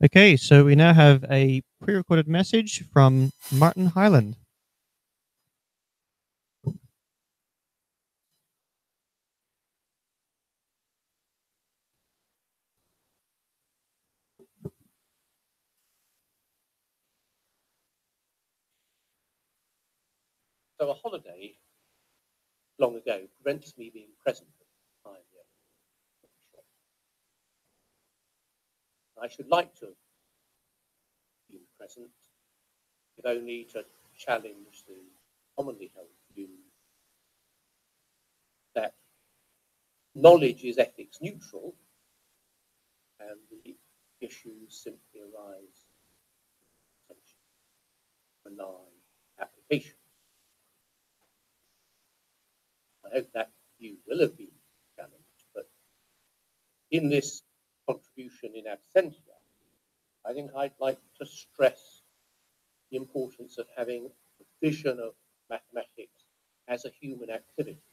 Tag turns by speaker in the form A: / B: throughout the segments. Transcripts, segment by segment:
A: Okay, so we now have a pre-recorded message from Martin Highland.
B: So a holiday long ago prevents me being present at the time. I should like to have been present, if only to challenge the commonly held view that knowledge is ethics neutral and the issues simply arise from benign application. I hope that view will have been challenged, but in this contribution in absentia, I think I'd like to stress the importance of having a vision of mathematics as a human activity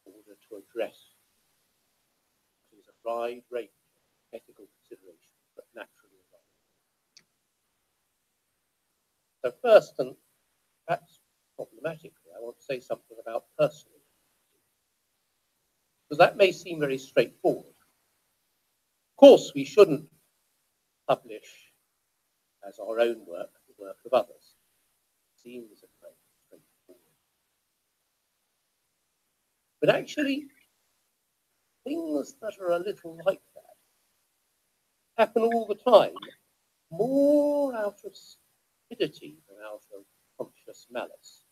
B: in order to address what is a wide range of ethical considerations, but naturally arise. So first, and perhaps problematically, I want to say something about personal, because that may seem very straightforward. Of course, we shouldn't publish as our own work the work of others. It seems a very straightforward. But actually, things that are a little like that happen all the time, more out of stupidity than out of conscious malice.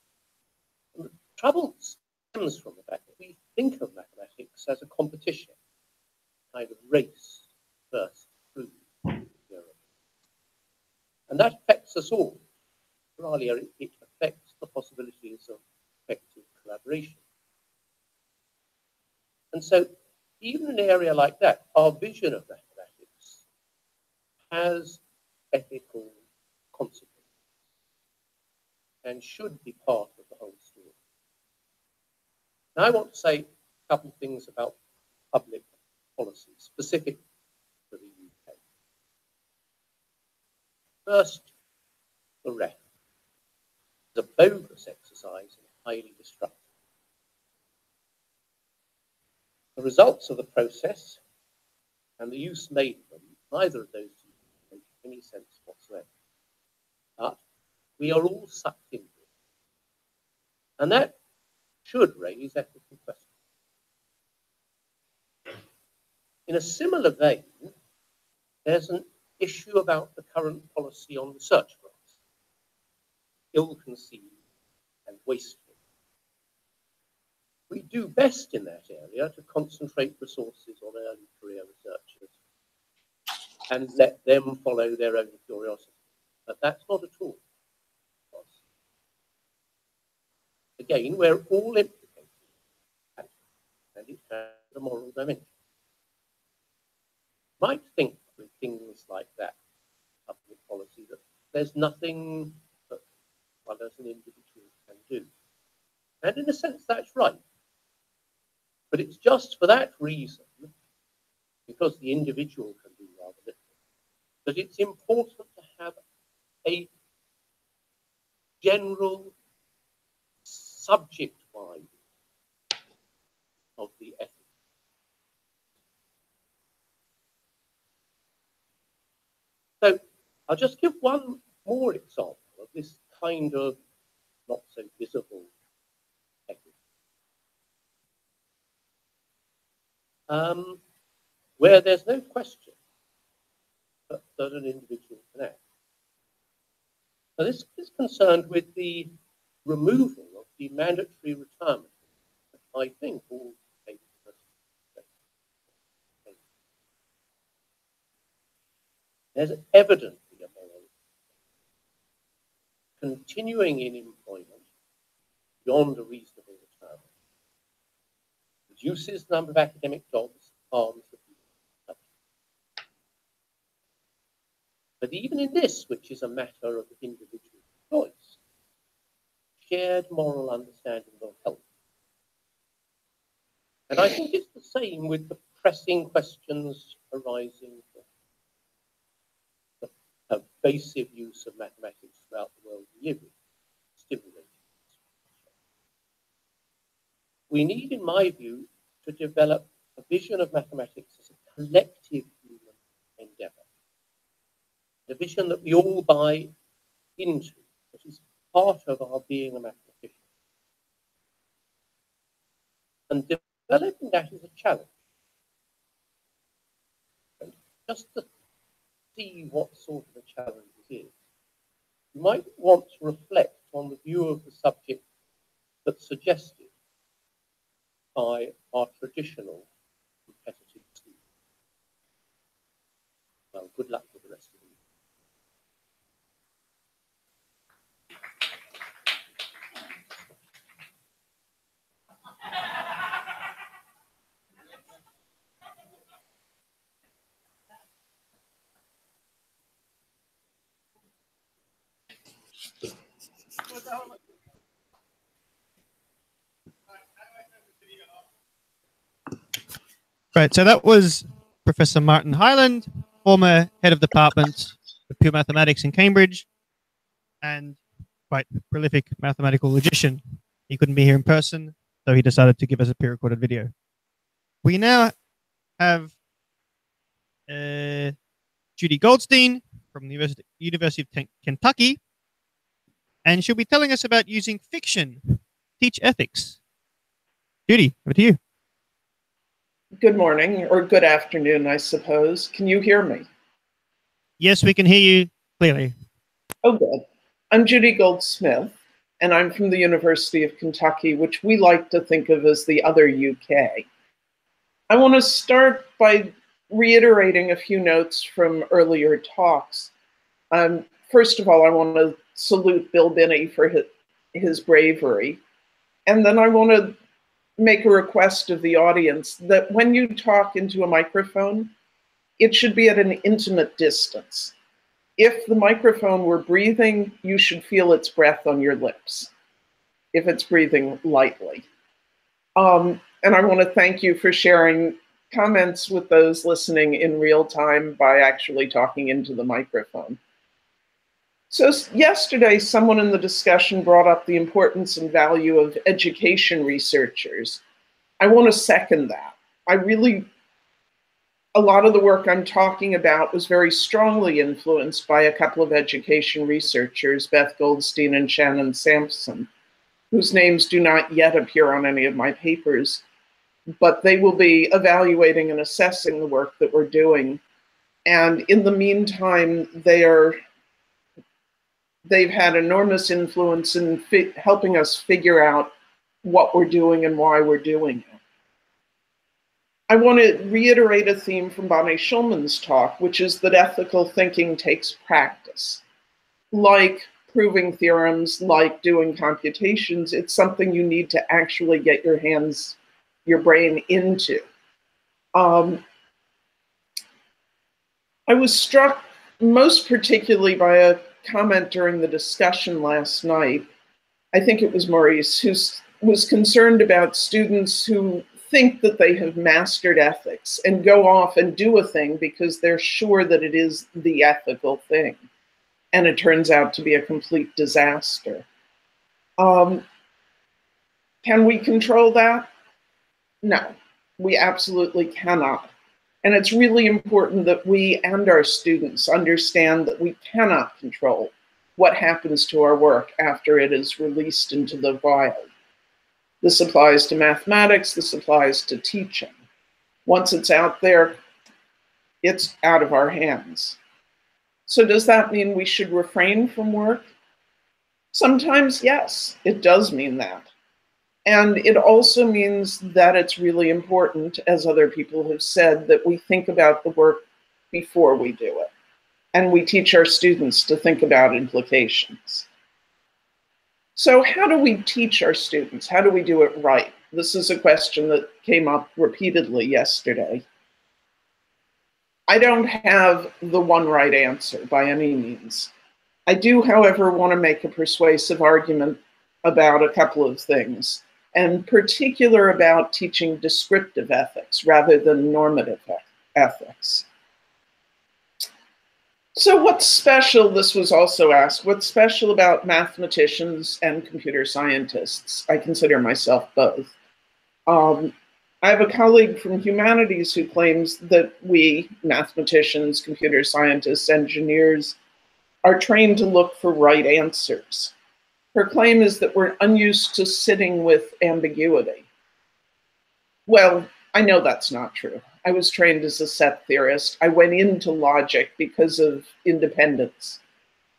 B: And the trouble stems from the fact that we think of mathematics as a competition, a kind of race first through theorem. And that affects us all. Earlier, it affects the possibilities of effective collaboration. And so, even in an area like that, our vision of mathematics has ethical consequences and should be part of the whole story. Now, I want to say a couple of things about public policy specific to the UK. First, the REF is a bogus exercise and highly destructive. The results of the process and the use made of them, neither of those two make any sense whatsoever. But we are all sucked into it. And that should raise ethical questions. In a similar vein, there's an issue about the current policy on research grants, ill-conceived and wasteful. We do best in that area to concentrate resources on early career researchers and let them follow their own curiosity. But that's not at all. Again, we're all implicated, and it has a moral dimension. You might think with things like that, public policy, that there's nothing that one as an individual can do. And in a sense, that's right. But it's just for that reason, because the individual can do rather little, that it's important to have a general subject-wide of the ethics. So I'll just give one more example of this kind of not so visible ethics. Where there's no question that an individual can act. Now this is concerned with the removal of the mandatory retirement, I think all take. There's evidently a moral continuing in employment beyond a reasonable retirement reduces the number of academic jobs, harms the people. But even in this, which is a matter of individual choice, shared moral understanding will help. And I think it's the same with the pressing questions arising from pervasive use of mathematics throughout the world we live in, stimulating. We need, in my view, to develop a vision of mathematics as a collective human endeavor, a vision that we all buy into, that is part of our being a mathematician. And developing that is a challenge. And just to see what sort of a challenge it is, you might want to reflect on the view of the subject that's suggested by our traditional competitive schools. Well, good luck with the rest of you.
A: Right, so that was Professor Martin Hyland, former head of department of pure mathematics in Cambridge, and quite prolific mathematical logician. He couldn't be here in person, so he decided to give us a pre-recorded video. We now have Judy Goldstein from the University of Kentucky, and she'll be telling us about using fiction to teach ethics. Judy, over to you.
C: Good morning, or good afternoon, I suppose. Can you hear me?
A: Yes, we can hear you clearly.
C: Oh, good. I'm Judy Goldsmith, and I'm from the University of Kentucky, which we like to think of as the other UK. I want to start by reiterating a few notes from earlier talks. First of all, I want to salute Bill Binney for his bravery. And then I want to make a request of the audience that when you talk into a microphone, it should be at an intimate distance. If the microphone were breathing, you should feel its breath on your lips, if it's breathing lightly. And I want to thank you for sharing comments with those listening in real time by actually talking into the microphone. So yesterday, someone in the discussion brought up the importance and value of education researchers. I want to second that. A lot of the work I'm talking about was very strongly influenced by a couple of education researchers, Beth Goldstein and Shannon Sampson, whose names do not yet appear on any of my papers, but they will be evaluating and assessing the work that we're doing. And in the meantime, they've had enormous influence in helping us figure out what we're doing and why we're doing it. I want to reiterate a theme from Bonnie Schulman's talk, which is that ethical thinking takes practice. Like proving theorems, like doing computations, it's something you need to actually get your brain into. I was struck most particularly by a comment during the discussion last night. I think it was Maurice, who was concerned about students who think that they have mastered ethics and go off and do a thing because they're sure that it is the ethical thing. And it turns out to be a complete disaster. Can we control that? No, we absolutely cannot. And it's really important that we and our students understand that we cannot control what happens to our work after it is released into the wild. This applies to mathematics, this applies to teaching. Once it's out there, it's out of our hands. So does that mean we should refrain from work? Sometimes, yes, it does mean that. And it also means that it's really important, as other people have said, that we think about the work before we do it. And we teach our students to think about implications. So how do we teach our students? How do we do it right? This is a question that came up repeatedly yesterday. I don't have the one right answer by any means. I do, however, want to make a persuasive argument about a couple of things, and particular about teaching descriptive ethics rather than normative ethics. So what's special, this was also asked, what's special about mathematicians and computer scientists? I consider myself both. I have a colleague from humanities who claims that we, mathematicians, computer scientists, engineers, are trained to look for right answers. Her claim is that we're unused to sitting with ambiguity. Well, I know that's not true. I was trained as a set theorist. I went into logic because of independence,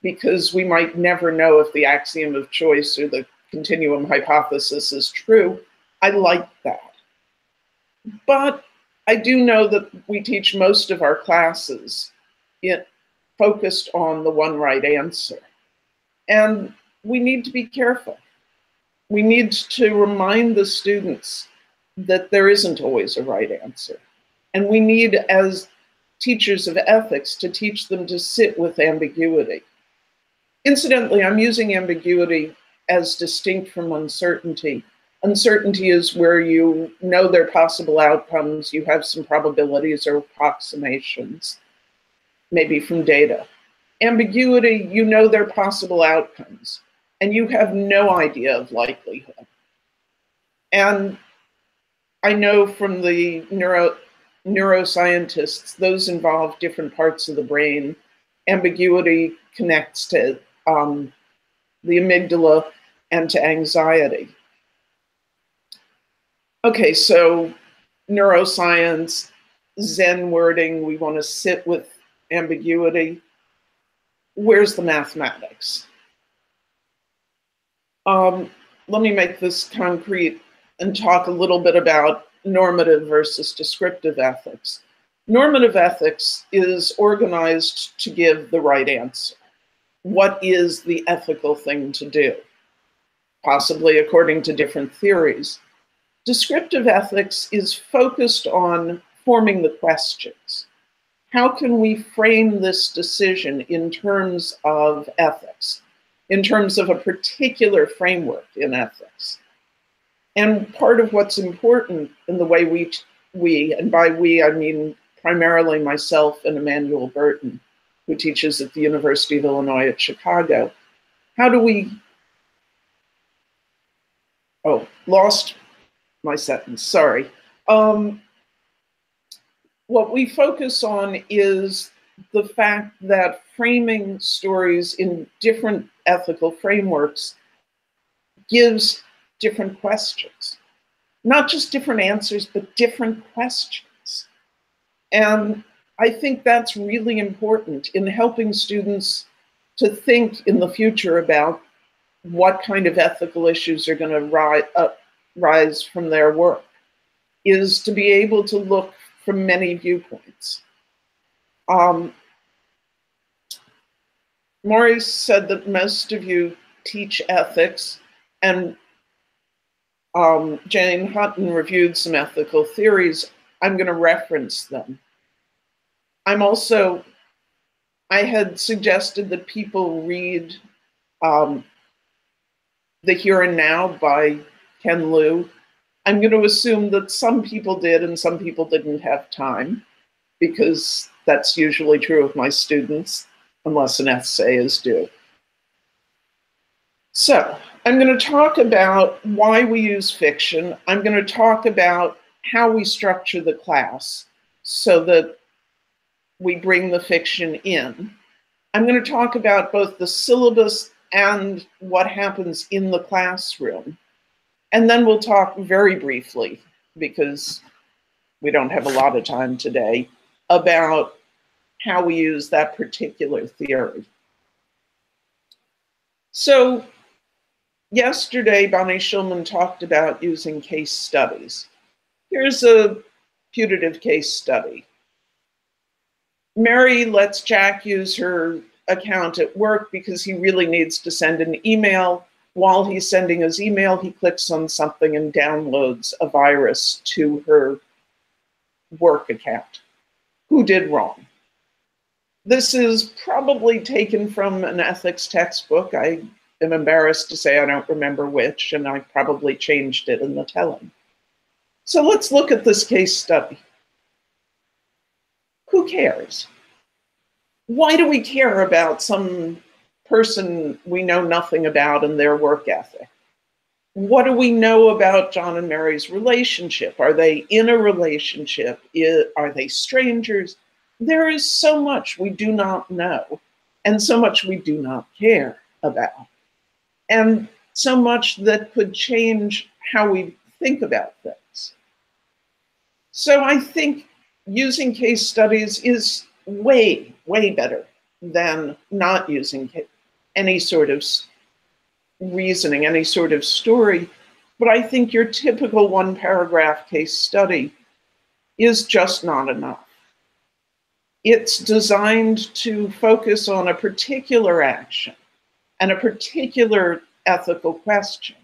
C: because we might never know if the axiom of choice or the continuum hypothesis is true. I like that. But I do know that we teach most of our classes focused on the one right answer. And we need to be careful. We need to remind the students that there isn't always a right answer. And we need, as teachers of ethics, to teach them to sit with ambiguity. Incidentally, I'm using ambiguity as distinct from uncertainty. Uncertainty is where you know there are possible outcomes, you have some probabilities or approximations, maybe from data. Ambiguity, you know there are possible outcomes, and you have no idea of likelihood. And I know from the neuroscientists, those involve different parts of the brain. Ambiguity connects to the amygdala and to anxiety. Okay, so neuroscience, Zen wording, we want to sit with ambiguity. Where's the mathematics? Let me make this concrete and talk a little bit about normative versus descriptive ethics. Normative ethics is organized to give the right answer. What is the ethical thing to do? Possibly according to different theories. Descriptive ethics is focused on forming the questions. How can we frame this decision in terms of ethics, in terms of a particular framework in ethics? And part of what's important in the way we, and by we I mean primarily myself and Emmanuel Burton, who teaches at the University of Illinois at Chicago, how do we, lost my sentence, sorry. What we focus on is the fact that framing stories in different ethical frameworks gives different questions. Not just different answers, but different questions. And I think that's really important in helping students to think in the future about what kind of ethical issues are going to rise from their work, is to be able to look from many viewpoints. Maurice said that most of you teach ethics, and Jane Hutton reviewed some ethical theories. I'm going to reference them. I had suggested that people read The Here and Now by Ken Liu. I'm going to assume that some people did and some people didn't have time, because that's usually true of my students, unless an essay is due. So I'm going to talk about why we use fiction. I'm going to talk about how we structure the class so that we bring the fiction in. I'm going to talk about both the syllabus and what happens in the classroom. And then we'll talk very briefly, because we don't have a lot of time today, about how we use that particular theory. So yesterday, Bonnie Shulman talked about using case studies. Here's a putative case study. Mary lets Jack use her account at work because he really needs to send an email. While he's sending his email, he clicks on something and downloads a virus to her work account. Who did wrong? This is probably taken from an ethics textbook. I am embarrassed to say I don't remember which, and I probably changed it in the telling. So let's look at this case study. Who cares? Why do we care about some person we know nothing about and their work ethic? What do we know about John and Mary's relationship? Are they in a relationship? Are they strangers? There is so much we do not know, and so much we do not care about, and so much that could change how we think about things. So I think using case studies is way, way better than not using any sort of reasoning, any sort of story. But I think your typical one-paragraph case study is just not enough. It's designed to focus on a particular action and a particular ethical question.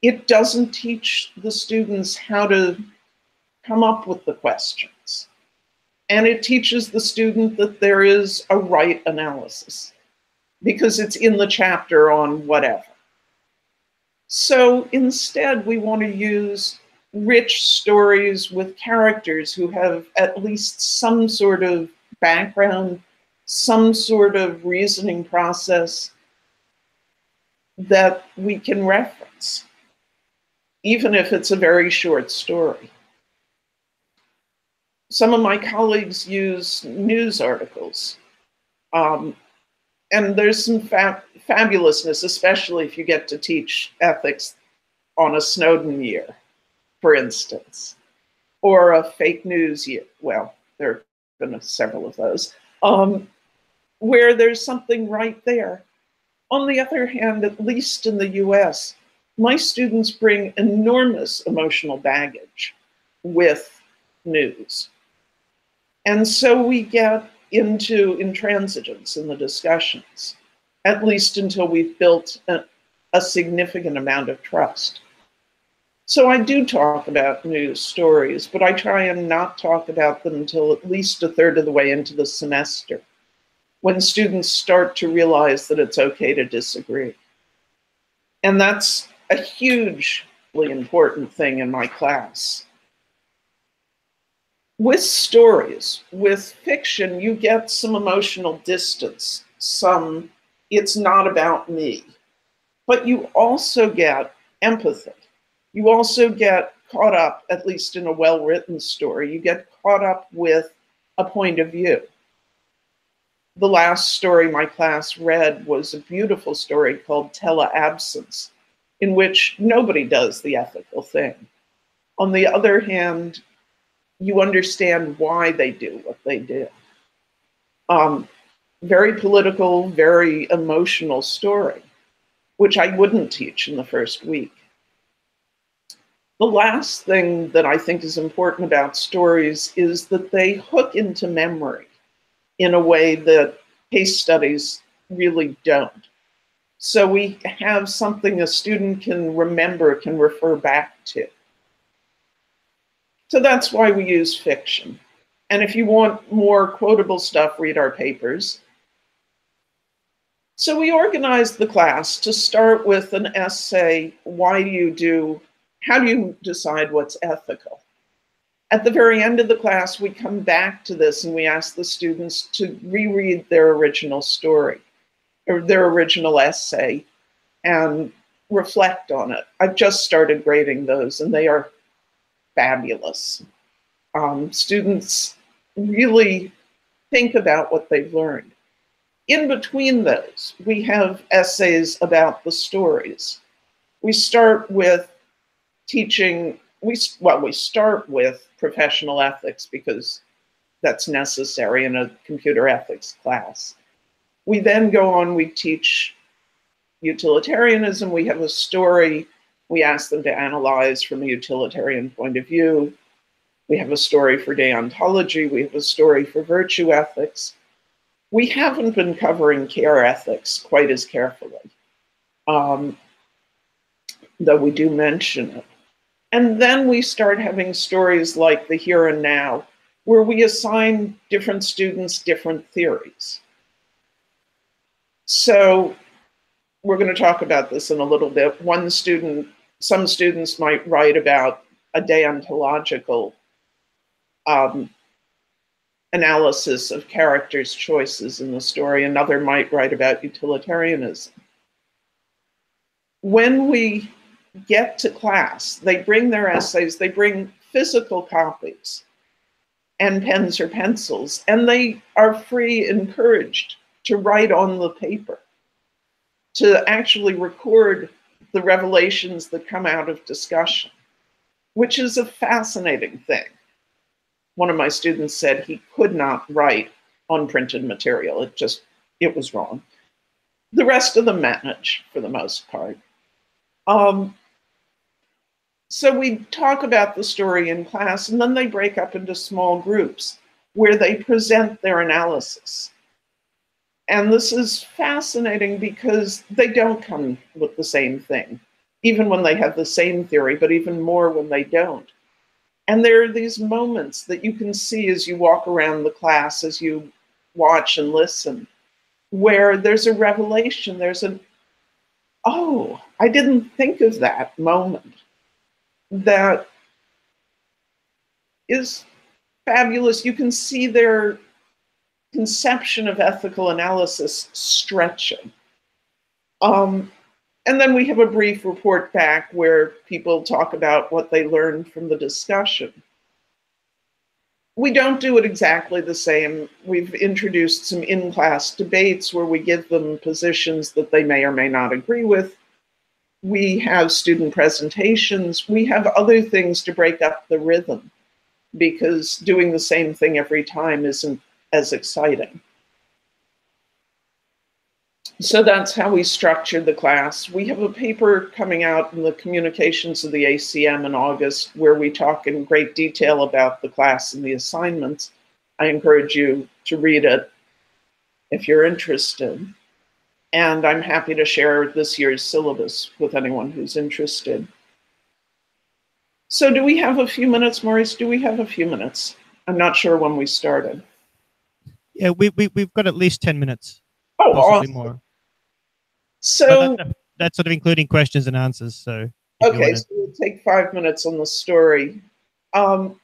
C: It doesn't teach the students how to come up with the questions. And it teaches the student that there is a right analysis because it's in the chapter on whatever. So instead, we want to use rich stories with characters who have at least some sort of background, some sort of reasoning process that we can reference, even if it's a very short story. Some of my colleagues use news articles. And there's some fabulousness, especially if you get to teach ethics on a Snowden year, for instance, or a fake news year. Well, there have been several of those, where there's something right there. On the other hand, at least in the US, my students bring enormous emotional baggage with news. And so we get into intransigence in the discussions, at least until we've built a significant amount of trust. So I do talk about news stories, but I try and not talk about them until at least a third of the way into the semester, when students start to realize that it's okay to disagree. And that's a hugely important thing in my class. With stories, with fiction, you get some emotional distance, some it's not about me, but you also get empathy. You also get caught up, at least in a well-written story, you get caught up with a point of view. The last story my class read was a beautiful story called Teleabsence, in which nobody does the ethical thing. On the other hand, you understand why they do what they do. Very political, very emotional story, which I wouldn't teach in the first week. The last thing that I think is important about stories is that they hook into memory in a way that case studies really don't. So we have something a student can remember, can refer back to. So that's why we use fiction. And if you want more quotable stuff, read our papers. So we organized the class to start with an essay, how do you decide what's ethical? At the very end of the class, we come back to this and we ask the students to reread their original story or their original essay and reflect on it. I've just started grading those and they are fabulous. Students really think about what they've learned. In between those, we have essays about the stories. We start with we start with professional ethics because that's necessary in a computer ethics class. We then go on, we teach utilitarianism. We have a story we ask them to analyze from a utilitarian point of view. We have a story for deontology. We have a story for virtue ethics. We haven't been covering care ethics quite as carefully, though we do mention it. And then we start having stories like the here and now, where we assign different students different theories. So we're going to talk about this in a little bit. Some students might write about a deontological analysis of characters' choices in the story. Another might write about utilitarianism. When we get to class, they bring their essays, they bring physical copies and pens or pencils, and they are free, encouraged to write on the paper, to actually record the revelations that come out of discussion, which is a fascinating thing. One of my students said he could not write on printed material. It was wrong. The rest of them manage for the most part. So we talk about the story in class, and then they break up into small groups where they present their analysis. And this is fascinating because they don't come with the same thing, even when they have the same theory, but even more when they don't. And there are these moments that you can see as you walk around the class, as you watch and listen, where there's a revelation, oh, I didn't think of that moment. That is fabulous. You can see their conception of ethical analysis stretching. And then we have a brief report back where people talk about what they learned from the discussion. We don't do it exactly the same. We've introduced some in-class debates where we give them positions that they may or may not agree with. We have student presentations. We have other things to break up the rhythm because doing the same thing every time isn't as exciting. So that's how we structured the class. We have a paper coming out in the Communications of the ACM in August where we talk in great detail about the class and the assignments. I encourage you to read it if you're interested. And I'm happy to share this year's syllabus with anyone who's interested. So do we have a few minutes, Maurice? Do we have a few minutes? I'm not sure when we started.
A: Yeah, we've got at least 10 minutes.
C: Oh,
A: possibly
C: awesome.
A: More.
C: So
A: that's sort of including questions and answers. So
C: okay, so we'll take 5 minutes on the story.
A: Sure.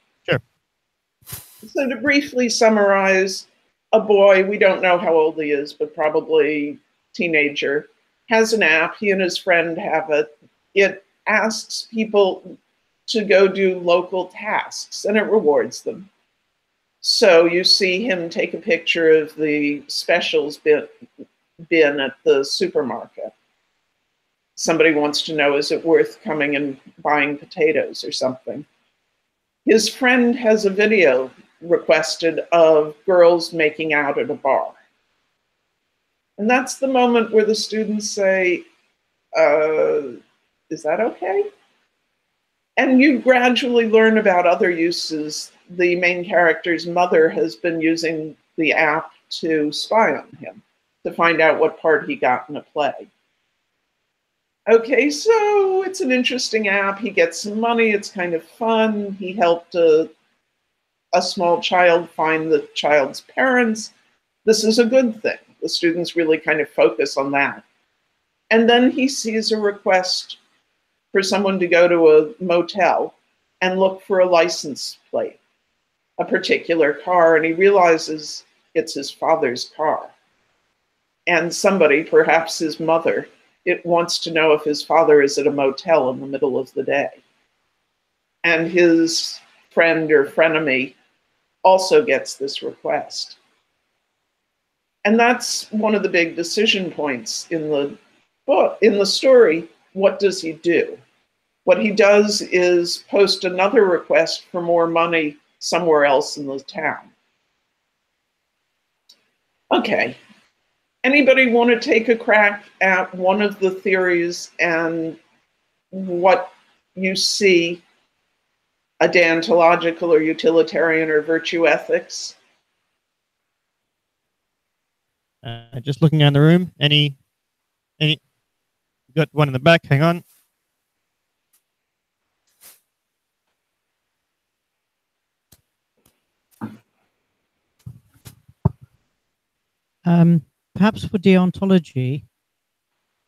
C: So to briefly summarize, a boy, we don't know how old he is, but probably teenager, has an app. He and his friend have it. It asks people to go do local tasks, and it rewards them. So you see him take a picture of the specials bin at the supermarket. Somebody wants to know, is it worth coming and buying potatoes or something? His friend has a video requested of girls making out at a bar. And that's the moment where the students say, is that okay? And you gradually learn about other uses. The main character's mother has been using the app to spy on him, to find out what part he got in a play. Okay, so it's an interesting app. He gets some money. It's kind of fun. He helped a small child find the child's parents. This is a good thing. The students really kind of focus on that. And then he sees a request for someone to go to a motel and look for a license plate, a particular car, and he realizes it's his father's car. And somebody, perhaps his mother, it wants to know if his father is at a motel in the middle of the day. And his friend or frenemy also gets this request. And that's one of the big decision points in the book, in the story. What does he do? What he does is post another request for more money somewhere else in the town. Okay. Anybody want to take a crack at one of the theories and what you see, a deontological or utilitarian or virtue ethics?
A: Just looking around the room. Any? Got one in the back. Hang on.
D: Perhaps for deontology,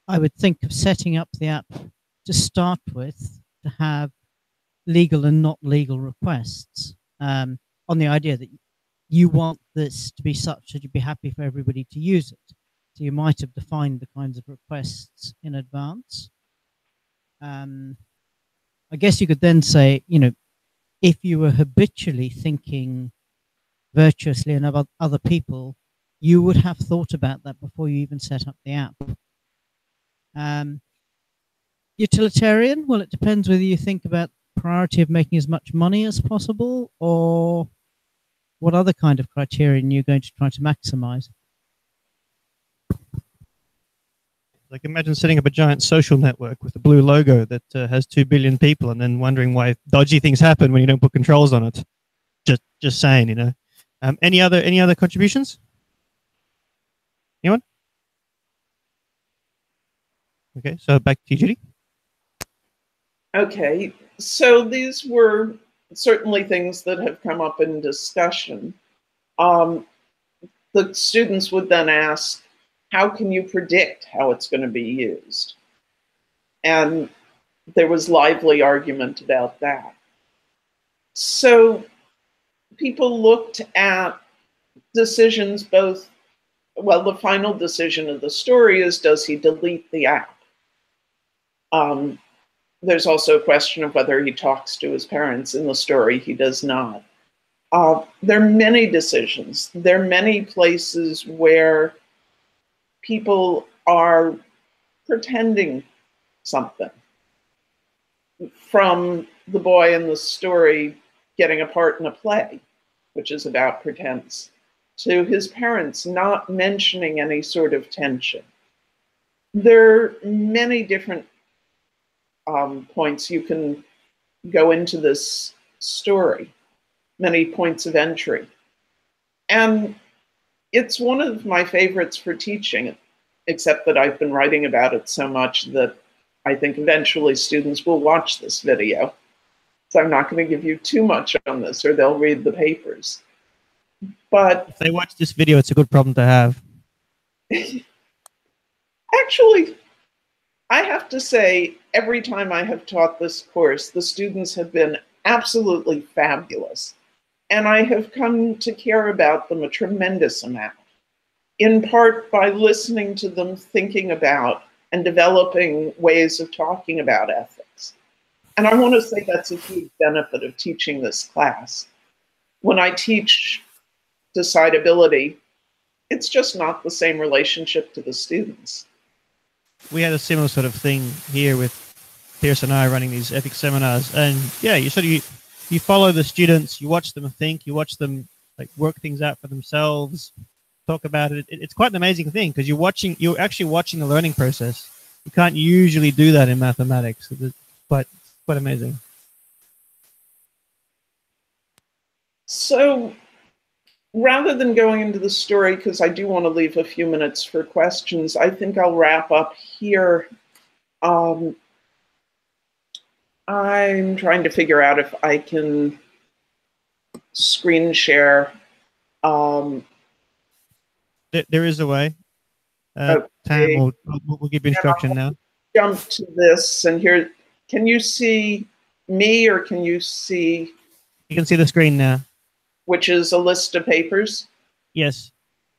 D: I would think of setting up the app to start with to have legal and not legal requests, on the idea that you want this to be such that you'd be happy for everybody to use it. So you might have defined the kinds of requests in advance. I guess you could then say, if you were habitually thinking virtuously and about other people, you would have thought about that before you even set up the app. Utilitarian? Well, it depends whether you think about priority of making as much money as possible or what other kind of criterion you're going to try to maximize.
A: Like imagine setting up a giant social network with a blue logo that has 2 billion people and then wondering why dodgy things happen when you don't put controls on it. Just saying, Any other contributions? Anyone? Okay, so back to you, Judy.
C: Okay, so these were certainly things that have come up in discussion. The students would then ask, how can you predict how it's going to be used? And there was lively argument about that. So people looked at decisions both, well, the final decision of the story is, does he delete the app? There's also a question of whether he talks to his parents. In the story, he does not. There are many decisions. There are many places where people are pretending something. From the boy in the story getting a part in a play, which is about pretense, to his parents not mentioning any sort of tension. There are many different points you can go into this story, many points of entry. And it's one of my favorites for teaching, except that I've been writing about it so much that I think eventually students will watch this video. So I'm not going to give you too much on this, or they'll read the papers. But
A: if they watch this video, it's a good problem to have.
C: Actually, I have to say, every time I have taught this course, the students have been absolutely fabulous. And I have come to care about them a tremendous amount, in part by listening to them thinking about and developing ways of talking about ethics. And I want to say that's a huge benefit of teaching this class. When I teach decidability, it's just not the same relationship to the students.
A: We had a similar sort of thing here with Pierce and I running these ethics seminars. And yeah, you follow the students, you watch them think, you watch them like work things out for themselves, talk about it. It's quite an amazing thing because you're actually watching the learning process. You can't usually do that in mathematics. It's quite amazing.
C: So rather than going into the story, because I do want to leave a few minutes for questions, I think I'll wrap up here. I'm trying to figure out if I can screen share.
A: There is a way.
C: Okay.
A: Tam will give you instruction now.
C: Jump to this, and here, can you see me, or can you see?
A: You can see the screen now.
C: Which is a list of papers?
A: Yes.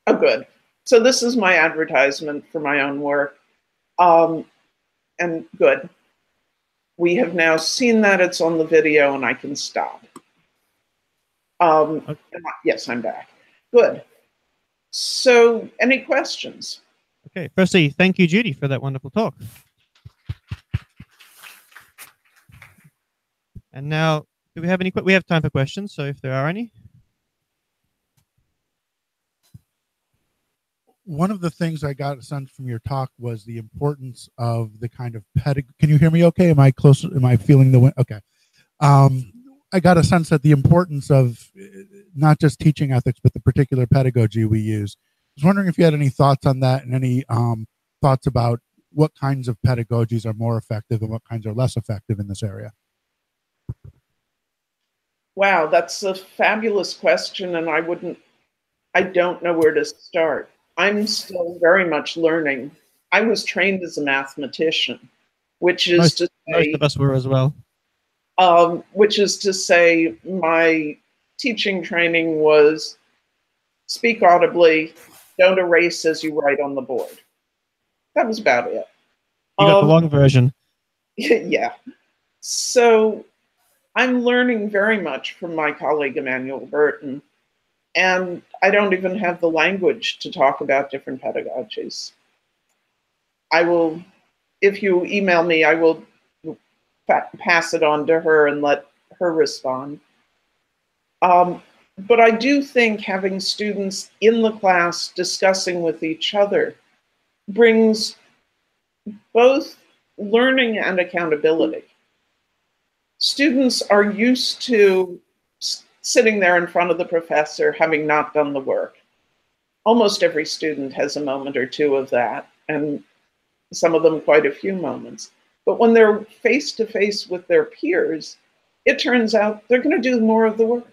C: Oh, good. So this is my advertisement for my own work. And good. We have now seen that it's on the video, and I can stop. Okay. Yes, I'm back. Good. So any questions?
A: Okay. Firstly, thank you, Judy, for that wonderful talk. And now, do we have any? We have time for questions, so if there are any.
E: One of the things I got a sense from your talk was the importance of the kind of pedagogy. Can you hear me okay? Am I close? Am I feeling the wind? Okay. I got a sense that the importance of not just teaching ethics, but the particular pedagogy we use. I was wondering if you had any thoughts on that and any thoughts about what kinds of pedagogies are more effective and what kinds are less effective in this area.
C: Wow, that's a fabulous question, and I don't know where to start. I'm still very much learning. I was trained as a mathematician, which is
A: most
C: to say,
A: most of us were as well.
C: Which is to say, my teaching training was speak audibly, don't erase as you write on the board. That was about it.
A: You got the long version.
C: Yeah. So I'm learning very much from my colleague Emmanuel Burton, and I don't even have the language to talk about different pedagogies. I will, if you email me, I will pass it on to her and let her respond. But I do think having students in the class discussing with each other brings both learning and accountability. Students are used to sitting there in front of the professor having not done the work. Almost every student has a moment or two of that, and some of them quite a few moments. But when they're face to face with their peers, it turns out they're going to do more of the work.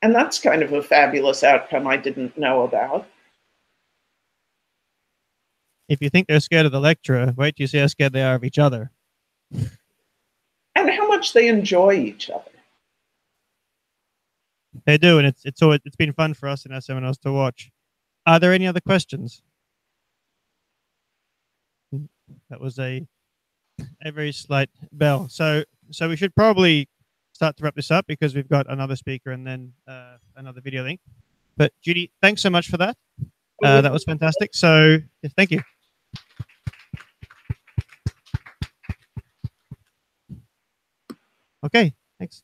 C: And that's kind of a fabulous outcome I didn't know about.
A: If you think they're scared of the lecturer, wait till you see how scared they are of each other.
C: And how much they enjoy each other.
A: They do, and it's been fun for us in our seminars to watch. Are there any other questions? That was a very slight bell. So we should probably start to wrap this up because we've got another speaker and then another video link. But Judy, thanks so much for that. That was fantastic. So yeah, thank you. Okay, thanks.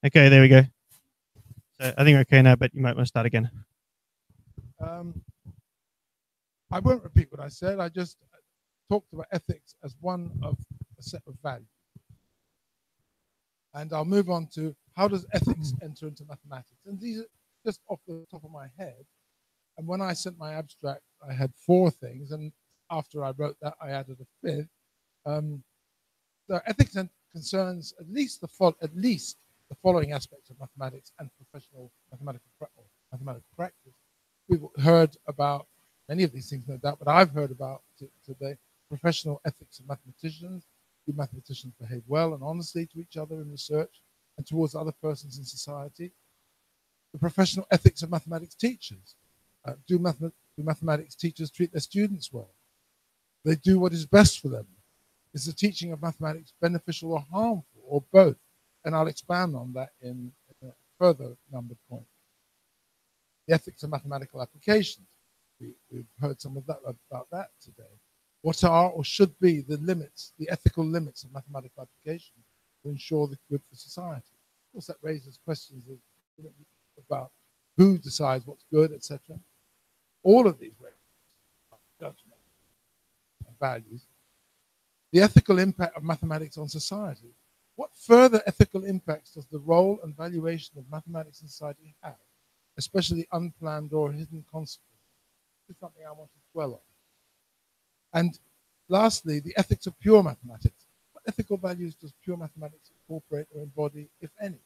A: Okay, there we go. So I think we're okay now, but you might want to start again.
E: I won't repeat what I said. I just talked about ethics as one of a set of values. And I'll move on to how does ethics enter into mathematics? And these are just off the top of my head. And when I sent my abstract, I had 4 things. And after I wrote that, I added a 5th. So ethics concerns at least the following aspects of mathematics and professional mathematical practice. We've heard about many of these things, no doubt, but I've heard about today professional ethics of mathematicians. Do mathematicians behave well and honestly to each other in research and towards other persons in society? The professional ethics of mathematics teachers. Do mathematics teachers treat their students well? They do what is best for them. Is the teaching of mathematics beneficial or harmful, or both? And I'll expand on that in a further numbered point. The ethics of mathematical applications. We've heard some of that about that today. What are or should be the limits, the ethical limits of mathematical application to ensure the good for society? Of course, that raises questions about who decides what's good, etc. All of these judgment and values. The ethical impact of mathematics on society. What further ethical impacts does the role and valuation of mathematics in society have, especially unplanned or hidden consequences? This is something I want to dwell on. And lastly, the ethics of pure mathematics. What ethical values does pure mathematics incorporate or embody, if any?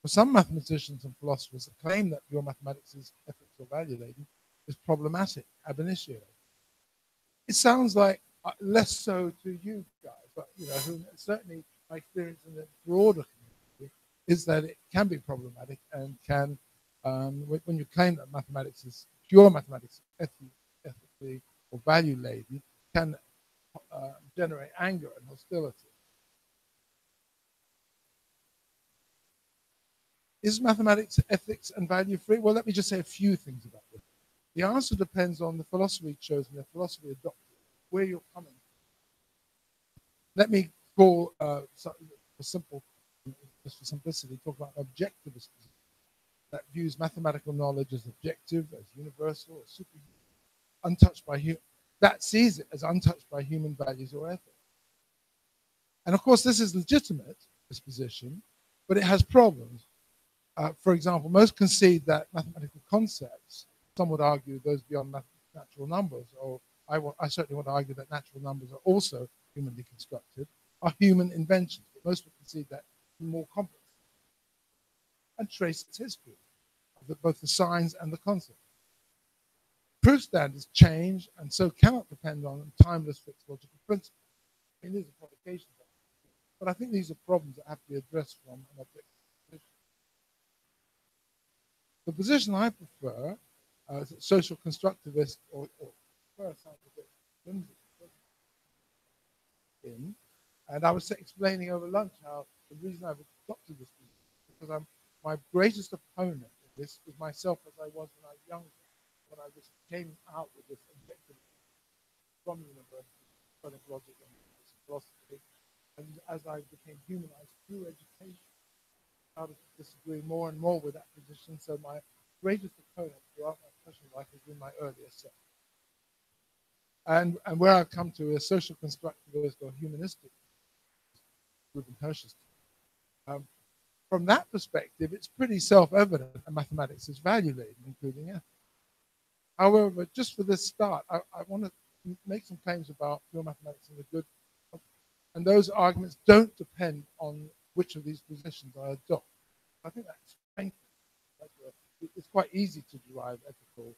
E: For some mathematicians and philosophers, the claim that pure mathematics is ethics or value-laden is problematic ab initio. It sounds like less so to you guys, but certainly my experience in the broader community is that it can be problematic and can, when you claim that mathematics is pure mathematics, ethically or value-laden, can generate anger and hostility. Is mathematics ethics and value-free? Well, let me just say a few things about this. The answer depends on the philosophy chosen, the philosophy adopted, where you're coming from. Let me call, just for simplicity, talk about an objectivist position that views mathematical knowledge as objective, as universal, as superhuman, untouched by human, that sees it as untouched by human values or ethics. And of course, this is legitimate, this position, but it has problems. For example, most concede that mathematical concepts, some would argue those beyond natural numbers, or I certainly want to argue that natural numbers are also humanly constructed, are human inventions. But most would concede that more complex and trace its history, both the signs and the concepts. Proof standards change and so cannot depend on timeless fixed logical principles. I mean, these are provocations, but I think these are problems that have to be addressed from an objective position. The position I prefer, social constructivist or scientific in, and I was explaining over lunch how the reason I've adopted this position is because my greatest opponent in this was myself as I was when I was younger, when I just came out with this objective from university, studying logic and philosophy, and as I became humanized through education, I started to disagree more and more with that position. So my greatest opponent throughout my professional life has been my earlier self. And where I've come to a social constructivist or humanistic Ruben Hirsch's. From that perspective, it's pretty self-evident that mathematics is value-laden, including ethics. However, just for this start, I want to make some claims about pure mathematics and the good. And those arguments don't depend on which of these positions I adopt. I think that's strengthens. It's quite easy to derive ethical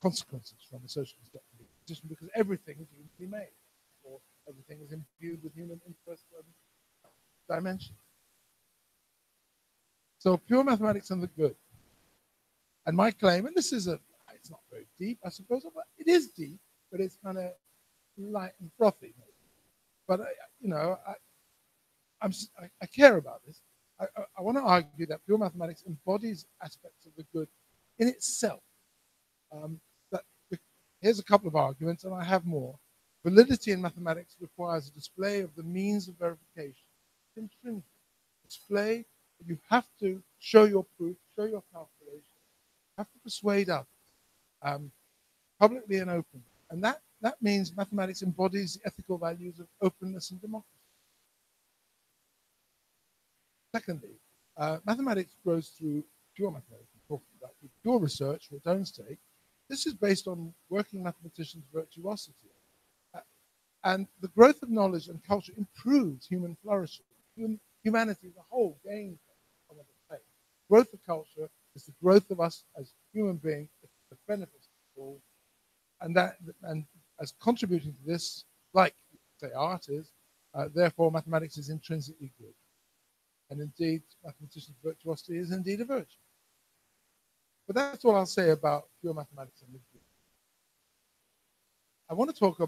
E: consequences from a social constructive position because everything is humanly made, or everything is imbued with human interest and dimension. So pure mathematics and the good. And my claim, and this is it's not very deep, I suppose, but it is deep, but it's kind of light and frothy. But I care about this. I want to argue that pure mathematics embodies aspects of the good in itself. Here's a couple of arguments, and I have more. Validity in mathematics requires a display of the means of verification. It's intrinsic. display, but you have to show your proof, show your calculation, you have to persuade others, publicly and openly. And that means mathematics embodies the ethical values of openness and democracy. Secondly, mathematics grows through pure mathematics. We're talking about pure research for its own sake. This is based on working mathematicians' virtuosity. And the growth of knowledge and culture improves human flourishing. Humanity as a whole gains from it. Growth of culture is the growth of us as human beings, the benefits of all. And as contributing to this, like, say, art is, therefore mathematics is intrinsically good. And indeed, mathematicians' virtuosity is indeed a virtue. But that's all I'll say about pure mathematics and literature. I want to talk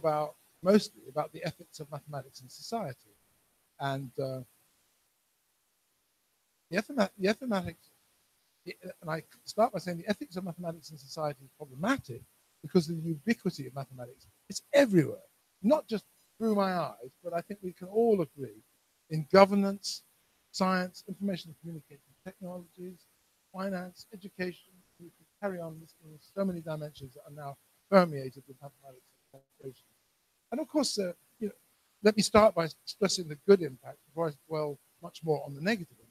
E: mostly about the ethics of mathematics in society. And the mathematics, and I start by saying the ethics of mathematics in society is problematic because of the ubiquity of mathematics. It's everywhere, not just through my eyes, but I think we can all agree in governance, science, information and communication technologies, finance, education. We can carry on listing so many dimensions that are now permeated with mathematics and calculation. And of course, let me start by stressing the good impact before I dwell much more on the negative impact.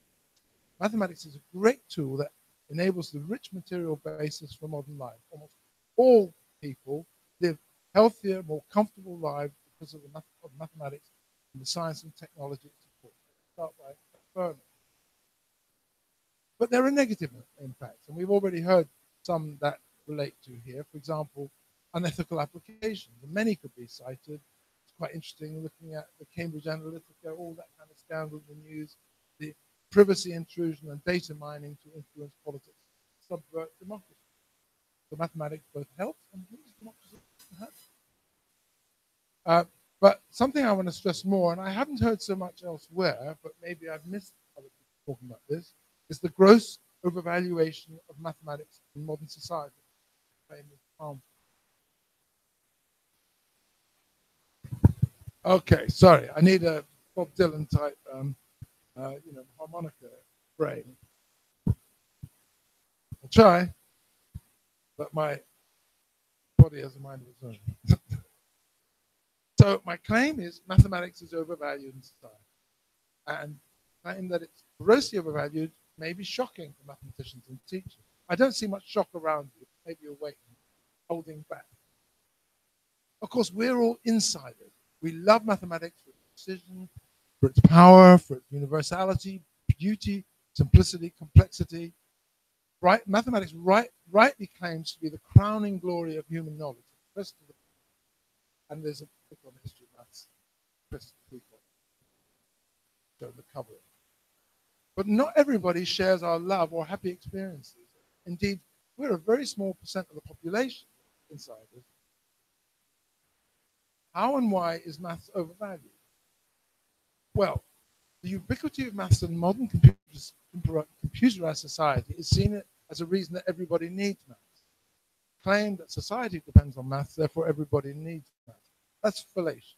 E: Mathematics is a great tool that enables the rich material basis for modern life. Almost all people live healthier, more comfortable lives because of mathematics and the science and technology it supports. Start by affirming. But there are negative impacts, and we've already heard some that relate to here. For example, unethical applications, and many could be cited. It's quite interesting looking at the Cambridge Analytica, all that kind of scandal in the news, the privacy intrusion and data mining to influence politics, subvert democracy. So mathematics both helps and hinders democracy. But something I want to stress more, and I haven't heard so much elsewhere, but maybe I've missed other people talking about this, is the gross overvaluation of mathematics in modern society. Okay, sorry, I need a Bob Dylan type, harmonica brain. I'll try, but my body has a mind of its own. So my claim is mathematics is overvalued in society, and claim that it's grossly overvalued may be shocking for mathematicians and teachers. I don't see much shock around you. Maybe you're waiting, holding back. Of course, we're all insiders. We love mathematics for its precision, for its power, for its universality, beauty, simplicity, complexity. Mathematics rightly claims to be the crowning glory of human knowledge. And there's a book on history of maths, show the cover. But not everybody shares our love or happy experiences. Indeed, we're a very small percent of the population insiders. How and why is maths overvalued? Well, the ubiquity of maths in modern computerized society is seen as a reason that everybody needs maths. Claim that society depends on maths, therefore everybody needs maths. That's fallacious.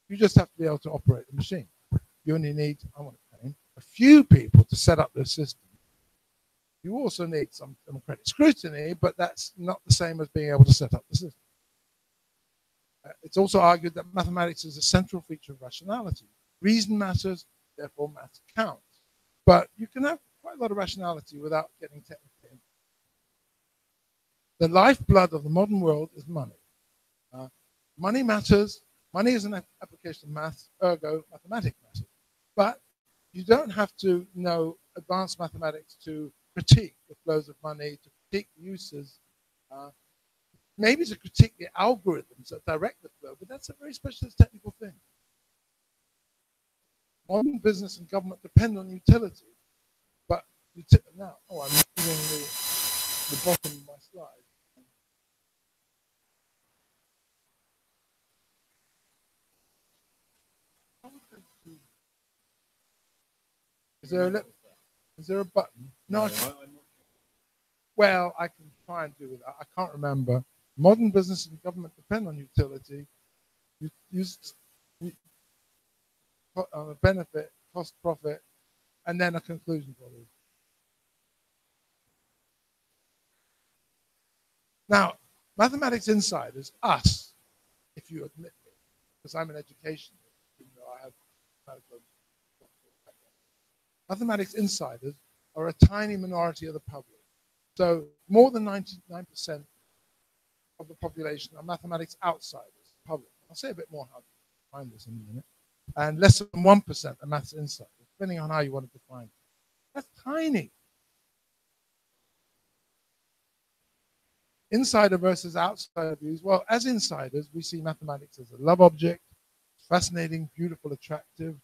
E: You just have to be able to operate the machine. You only need, I want to claim, a few people to set up the system. You also need some democratic scrutiny, but that's not the same as being able to set up the system. It's also argued that mathematics is a central feature of rationality. Reason matters, therefore maths counts. But you can have quite a lot of rationality without getting technical. The lifeblood of the modern world is money. Money matters. Money is an application of maths, ergo mathematics matters. But you don't have to know advanced mathematics to critique the flows of money, to critique uses, maybe to critique the algorithms that direct the flow, but that's a very specialist technical thing. Modern business and government depend on utility, but now, I'm using the bottom of my slide. Is there a button? No. Well, I can try and do it. I can't remember. Modern business and government depend on utility. A benefit
F: cost, profit, and then a conclusion follows. Now, mathematics insiders, us, if you admit it, because I'm an educationalist, even though I have medical background. Mathematics insiders are a tiny minority of the public. So more than 99% of the population are mathematics outsiders, public. I'll say a bit more how to find this in a minute. And less than 1% are maths insiders, depending on how you want to define it. That's tiny. Insider versus outsider views. Well, as insiders, we see mathematics as a love object, fascinating, beautiful, attractive,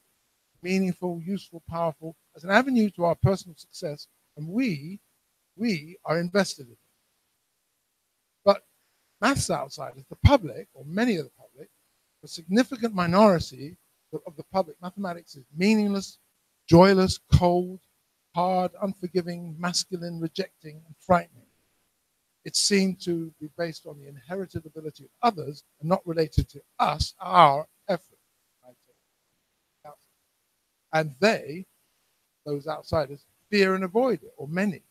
F: meaningful, useful, powerful, as an avenue to our personal success, and we are invested in it. But maths outsiders, the public, or many of the public, a significant minority of the public, mathematics is meaningless, joyless, cold, hard, unforgiving, masculine, rejecting, and frightening. It's seen to be based on the inherited ability of others and not related to us, our effort. And they, those outsiders, fear and avoid it, or many.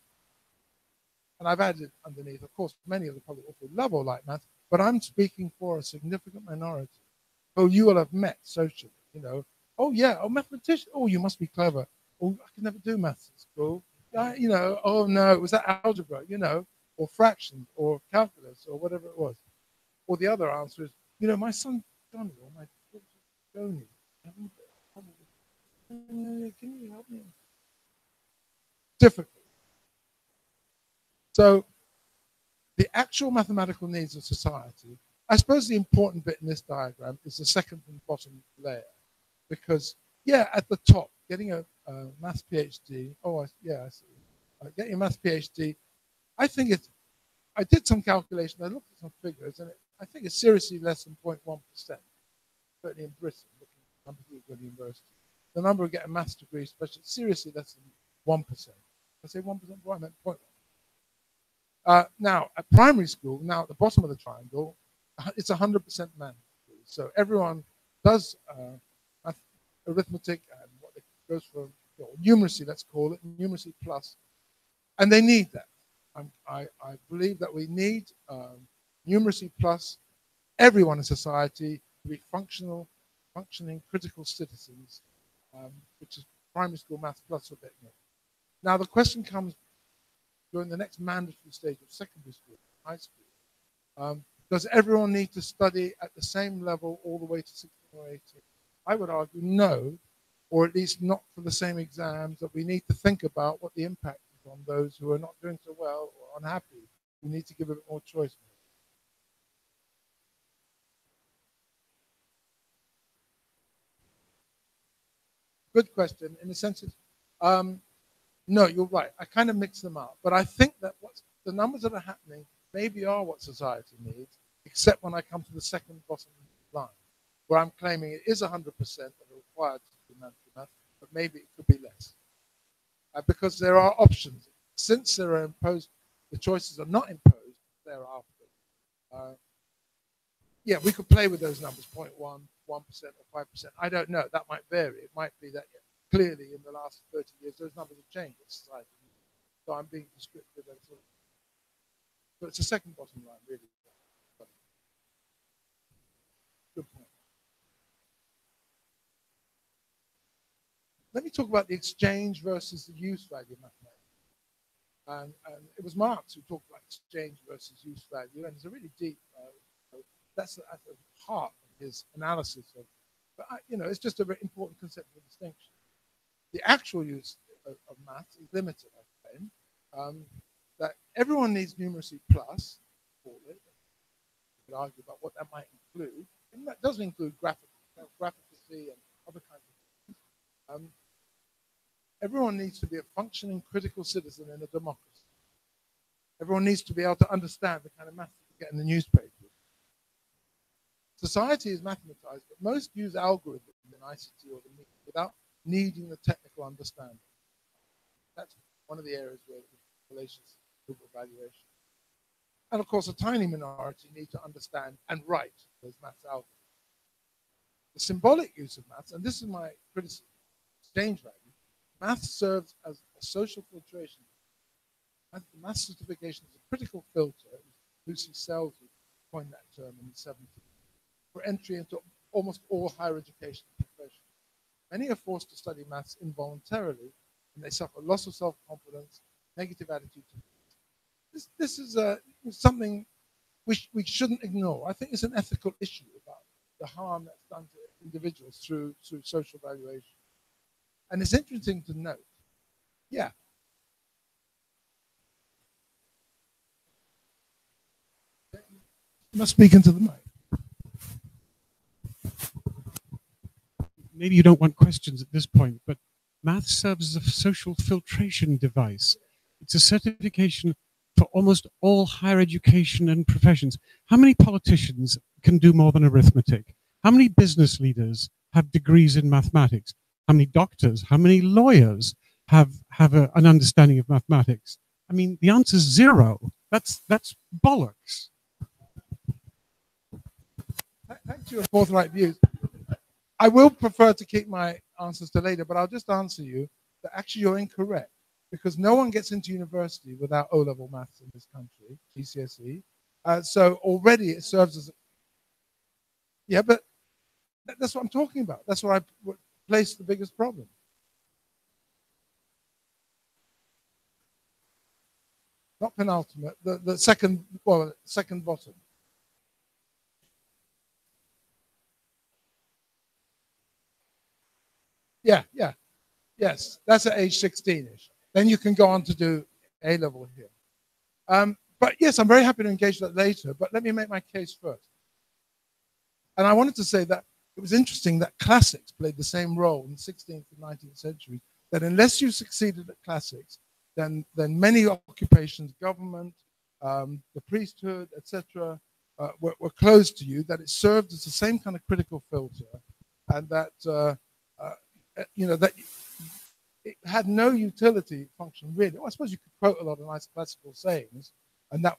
F: And I've added underneath, of course, many of the public also love or like math, but I'm speaking for a significant minority who you will have met socially, you know. Oh, yeah, oh, mathematician, oh, you must be clever. Oh, I can never do maths at school. You know, oh, no, was that algebra, you know, or fractions, or calculus, or whatever it was. Or the other answer is, you know, my son Johnny, or my daughter Joni, can you help me? Difficult. So the actual mathematical needs of society, I suppose the important bit in this diagram is the second from the bottom layer. Because, yeah, at the top, getting a maths PhD, I see. Getting a maths PhD, I think it's, I did some calculation, I looked at some figures, and I think it's seriously less than 0.1%, certainly in Britain, looking at numbers of good universities. The number of getting a maths degree, especially, seriously less than 1%. I say 1%, well, I meant 0.1. Now, at primary school, now at the bottom of the triangle, it's 100% mandatory. So everyone does arithmetic and what it goes for, numeracy, let's call it, numeracy plus, and they need that. I believe that we need numeracy plus everyone in society to be functioning critical citizens, which is primary school maths plus a bit more. Now the question comes during the next mandatory stage of secondary school, high school. Does everyone need to study at the same level all the way to 16 or 18? I would argue no, or at least not for the same exams, that we need to think about what the impact is on those who are not doing so well or unhappy. We need to give a bit more choice. Good question. In the sense of, no, you're right. I kind of mix them up. But I think that the numbers that are happening maybe are what society needs, except when I come to the second bottom line, where I'm claiming it is 100% that are required to do mandatory math, but maybe it could be less. Because there are options. Since there are imposed, the choices are not imposed thereafter. Yeah, we could play with those numbers, 0.1, 1%, or 5%. I don't know. That might vary. It might be that clearly in the last 30 years, those numbers have changed in society. So I'm being descriptive. And sort of, but it's the second bottom line, really. Good point. Let me talk about the exchange versus the use value of mathematics. And it was Marx who talked about exchange versus use value, and it's a really deep, that's at the heart of his analysis of, but it's just a very important conceptual distinction. The actual use of maths is limited, I claim, that everyone needs numeracy plus, call it. You could argue about what that might include, and that doesn't include graphicacy and other kinds of things. Everyone needs to be a functioning critical citizen in a democracy. Everyone needs to be able to understand the kind of math that you get in the newspaper. Society is mathematized, but most use algorithms in ICT or the media without needing the technical understanding. That's one of the areas where the relations to evaluation. And of course, a tiny minority need to understand and write those maths algorithms. The symbolic use of maths, and this is my criticism, exchange value, math serves as a social filtration. Math certification is a critical filter. Lucy Selby coined that term in the 70s for entry into almost all higher education professions. Many are forced to study maths involuntarily, and they suffer loss of self-confidence, negative attitude. This is something we shouldn't ignore. I think it's an ethical issue about the harm that's done to individuals through social valuation. And it's interesting to note, yeah. You must speak into the mic.
G: Maybe you don't want questions at this point, but math serves as a social filtration device. It's a certification for almost all higher education and professions. How many politicians can do more than arithmetic? How many business leaders have degrees in mathematics? How many doctors, how many lawyers have an understanding of mathematics? I mean, the answer is zero. That's bollocks.
F: Thanks for your forthright views. I will prefer to keep my answers to later, but I'll just answer you that actually you're incorrect, because no one gets into university without O-level maths in this country, GCSE. So already it serves as yeah, but that's what I'm talking about. That's where I place the biggest problem. Not penultimate, the second, well, second bottom. Yeah, yes, that's at age 16-ish. Then you can go on to do A-level here. But yes, I'm very happy to engage that later, but let me make my case first. And I wanted to say that it was interesting that classics played the same role in the 16th and 19th century, that unless you succeeded at classics, then many occupations, government, the priesthood, etc., were closed to you, that it served as the same kind of critical filter, and that that it had no utility function really. Well, I suppose you could quote a lot of nice classical sayings, and that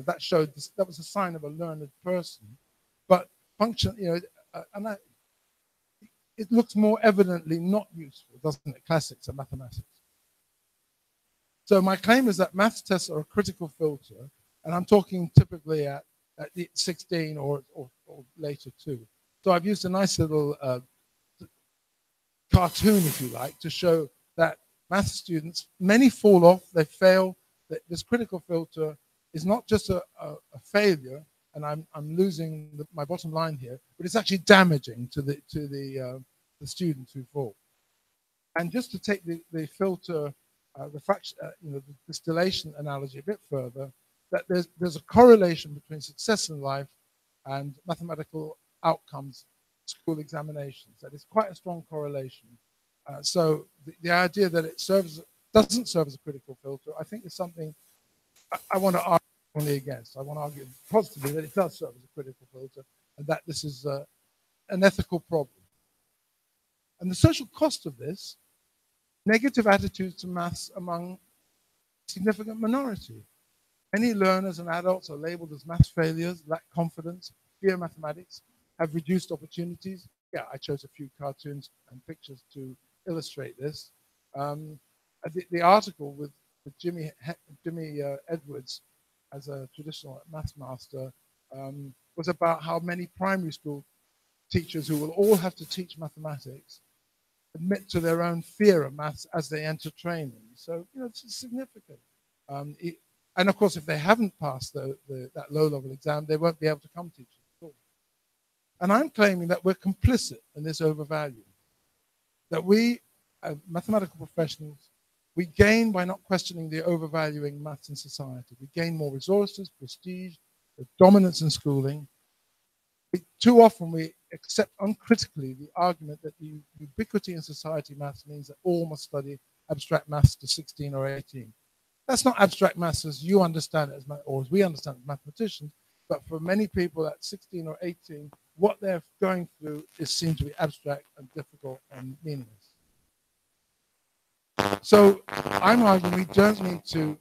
F: that showed this, that was a sign of a learned person. But function, it looks more evidently not useful, doesn't it? Classics and mathematics. So my claim is that maths tests are a critical filter, and I'm talking typically at 16 or later too. So I've used a nice little cartoon, if you like, to show that math students, many fall off, they fail. That this critical filter is not just a failure, and I'm losing my bottom line here, but it's actually damaging to the students who fall. And just to take the filter refraction, the distillation analogy a bit further, that there's a correlation between success in life and mathematical outcomes, school examinations. That is quite a strong correlation. So the idea that it doesn't serve as a critical filter, I think is something I want to argue only against. I want to argue positively that it does serve as a critical filter, and that this is an ethical problem. And the social cost of this, negative attitudes to maths among a significant minority. Many learners and adults are labeled as math failures, lack confidence, fear mathematics, have reduced opportunities. Yeah, I chose a few cartoons and pictures to illustrate this. The article with Jimmy Edwards as a traditional maths master was about how many primary school teachers who will all have to teach mathematics admit to their own fear of maths as they enter training. So, it's significant. And of course, if they haven't passed that low-level exam, they won't be able to come teach at all. And I'm claiming that we're complicit in this overvaluing. That we, mathematical professionals, we gain by not questioning the overvaluing maths in society. We gain more resources, prestige, dominance in schooling. Too often we accept uncritically the argument that the ubiquity in society maths means that all must study abstract maths to 16 or 18. That's not abstract maths as you understand it, or as we understand it as mathematicians, but for many people at 16 or 18, what they're going through is seen to be abstract and difficult and meaningless. So I'm arguing we don't need to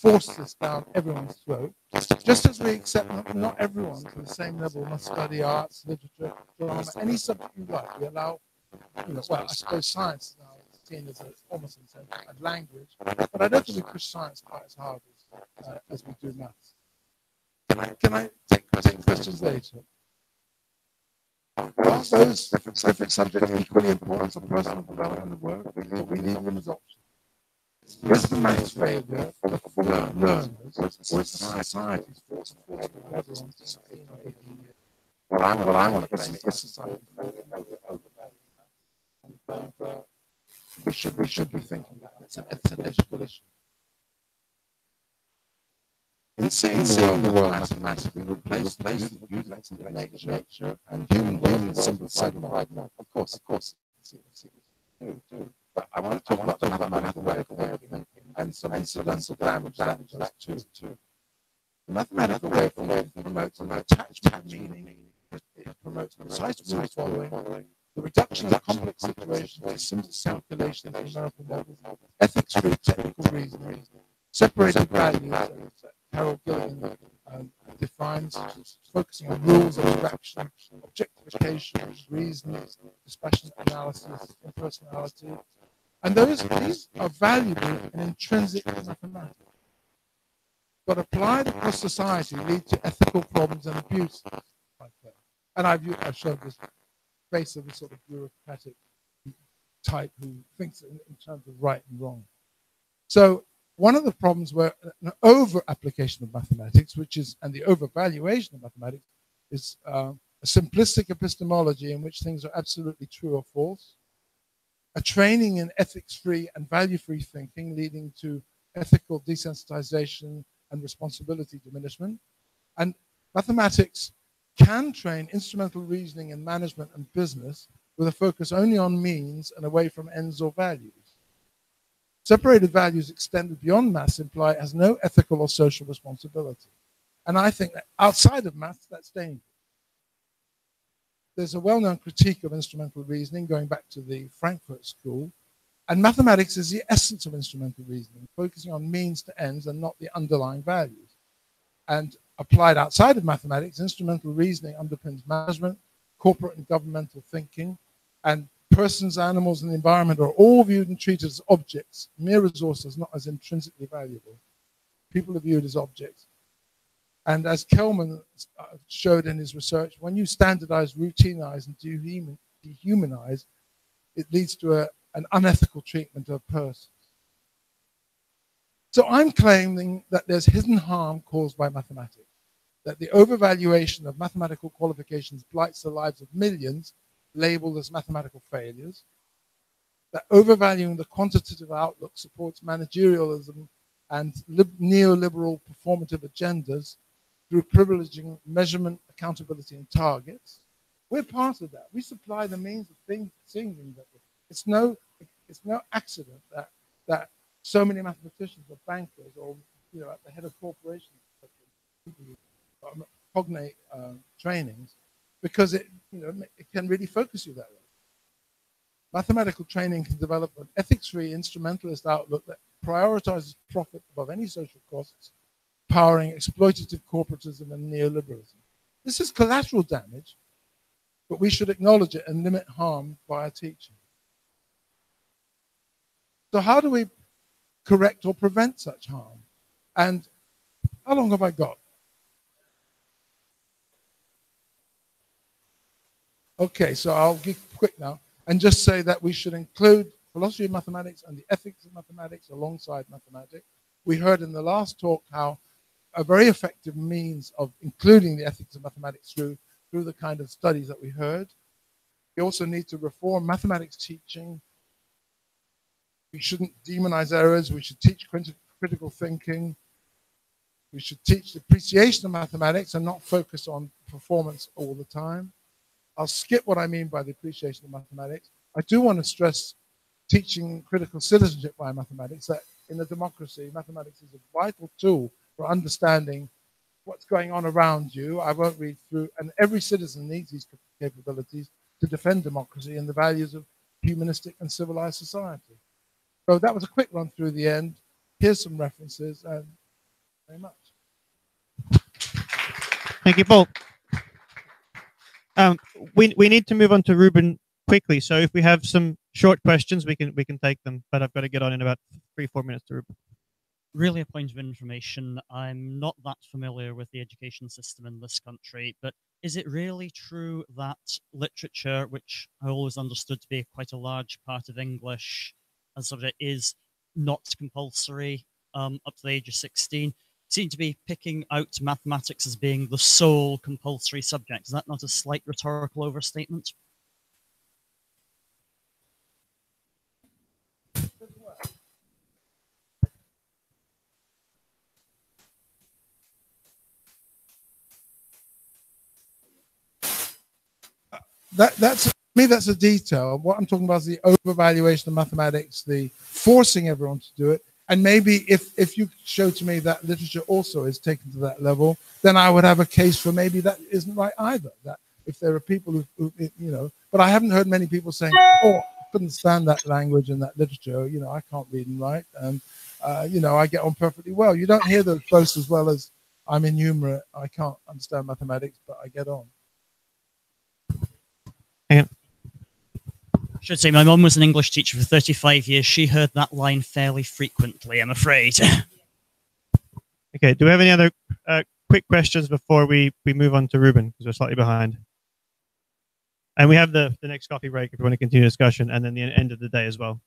F: force this down everyone's throat, just as we accept not everyone to the same level must study arts, literature, drama, any subject you like. We allow well, I suppose science now is seen as almost a language, but I don't think we push science quite as hard as we do maths. Can I take questions later? Are those different subjects equally important for personal development and work, or we leave them as options? Is the maths failure for learners, or is the society's fault for everyone 16 or 18 years? Well, I want to say it's society. We should be thinking about it. It's an ethical issue. In seeing the world mathematically replace nature and human simplified now. Of course. But I want to talk about the mathematical way of thinking and some incidental damage that too. The mathematical way of thinking promotes an attachment meaning. It promotes precise rule following, the reduction of complex situations to simple calculation of numerical models, ethics-free technical reasoning, separated values that Harold Gilligan defines, focusing on rules, abstraction, objectification, reasoning, dispassionate analysis, impersonality. And these are valuable and intrinsic to mathematics, but applied across society lead to ethical problems and abuse. And I've shown this face of a sort of bureaucratic type who thinks in terms of right and wrong. So one of the problems where an over-application of mathematics, and the overvaluation of mathematics, is a simplistic epistemology in which things are absolutely true or false, a training in ethics-free and value-free thinking leading to ethical desensitization and responsibility diminishment, and mathematics can train instrumental reasoning in management and business with a focus only on means and away from ends or values. Separated values extended beyond maths imply it has no ethical or social responsibility. And I think that outside of maths, that's dangerous. There's a well-known critique of instrumental reasoning going back to the Frankfurt School, and mathematics is the essence of instrumental reasoning, focusing on means to ends and not the underlying values. And applied outside of mathematics, instrumental reasoning underpins management, corporate and governmental thinking, and persons, animals, and the environment are all viewed and treated as objects, mere resources, not as intrinsically valuable. People are viewed as objects. And as Kelman showed in his research, when you standardize, routinize, and dehumanize, it leads to an unethical treatment of persons. So I'm claiming that there's hidden harm caused by mathematics, that the overvaluation of mathematical qualifications blights the lives of millions labeled as mathematical failures, that overvaluing the quantitative outlook supports managerialism and neoliberal performative agendas through privileging measurement, accountability, and targets. We're part of that. We supply the means of seeing things that way. It's no accident that so many mathematicians or bankers or at the head of corporations cognate trainings, because it can really focus you that way. Mathematical training can develop an ethics-free instrumentalist outlook that prioritizes profit above any social costs, powering exploitative corporatism and neoliberalism. This is collateral damage, but we should acknowledge it and limit harm via teaching. So how do we correct or prevent such harm? And how long have I got? Okay, so I'll be quick now and just say that we should include philosophy of mathematics and the ethics of mathematics alongside mathematics. We heard in the last talk how a very effective means of including the ethics of mathematics through the kind of studies that we heard. We also need to reform mathematics teaching. We shouldn't demonize errors. We should teach critical thinking. We should teach the appreciation of mathematics and not focus on performance all the time. I'll skip what I mean by the appreciation of mathematics. I do want to stress teaching critical citizenship by mathematics, that in a democracy, mathematics is a vital tool for understanding what's going on around you. I won't read through, and every citizen needs these capabilities to defend democracy and the values of humanistic and civilized society. So that was a quick run through the end. Here's some references, and very much.
A: Thank you, Paul. We need to move on to Ruben quickly. So if we have some short questions, we can take them. But I've got to get on in about 3-4 minutes to Ruben.
H: Really a point of information. I'm not that familiar with the education system in this country, but is it really true that literature, which I always understood to be quite a large part of English as a subject, is not compulsory up to the age of 16? Seem to be picking out mathematics as being the sole compulsory subject. Is that not a slight rhetorical overstatement?
F: That's me. That's a detail. What I'm talking about is the overvaluation of mathematics, the forcing everyone to do it. And maybe if you show to me that literature also is taken to that level, then I would have a case for maybe that isn't right either. That if there are people who but I haven't heard many people saying, "Oh, I couldn't stand that language and that literature. I can't read and write, and I get on perfectly well." You don't hear those boasts as well as I'm innumerate. I can't understand mathematics, but I get on.
A: Hang on.
H: I should say my mum was an English teacher for 35 years. She heard that line fairly frequently, I'm afraid.
A: Okay, do we have any other quick questions before we move on to Ruben, because we're slightly behind? And we have the next coffee break if you want to continue discussion, and then the end of the day as well.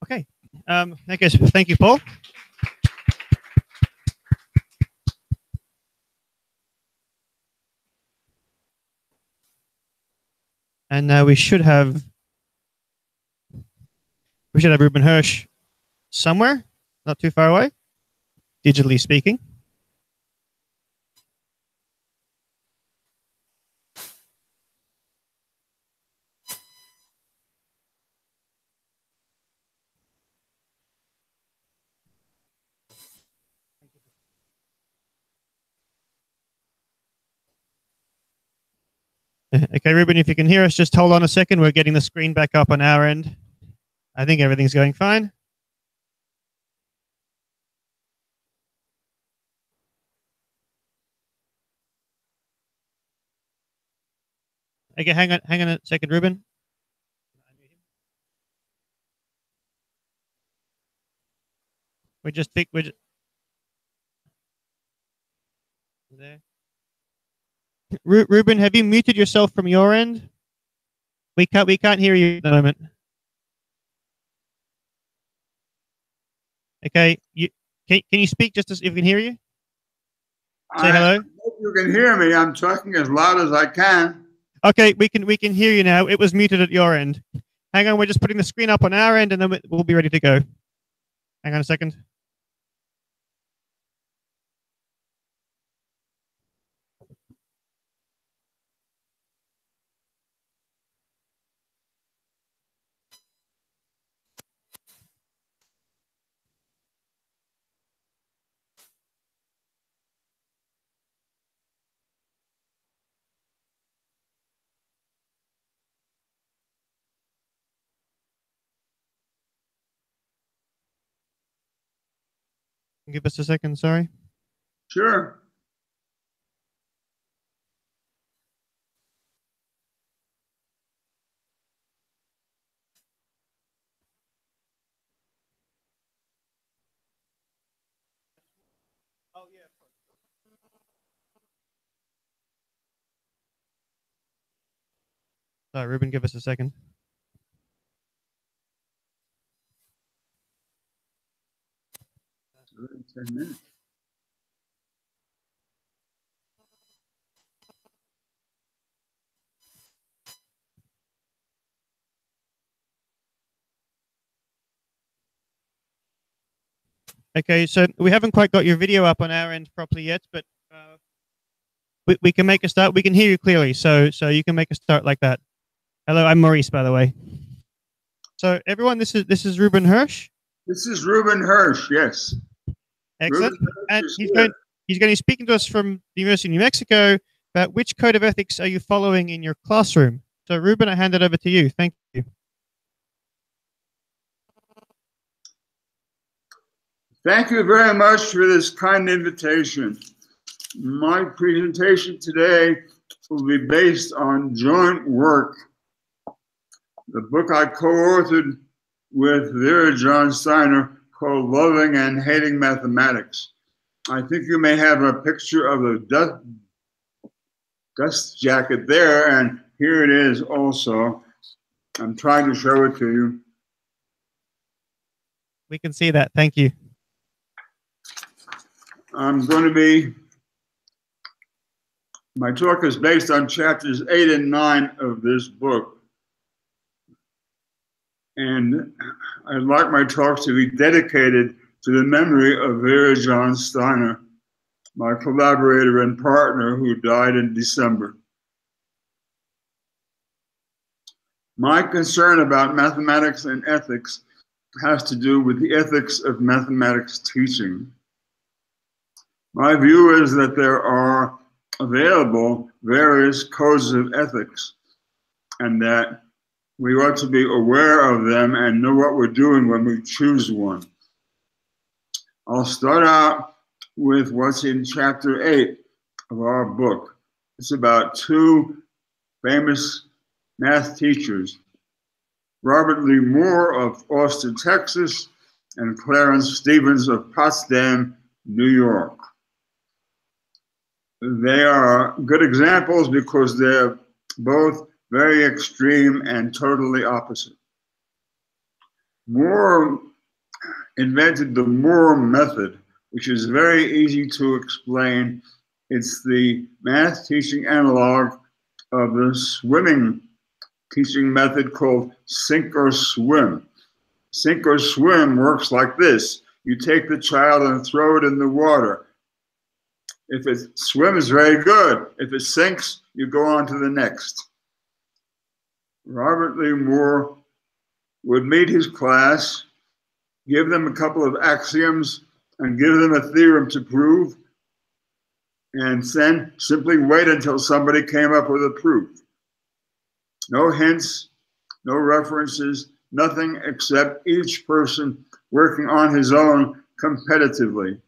A: Okay, I guess thank you, Paul. And now we should have Ruben Hirsch somewhere, not too far away, digitally speaking. Okay, Ruben, if you can hear us, just hold on a second. We're getting the screen back up on our end. I think everything's going fine. Okay, hang on a second, Ruben. We're just there. Ruben, have you muted yourself from your end? We can't hear you at the moment. Okay, can you speak just as if we can hear you? Say hello.
I: I hope you can hear me. I'm talking as loud as I can.
A: Okay, we can hear you now. It was muted at your end. Hang on, we're just putting the screen up on our end, and then we'll be ready to go. Hang on a second. Give us a second, sorry.
I: Sure.
A: Oh, yeah. Sorry, Ruben, give us a second.
I: That's 10 minutes.
A: Okay, so we haven't quite got your video up on our end properly yet, but we can make a start. We can hear you clearly, so you can make a start like that. Hello, I'm Maurice, by the way. So everyone, this is Ruben Hirsch.
I: This is Ruben Hirsch, yes.
A: Excellent. And
I: he's
A: going to be speaking to us from the University of New Mexico about which code of ethics are you following in your classroom. So Ruben, I hand it over to you. Thank you.
I: Thank you very much for this kind invitation. My presentation today will be based on joint work the book I co-authored with Vera John Steiner called Loving and Hating Mathematics. I think you may have a picture of the dust jacket there, and here it is also. I'm trying to show it to you.
A: We can see that. Thank you.
I: My talk is based on chapters 8 and 9 of this book. And I'd like my talks to be dedicated to the memory of Vera John Steiner, my collaborator and partner who died in December. My concern about mathematics and ethics has to do with the ethics of mathematics teaching. My view is that there are available various codes of ethics, and that we ought to be aware of them and know what we're doing when we choose one. I'll start out with what's in chapter 8 of our book. It's about two famous math teachers, Robert Lee Moore of Austin, Texas, and Clarence Stevens of Potsdam, New York. They are good examples because they're both very extreme and totally opposite. Moore invented the Moore method, which is very easy to explain. It's the math teaching analog of the swimming teaching method called sink or swim. Sink or swim works like this. You take the child and throw it in the water. If it swims, very good. If it sinks, you go on to the next. Robert Lee Moore would meet his class, give them a couple of axioms, and give them a theorem to prove, and then simply wait until somebody came up with a proof. No hints, no references, nothing except each person working on his own competitively.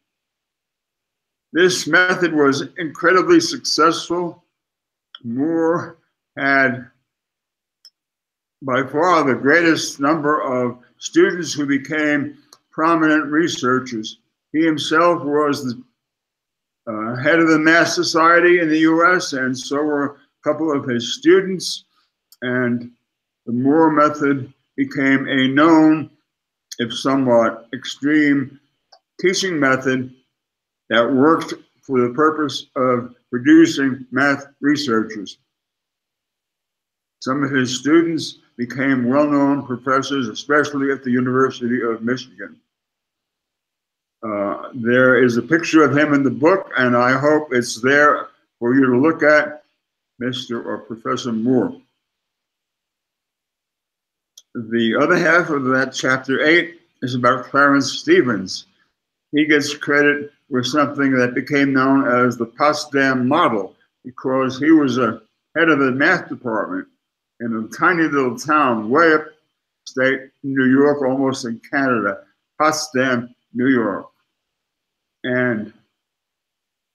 I: This method was incredibly successful. Moore had by far the greatest number of students who became prominent researchers. He himself was the head of the Math Society in the US, and so were a couple of his students. And the Moore method became a known, if somewhat extreme, teaching method that worked for the purpose of producing math researchers. Some of his students became well-known professors, especially at the University of Michigan. There is a picture of him in the book, and I hope it's there for you to look at, Mr. or Professor Moore. The other half of that chapter 8 is about Clarence Stevens. He gets credit for something that became known as the Potsdam model, because he was a head of the math department in a tiny little town way upstate New York, almost in Canada, Potsdam, New York. And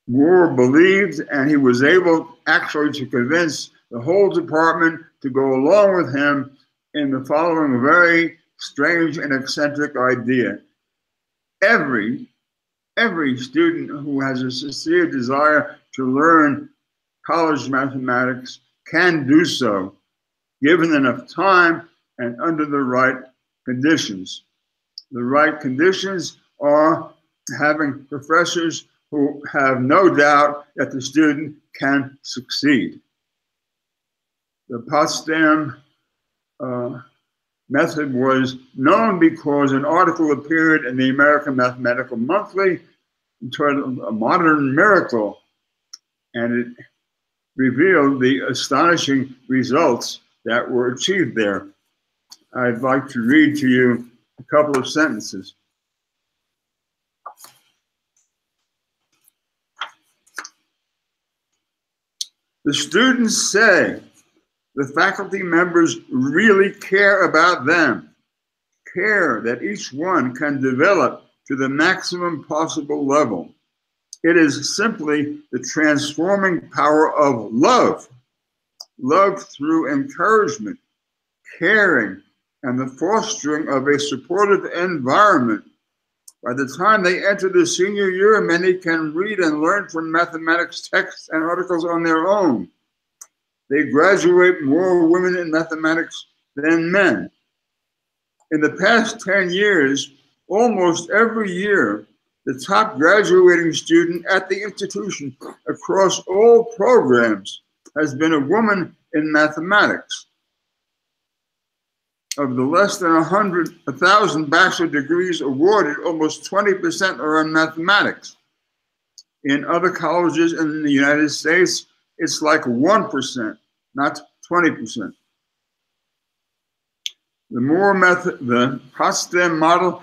I: Moore believed, and he was able actually to convince the whole department to go along with him in the following very strange and eccentric idea. Every student who has a sincere desire to learn college mathematics can do so, given enough time and under the right conditions. The right conditions are having professors who have no doubt that the student can succeed. The Potsdam method was known because an article appeared in the American Mathematical Monthly entitled A Modern Miracle, and it revealed the astonishing results that were achieved there. I'd like to read to you a couple of sentences. The students say the faculty members really care about them, care that each one can develop to the maximum possible level. It is simply the transforming power of love, love through encouragement, caring, and the fostering of a supportive environment. By the time they enter the senior year, many can read and learn from mathematics texts and articles on their own. They graduate more women in mathematics than men. In the past 10 years, almost every year, the top graduating student at the institution across all programs has been a woman in mathematics. Of the less than 1,000 bachelor degrees awarded, almost 20% are in mathematics. In other colleges in the United States, it's like 1%, not 20%. The Potsdam model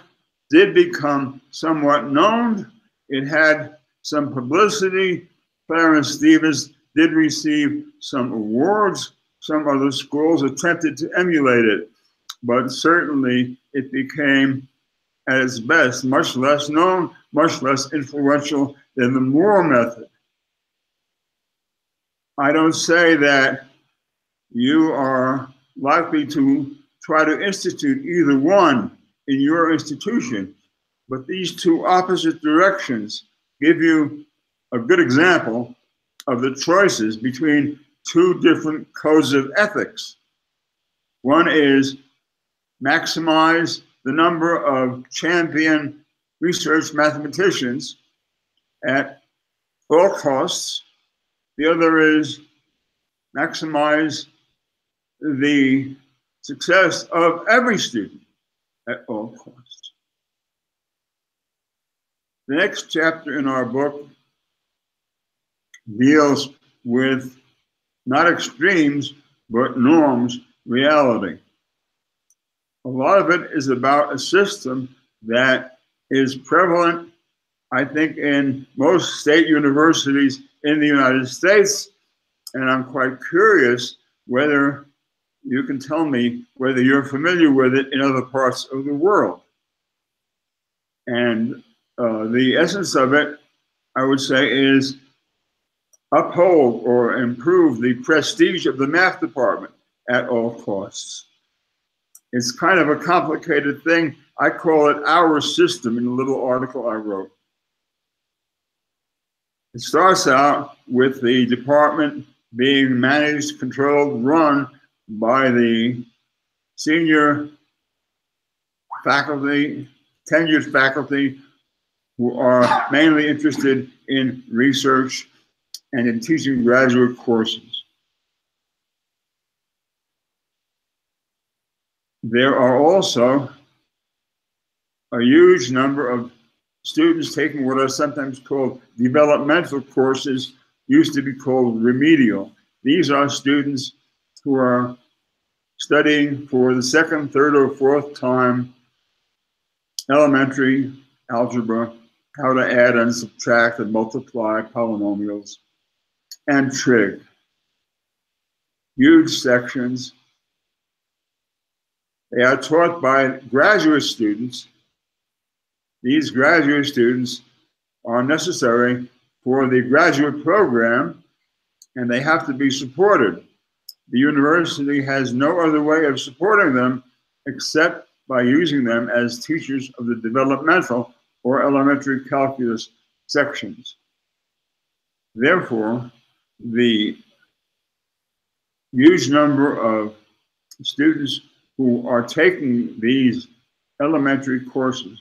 I: did become somewhat known. It had some publicity. Clarence Stevens did receive some awards. Some other schools attempted to emulate it, but certainly it became, at its best, much less known, much less influential than the Moore method. I don't say that you are likely to try to institute either one in your institution, but these two opposite directions give you a good example of the choices between two different codes of ethics. One is maximize the number of champion research mathematicians at all costs. The other is maximize the success of every student at all costs. The next chapter in our book deals with not extremes, but norms, reality. A lot of it is about a system that is prevalent, I think, in most state universities in the United States. And I'm quite curious whether you can tell me whether you're familiar with it in other parts of the world. And the essence of it, I would say, is uphold or improve the prestige of the math department at all costs. It's kind of a complicated thing. I call it our system in a little article I wrote. It starts out with the department being managed, controlled, run by the senior faculty, tenured faculty, who are mainly interested in research and in teaching graduate courses. There are also a huge number of students taking what are sometimes called developmental courses, used to be called remedial. These are students who are studying for the second, third, or fourth time elementary algebra, how to add and subtract and multiply polynomials, and trig. Huge sections. They are taught by graduate students. These graduate students are necessary for the graduate program, and they have to be supported. The university has no other way of supporting them except by using them as teachers of the developmental or elementary calculus sections. Therefore, the huge number of students who are taking these elementary courses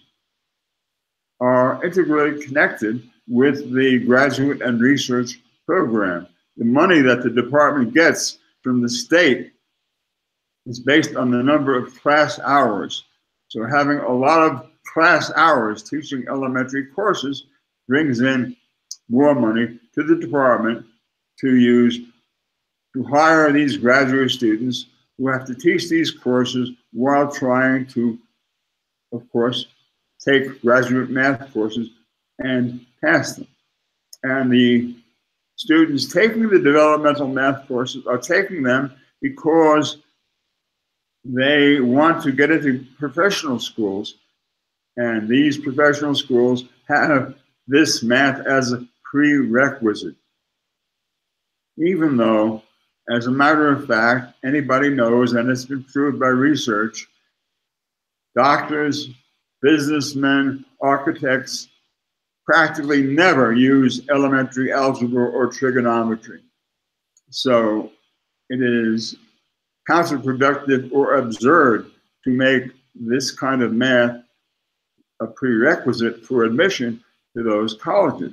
I: are integrally connected with the graduate and research program. The money that the department gets from the state is based on the number of class hours. So having a lot of class hours teaching elementary courses brings in more money to the department to use to hire these graduate students who have to teach these courses while trying to, of course, take graduate math courses and pass them. And the students taking the developmental math courses are taking them because they want to get into professional schools. And these professional schools have this math as a prerequisite. Even though As a matter of fact, anybody knows, and it's been proved by research, doctors, businessmen, architects practically never use elementary algebra or trigonometry. So it is counterproductive or absurd to make this kind of math a prerequisite for admission to those colleges.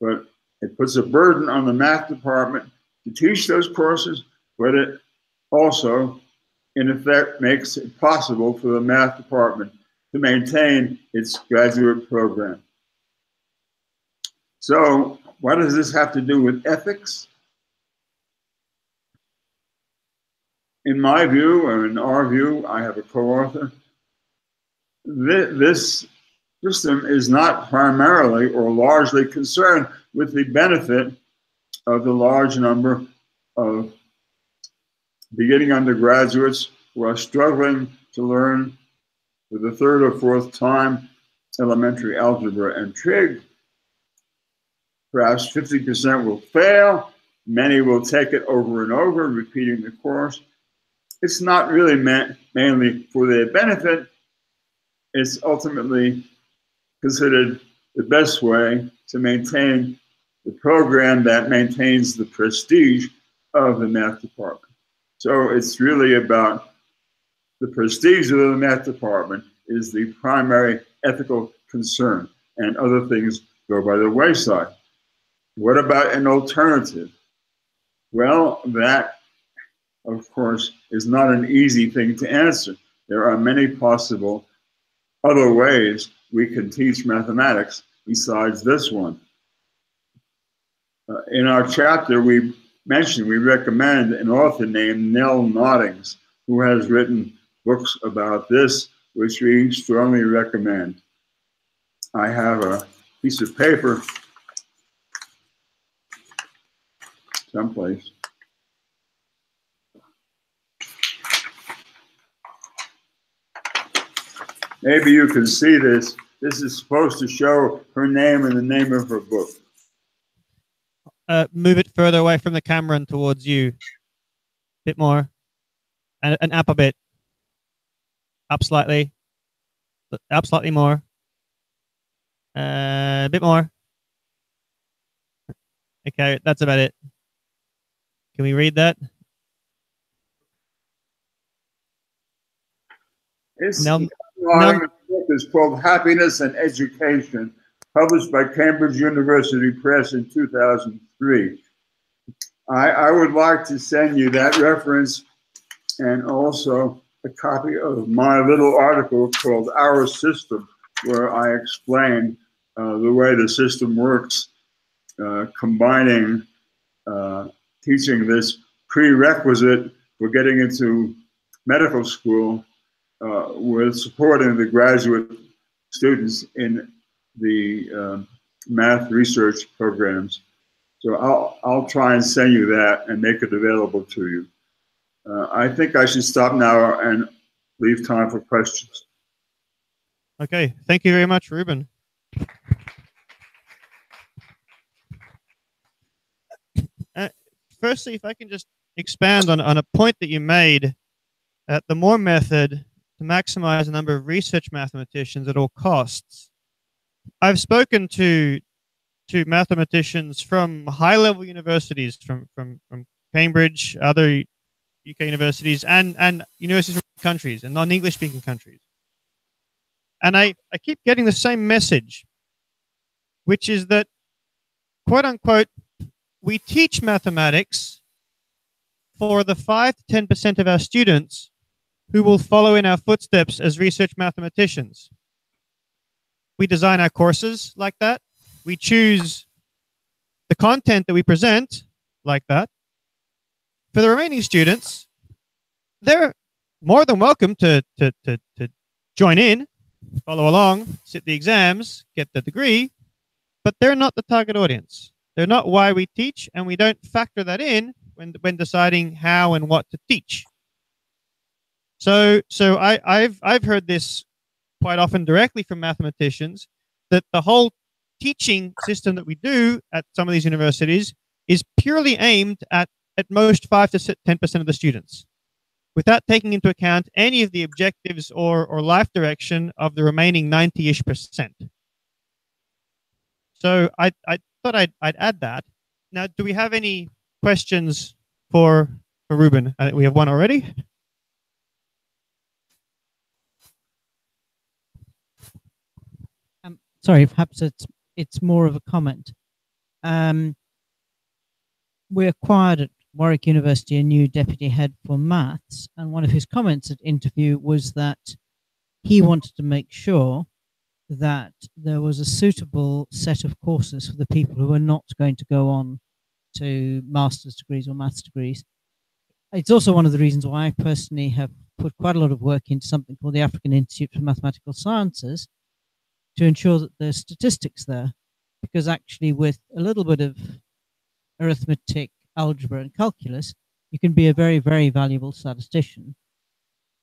I: But it puts a burden on the math department to teach those courses, but it also, in effect, makes it possible for the math department to maintain its graduate program. So what does this have to do with ethics? In my view, or in our view, I have a co-author, this system is not primarily or largely concerned with the benefit of the large number of beginning undergraduates who are struggling to learn for the third or fourth time elementary algebra and trig. Perhaps 50% will fail. Many will take it over and over, repeating the course. It's not really meant mainly for their benefit. It's ultimately considered the best way to maintain the program that maintains the prestige of the math department. So it's really about the prestige of the math department is the primary ethical concern, and other things go by the wayside. What about an alternative? Well, that, of course, is not an easy thing to answer. There are many possible other ways we can teach mathematics besides this one. In our chapter, we recommend an author named Nell Noddings, who has written books about this, which we strongly recommend. I have a piece of paper someplace. Maybe you can see this. This is supposed to show her name and the name of her book.
A: Move it further away from the camera and towards you. A bit more. And up a bit. Up slightly. Up slightly more. A bit more. Okay, that's about it. Can we read that?
I: This book is called Happiness and Education, published by Cambridge University Press in 2003. I would like to send you that reference and also a copy of my little article called Our System, where I explain the way the system works, combining teaching this prerequisite for getting into medical school with supporting the graduate students in the math research programs. So I'll try and send you that and make it available to you. I think I should stop now and leave time for questions.
A: Okay, thank you very much, Ruben. Firstly, if I can just expand on a point that you made, the Moore method to maximize the number of research mathematicians at all costs. I've spoken to mathematicians from high-level universities, from Cambridge, other UK universities, and universities from countries and non-English speaking countries. And I keep getting the same message, which is that, quote unquote, we teach mathematics for the 5 to 10% of our students who will follow in our footsteps as research mathematicians. We design our courses like that. We choose the content that we present like that. For the remaining students, they're more than welcome to join in, follow along, sit the exams, get the degree, but they're not the target audience. They're not why we teach, and we don't factor that in when deciding how and what to teach. So I've heard this quite often directly from mathematicians, that the whole teaching system that we do at some of these universities is purely aimed at at most 5 to 10% of the students, without taking into account any of the objectives or life direction of the remaining 90-ish%. So I thought I'd add that. Now, do we have any questions for Ruben? I think we have one already.
D: Sorry, perhaps it's more of a comment. We acquired at Warwick University a new deputy head for maths, and one of his comments at interview was that he wanted to make sure that there was a suitable set of courses for the people who are not going to go on to master's degrees or maths degrees. It's also one of the reasons why I personally have put quite a lot of work into something called the African Institute for Mathematical Sciences, to ensure that there's statistics there, because actually with a little bit of arithmetic, algebra and calculus, you can be a very, very valuable statistician.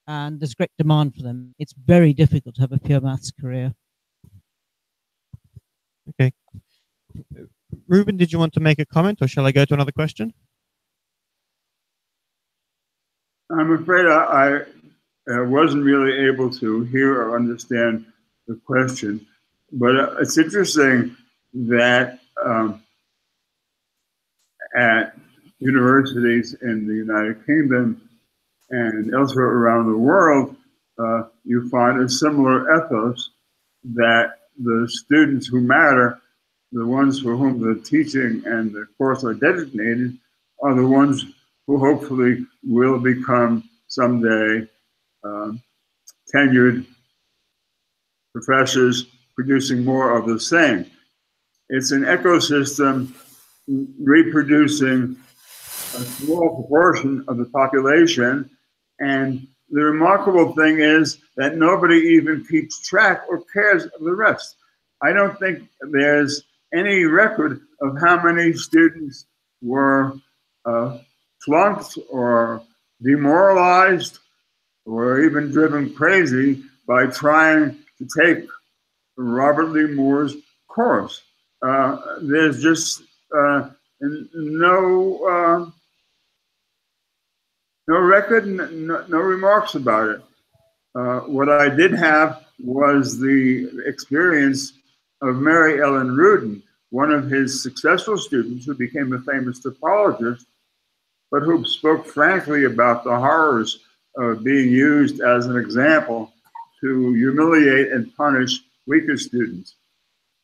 D: And there's great demand for them. It's very difficult to have a pure maths career.
A: Okay. Ruben, did you want to make a comment, or shall I go to another question?
I: I'm afraid I wasn't really able to hear or understand the question, but it's interesting that at universities in the United Kingdom and elsewhere around the world, you find a similar ethos that the students who matter, the ones for whom the teaching and the course are designated, are the ones who hopefully will become someday tenured professors producing more of the same. It's an ecosystem reproducing a small proportion of the population, and the remarkable thing is that nobody even keeps track or cares of the rest. I don't think there's any record of how many students were flunked or demoralized or even driven crazy by trying to take Robert Lee Moore's course. There's just no record, no remarks about it. What I did have was the experience of Mary Ellen Rudin, one of his successful students who became a famous topologist, but who spoke frankly about the horrors of being used as an example to humiliate and punish weaker students.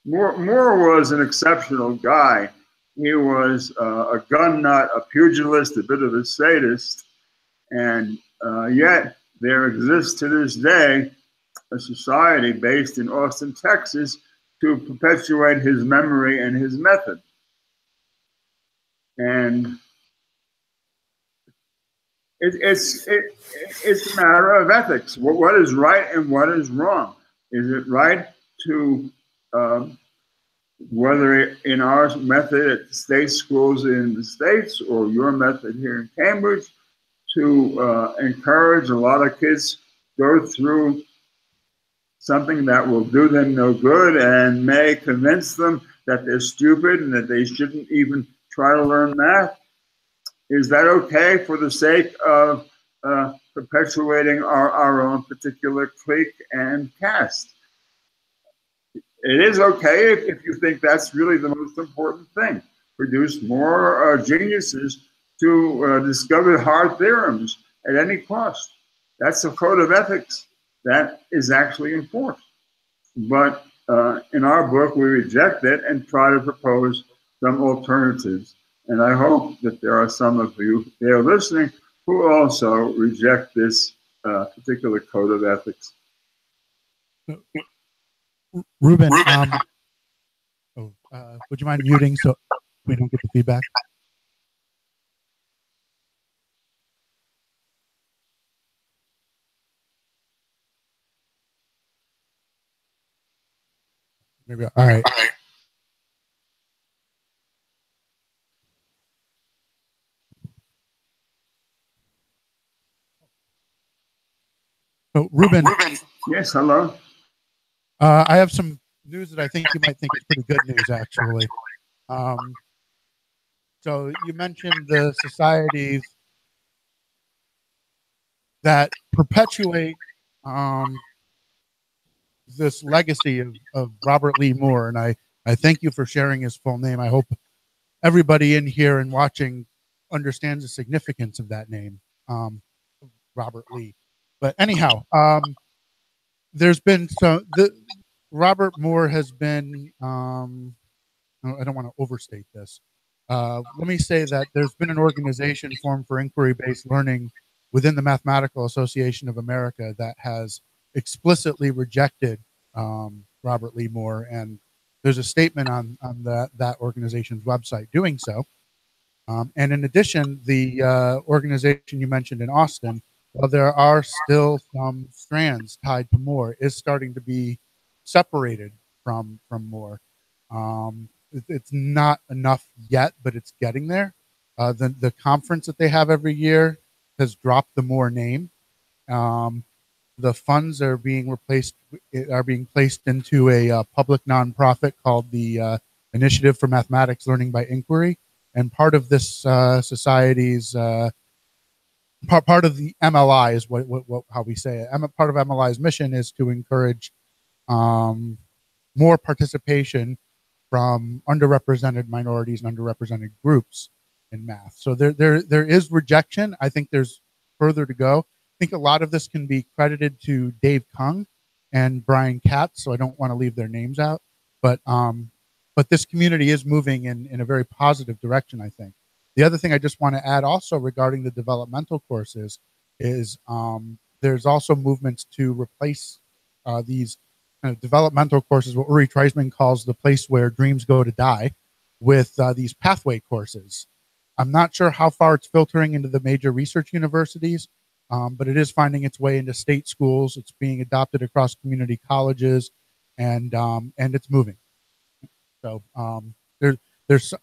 I: Moore was an exceptional guy. He was a gun nut, a pugilist, a bit of a sadist, and yet there exists to this day a society based in Austin, Texas, to perpetuate his memory and his method. And it's a matter of ethics. What is right and what is wrong? Is it right to, whether in our method at state schools in the States or your method here in Cambridge, to encourage a lot of kids go through something that will do them no good and may convince them that they're stupid and that they shouldn't even try to learn math? Is that okay for the sake of perpetuating our own particular clique and caste? It is okay if you think that's really the most important thing. Produce more geniuses to discover hard theorems at any cost. That's a code of ethics that is actually enforced. But in our book, we reject it and try to propose some alternatives. And I hope that there are some of you there listening who also reject this particular code of ethics.
E: Ruben, would you mind muting so we don't get the feedback? Maybe. All right. So, Ruben.
I: Yes, hello.
E: I have some news that I think you might think is pretty good news, actually. So you mentioned the societies that perpetuate this legacy of Robert Lee Moore, and I thank you for sharing his full name. I hope everybody in here and watching understands the significance of that name, Robert Lee. But anyhow, there's been Robert Moore has been. I don't want to overstate this. Let me say that there's been an organization formed for inquiry-based learning within the Mathematical Association of America that has explicitly rejected Robert Lee Moore, and there's a statement on that organization's website doing so. And in addition, the organization you mentioned in Austin, while there are still some strands tied to Moore, is starting to be separated from Moore. It's not enough yet, but it's getting there. The conference that they have every year has dropped the Moore name. The funds are being placed into a public nonprofit called the Initiative for Mathematics Learning by Inquiry, and part of this society's part of the MLI is what how we say it. Part of MLI's mission is to encourage more participation from underrepresented minorities and underrepresented groups in math. So there is rejection. I think there's further to go. I think a lot of this can be credited to Dave Kung and Brian Katz, so I don't want to leave their names out. But this community is moving in a very positive direction, I think. The other thing I just want to add also regarding the developmental courses is there's also movements to replace these kind of developmental courses, what Uri Treisman calls the place where dreams go to die, with these pathway courses. I'm not sure how far it's filtering into the major research universities, but it is finding its way into state schools. It's being adopted across community colleges, and it's moving. So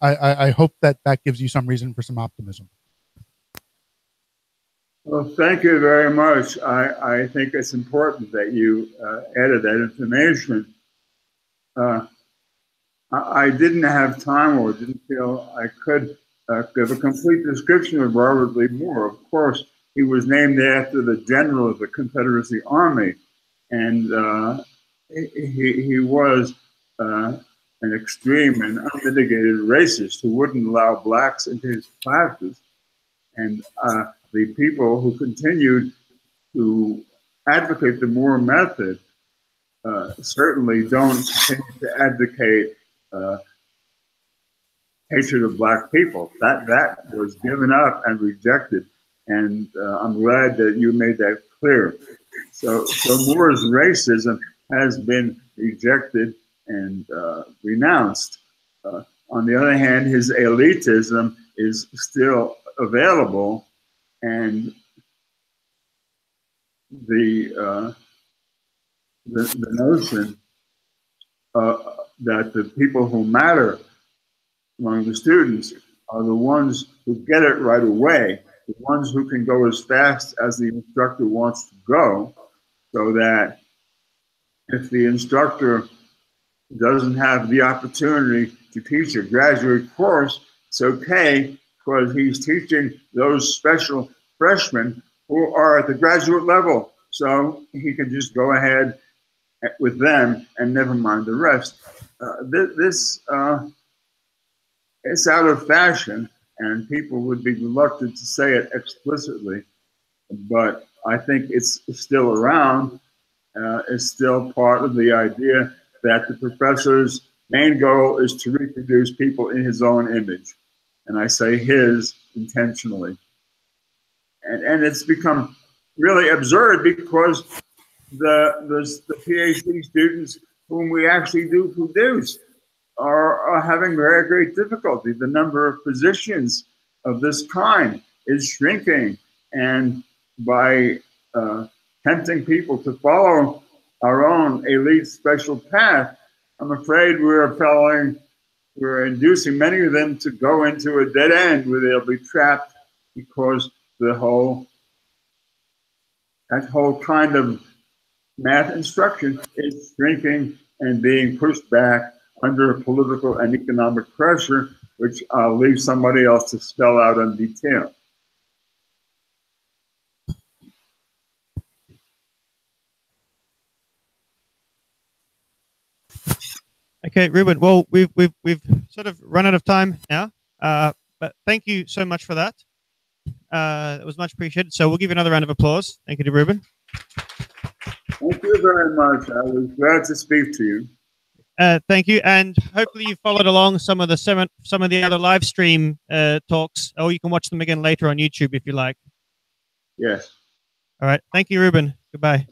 E: I hope that gives you some reason for some optimism.
I: Well, thank you very much. I think it's important that you added that information. I didn't have time or didn't feel I could give a complete description of Robert Lee Moore. Of course, he was named after the general of the Confederacy Army, and he was an extreme and unmitigated racist who wouldn't allow blacks into his classes. And the people who continued to advocate the Moore method certainly don't continue to advocate hatred of black people. That was given up and rejected, and I'm glad that you made that clear. So Moore's racism has been rejected and renounced. On the other hand, his elitism is still available, and the notion that the people who matter among the students are the ones who get it right away, the ones who can go as fast as the instructor wants to go, so that if the instructor doesn't have the opportunity to teach a graduate course, it's okay, because he's teaching those special freshmen who are at the graduate level. So he can just go ahead with them and never mind the rest. This it's out of fashion, and people would be reluctant to say it explicitly, but I think it's still around. It's still part of the idea that the professor's main goal is to reproduce people in his own image. And I say his intentionally. And it's become really absurd, because the PhD students whom we actually do produce are having very great difficulty. The number of positions of this kind is shrinking. And by tempting people to follow our own elite special path, I'm afraid we're inducing many of them to go into a dead end where they'll be trapped, because that whole kind of math instruction is shrinking and being pushed back under political and economic pressure which I'll leave somebody else to spell out in detail.
A: Okay, Ruben. Well, we've sort of run out of time now, but thank you so much for that. It was much appreciated. So we'll give you another round of applause. Thank you to Ruben.
I: Thank you very much. I was glad to speak to you.
A: Thank you, and hopefully you followed along some of the other live stream talks, or you can watch them again later on YouTube if you like.
I: Yes.
A: All right. Thank you, Ruben. Goodbye.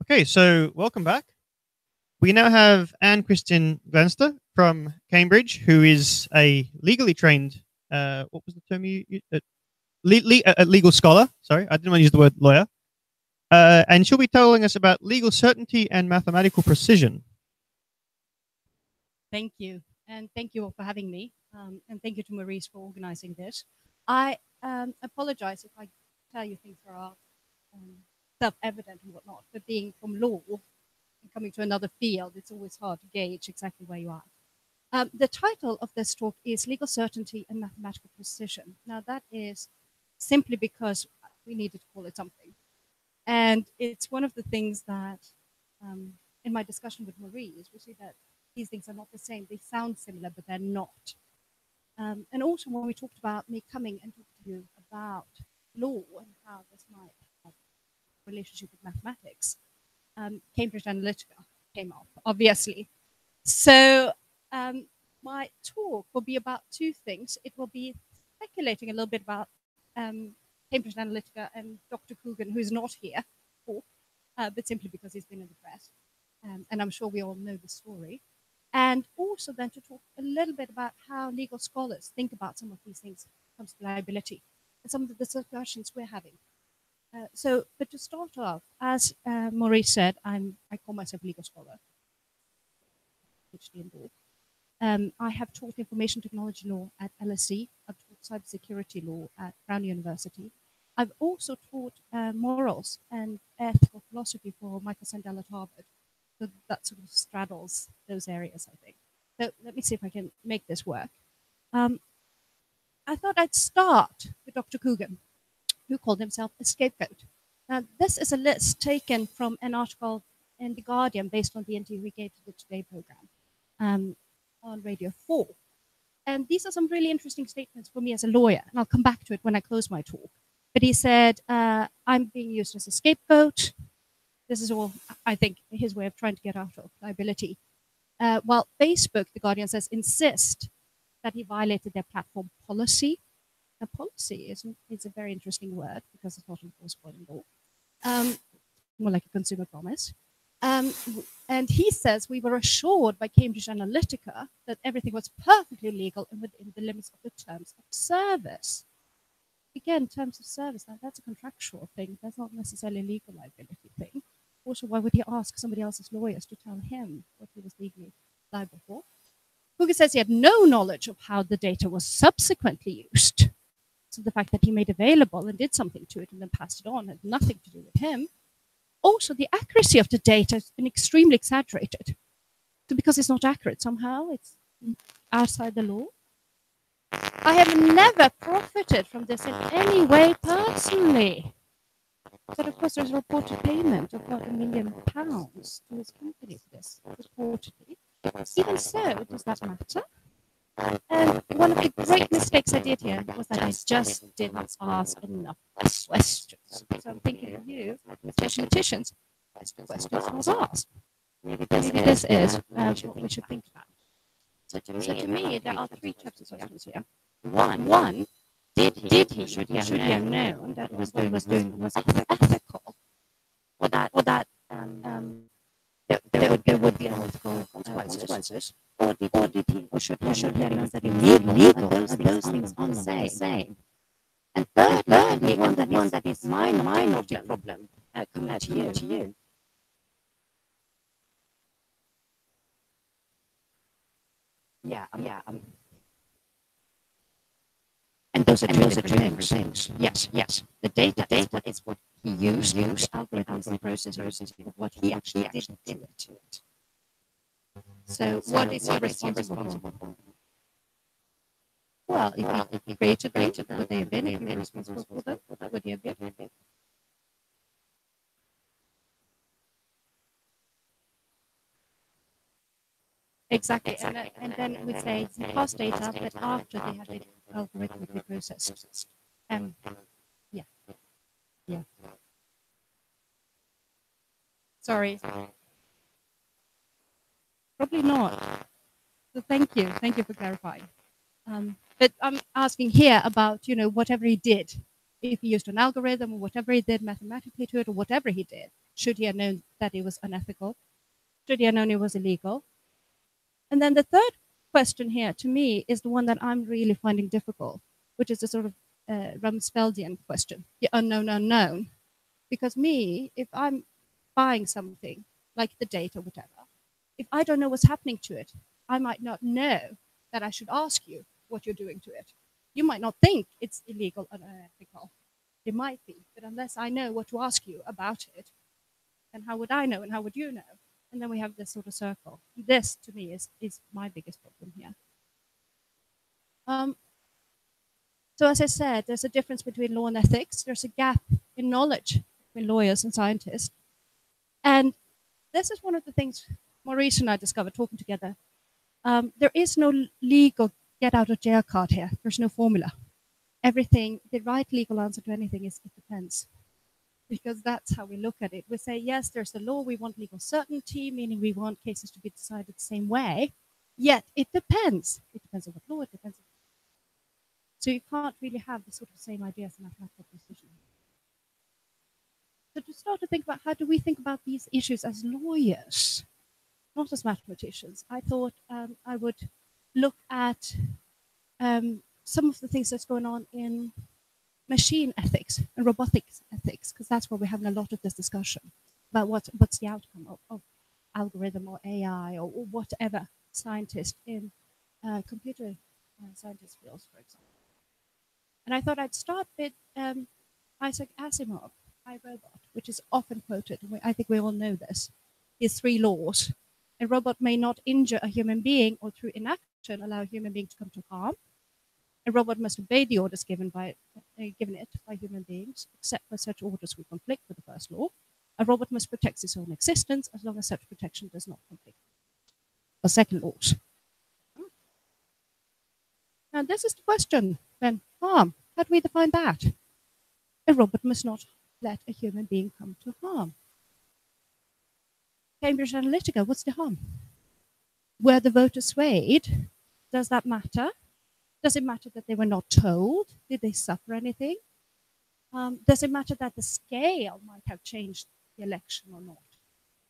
A: Okay, so welcome back. We now have Anne Christian Glanster from Cambridge, who is a legally trained, what was the term you used? A legal scholar. Sorry, I didn't want to use the word lawyer. And she'll be telling us about legal certainty and mathematical precision.
J: Thank you. And thank you all for having me. And thank you to Maurice for organizing this. I apologize if I tell you things that are self-evident and whatnot, but being from law and coming to another field, it's always hard to gauge exactly where you are. The title of this talk is Legal Certainty and Mathematical Precision. Now that is simply because we needed to call it something. And it's one of the things that in my discussion with Maurice, we see that these things are not the same. They sound similar, but they're not. And also when we talked about me coming and talking to you about law and how this might have a relationship with mathematics, Cambridge Analytica came up, obviously. So my talk will be about two things. It will be speculating a little bit about Cambridge Analytica and Dr. Coogan, who's not here, but simply because he's been in the press. And I'm sure we all know the story. And also then to talk a little bit about how legal scholars think about some of these things when it comes to liability and some of the discussions we're having. But to start off, as Maurice said, I call myself a legal scholar, PhD in law. I have taught information technology law at LSE. I've taught cybersecurity law at Brown University. I've also taught morals and ethical philosophy for Michael Sandel at Harvard. So that sort of straddles those areas, I think. So let me see if I can make this work. I thought I'd start with Dr. Coogan, who called himself a scapegoat. Now, this is a list taken from an article in The Guardian based on the interview we gave to the Today program on Radio 4. And these are some really interesting statements for me as a lawyer, and I'll come back to it when I close my talk. But he said, I'm being used as a scapegoat. This is all, I think, his way of trying to get out of liability. While Facebook, The Guardian says, insist that he violated their platform policy. Now, policy is a very interesting word because it's not enforceable in law. More like a consumer promise. And he says we were assured by Cambridge Analytica that everything was perfectly legal and within the limits of the terms of service. Again, terms of service, now that's a contractual thing. That's not necessarily a legal liability thing. Also, why would he ask somebody else's lawyers to tell him what he was legally liable for? Coogan says he had no knowledge of how the data was subsequently used. So the fact that he made available and did something to it and then passed it on had nothing to do with him. Also, the accuracy of the data has been extremely exaggerated. So because it's not accurate, somehow it's outside the law. I have never profited from this in any way personally. But of course, there's a reported payment of about £1 million to his company for this, reportedly. Even so, does that matter? And one of the great mistakes I did here was that I just didn't ask enough questions. So I'm thinking of you, mathematicians, questions was asked. Maybe this is what we should think about. So to me, there are three types of questions here. One, should he have known that what he was doing was ethical, or that there would be unethical consequences, or should he have known that it was legal, and those things are the same. And thirdly, one that is my problem coming to you. And those are two different things. Yes. The data is what he used algorithms and processors, what he actually did to it. So what is he responsible for? Well, if he created them, would they have been? If he was responsible for them, would he have been? Exactly. And then we say past data, but after they have been algorithmically processed. Yeah. Sorry. Probably not. So thank you for clarifying. But I'm asking here about, whatever he did, if he used an algorithm or whatever he did mathematically to it or whatever he did, Should he have known that it was unethical? Should he have known it was illegal? And then the third question here, to me, is the one that I'm really finding difficult, which is a sort of Rumsfeldian question, the unknown unknown. Because me, if I'm buying something, like the data, whatever, if I don't know what's happening to it, I might not know that I should ask you what you're doing to it. You might not think it's illegal and unethical. It might be, but unless I know what to ask you about it, then how would I know and how would you know? And then we have this sort of circle. This, to me, is my biggest problem here. So as I said, there's a difference between law and ethics. There's a gap in knowledge between lawyers and scientists. And this is one of the things Maurice and I discovered talking together. There is no legal get out of jail card here. There's no formula. Everything, the right legal answer to anything is it depends. Because that's how we look at it. We say, yes, there's a law, we want legal certainty, meaning we want cases to be decided the same way, yet it depends. It depends on what law, it depends on. So you can't really have the sort of same idea as a mathematical precision. So to start to think about how do we think about these issues as lawyers, not as mathematicians, I thought I would look at some of the things that's going on in machine ethics and robotics ethics, because that's where we're having a lot of this discussion about what's the outcome of algorithm or AI or whatever scientist in computer scientist fields, for example. And I thought I'd start with Isaac Asimov, iRobot, which is often quoted. And I think we all know this. His 3 laws. A robot may not injure a human being or through inaction allow a human being to come to harm. A robot must obey the orders given it by human beings, except where such orders will conflict with the first law. A robot must protect its own existence as long as such protection does not conflict with the second laws. Now this is the question then, harm. How do we define that? A robot must not let a human being come to harm. Cambridge Analytica, what's the harm? Were the voters swayed? Does that matter? Does it matter that they were not told? Did they suffer anything? Does it matter that the scale might have changed the election or not?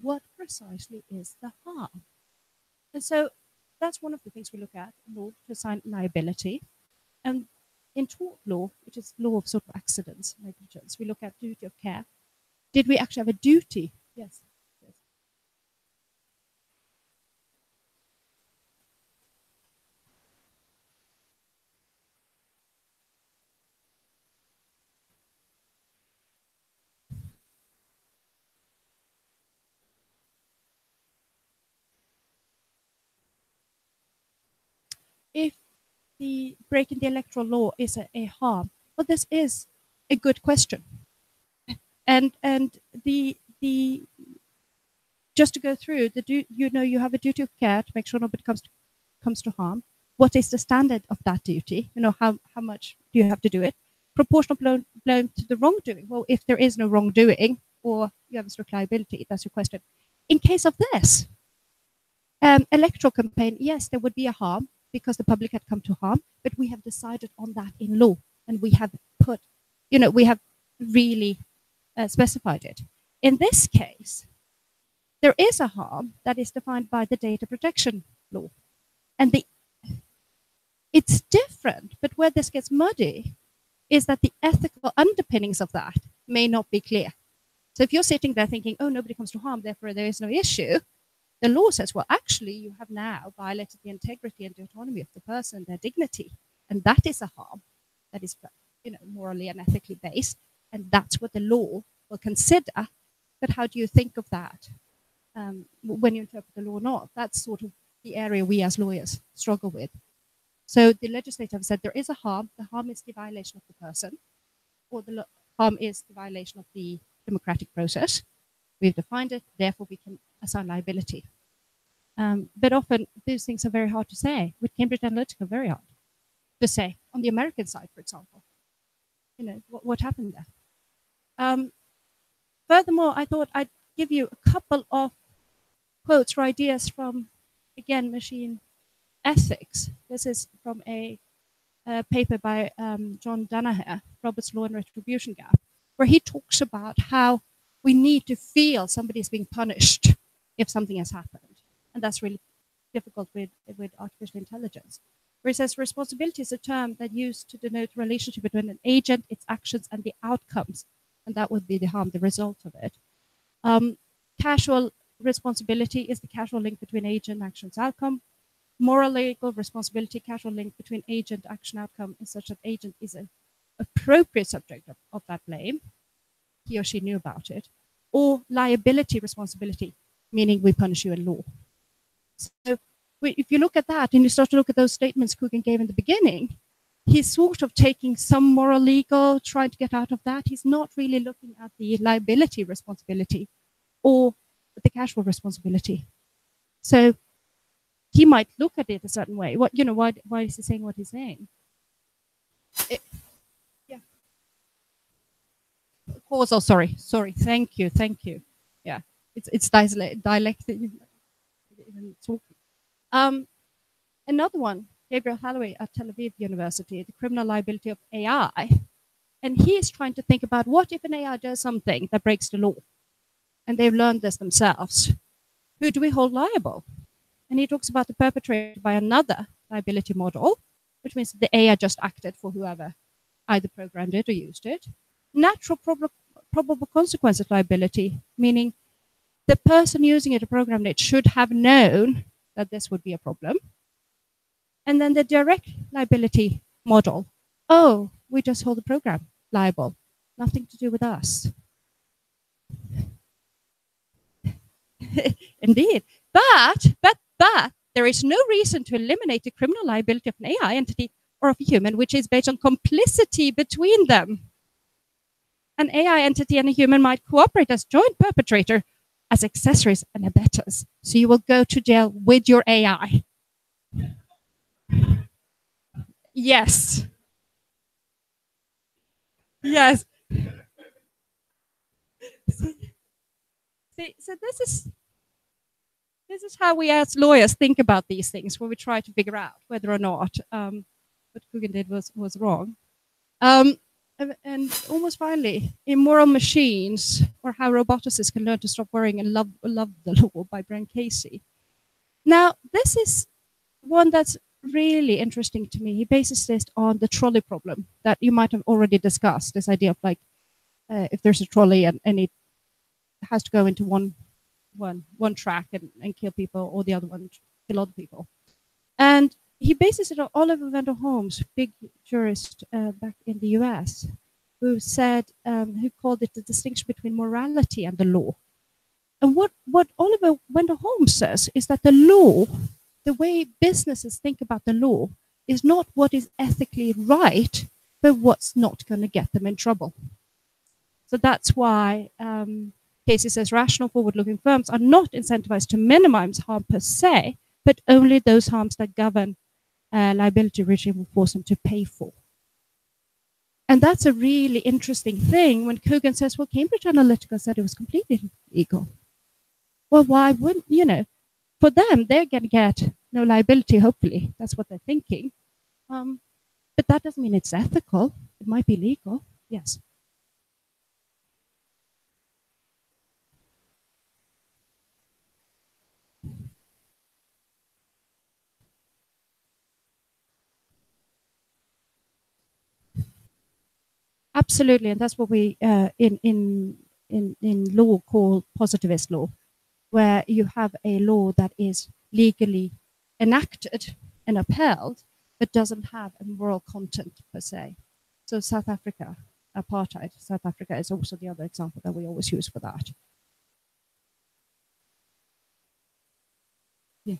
J: What precisely is the harm? And so that's one of the things we look at in law to assign liability. And in tort law, which is law of sort of accidents, negligence, we look at duty of care. Did we actually have a duty? Yes. If the breaking the electoral law is a harm, well, this is a good question. And the just to go through you have a duty of care to make sure nobody comes to harm. What is the standard of that duty? How much do you have to do it? Proportional blame to the wrongdoing. Well, if there is no wrongdoing or you have a strict liability, that's your question. In case of this electoral campaign, yes, there would be a harm because the public had come to harm, but we have decided on that in law, and we have put, we have really specified it. In this case, there is a harm that is defined by the data protection law, and it's different, but where this gets muddy is that the ethical underpinnings of that may not be clear. So if you're sitting there thinking, oh, nobody comes to harm, therefore there is no issue, the law says, well, actually, you have now violated the integrity and the autonomy of the person, their dignity, and that is a harm that is, morally and ethically based, and that's what the law will consider. But how do you think of that when you interpret the law or not? That's sort of the area we as lawyers struggle with. So the legislature have said there is a harm. The harm is the violation of the person, or the harm is the violation of the democratic process. We've defined it, therefore we can assign liability. But often those things are very hard to say. With Cambridge Analytica, very hard to say. On the American side, for example, what happened there. Furthermore, I thought I'd give you a couple of quotes or ideas from, again, machine ethics. This is from a paper by John Danaher, Robert's Law and Retribution Gap, where he talks about how we need to feel somebody is being punished if something has happened. And that's really difficult with artificial intelligence. Where it says responsibility is a term that used to denote relationship between an agent, its actions, and the outcomes. And that would be the harm, the result of it. Casual responsibility is the casual link between agent, actions, outcome. Moral legal responsibility, casual link between agent, action, outcome is such that agent is an appropriate subject of that blame. He or she knew about it. Or liability responsibility, meaning we punish you in law. So if you look at that and you start to look at those statements Coogan gave in the beginning, he's sort of taking some moral legal, trying to get out of that. He's not really looking at the liability responsibility or the casual responsibility. So he might look at it a certain way. What, you know, why is he saying what he's saying? Yeah. Causal, sorry. Thank you. Yeah, it's dialectic. Another one, Gabriel Holloway at Tel Aviv University, the criminal liability of AI. And he is trying to think about what if an AI does something that breaks the law? And they've learned this themselves. Who do we hold liable? And he talks about the perpetrator by another liability model, which means the AI just acted for whoever either programmed it or used it. Natural probable consequences liability, meaning the person using it or programmed it should have known that this would be a problem. And then the direct liability model. Oh, we just hold the program liable. Nothing to do with us. Indeed. But there is no reason to eliminate the criminal liability of an AI entity or of a human, which is based on complicity between them. An AI entity and a human might cooperate as joint perpetrator, as accessories and abettors. So you will go to jail with your AI. Yes. Yes. See, so this is how we as lawyers think about these things when we try to figure out whether or not what Coogan did was wrong. And almost finally, Immoral Machines, or How Roboticists Can Learn to Stop Worrying and Love the Law by Brian Casey. Now, this is one that's really interesting to me. He bases this on the trolley problem that you might have already discussed, this idea of like, if there's a trolley and it has to go into one track and kill people, or the other one kill other people. And he bases it on Oliver Wendell Holmes, big jurist back in the US, who said, who called it the distinction between morality and the law. And what Oliver Wendell Holmes says is that the law, the way businesses think about the law, is not what is ethically right, but what's not going to get them in trouble. So that's why Casey says rational, forward-looking firms are not incentivized to minimize harm per se, but only those harms that govern liability regime will force them to pay for. And that's a really interesting thing when Coogan says, well, Cambridge Analytica said it was completely legal. Well, why wouldn't, you know, for them, they're going to get no liability, hopefully. That's what they're thinking. But that doesn't mean it's ethical. It might be legal, yes. Absolutely, and that's what we in law call positivist law, where you have a law that is legally enacted and upheld, but doesn't have a moral content per se. So South Africa, apartheid, South Africa is also the other example that we always use for that. Yeah.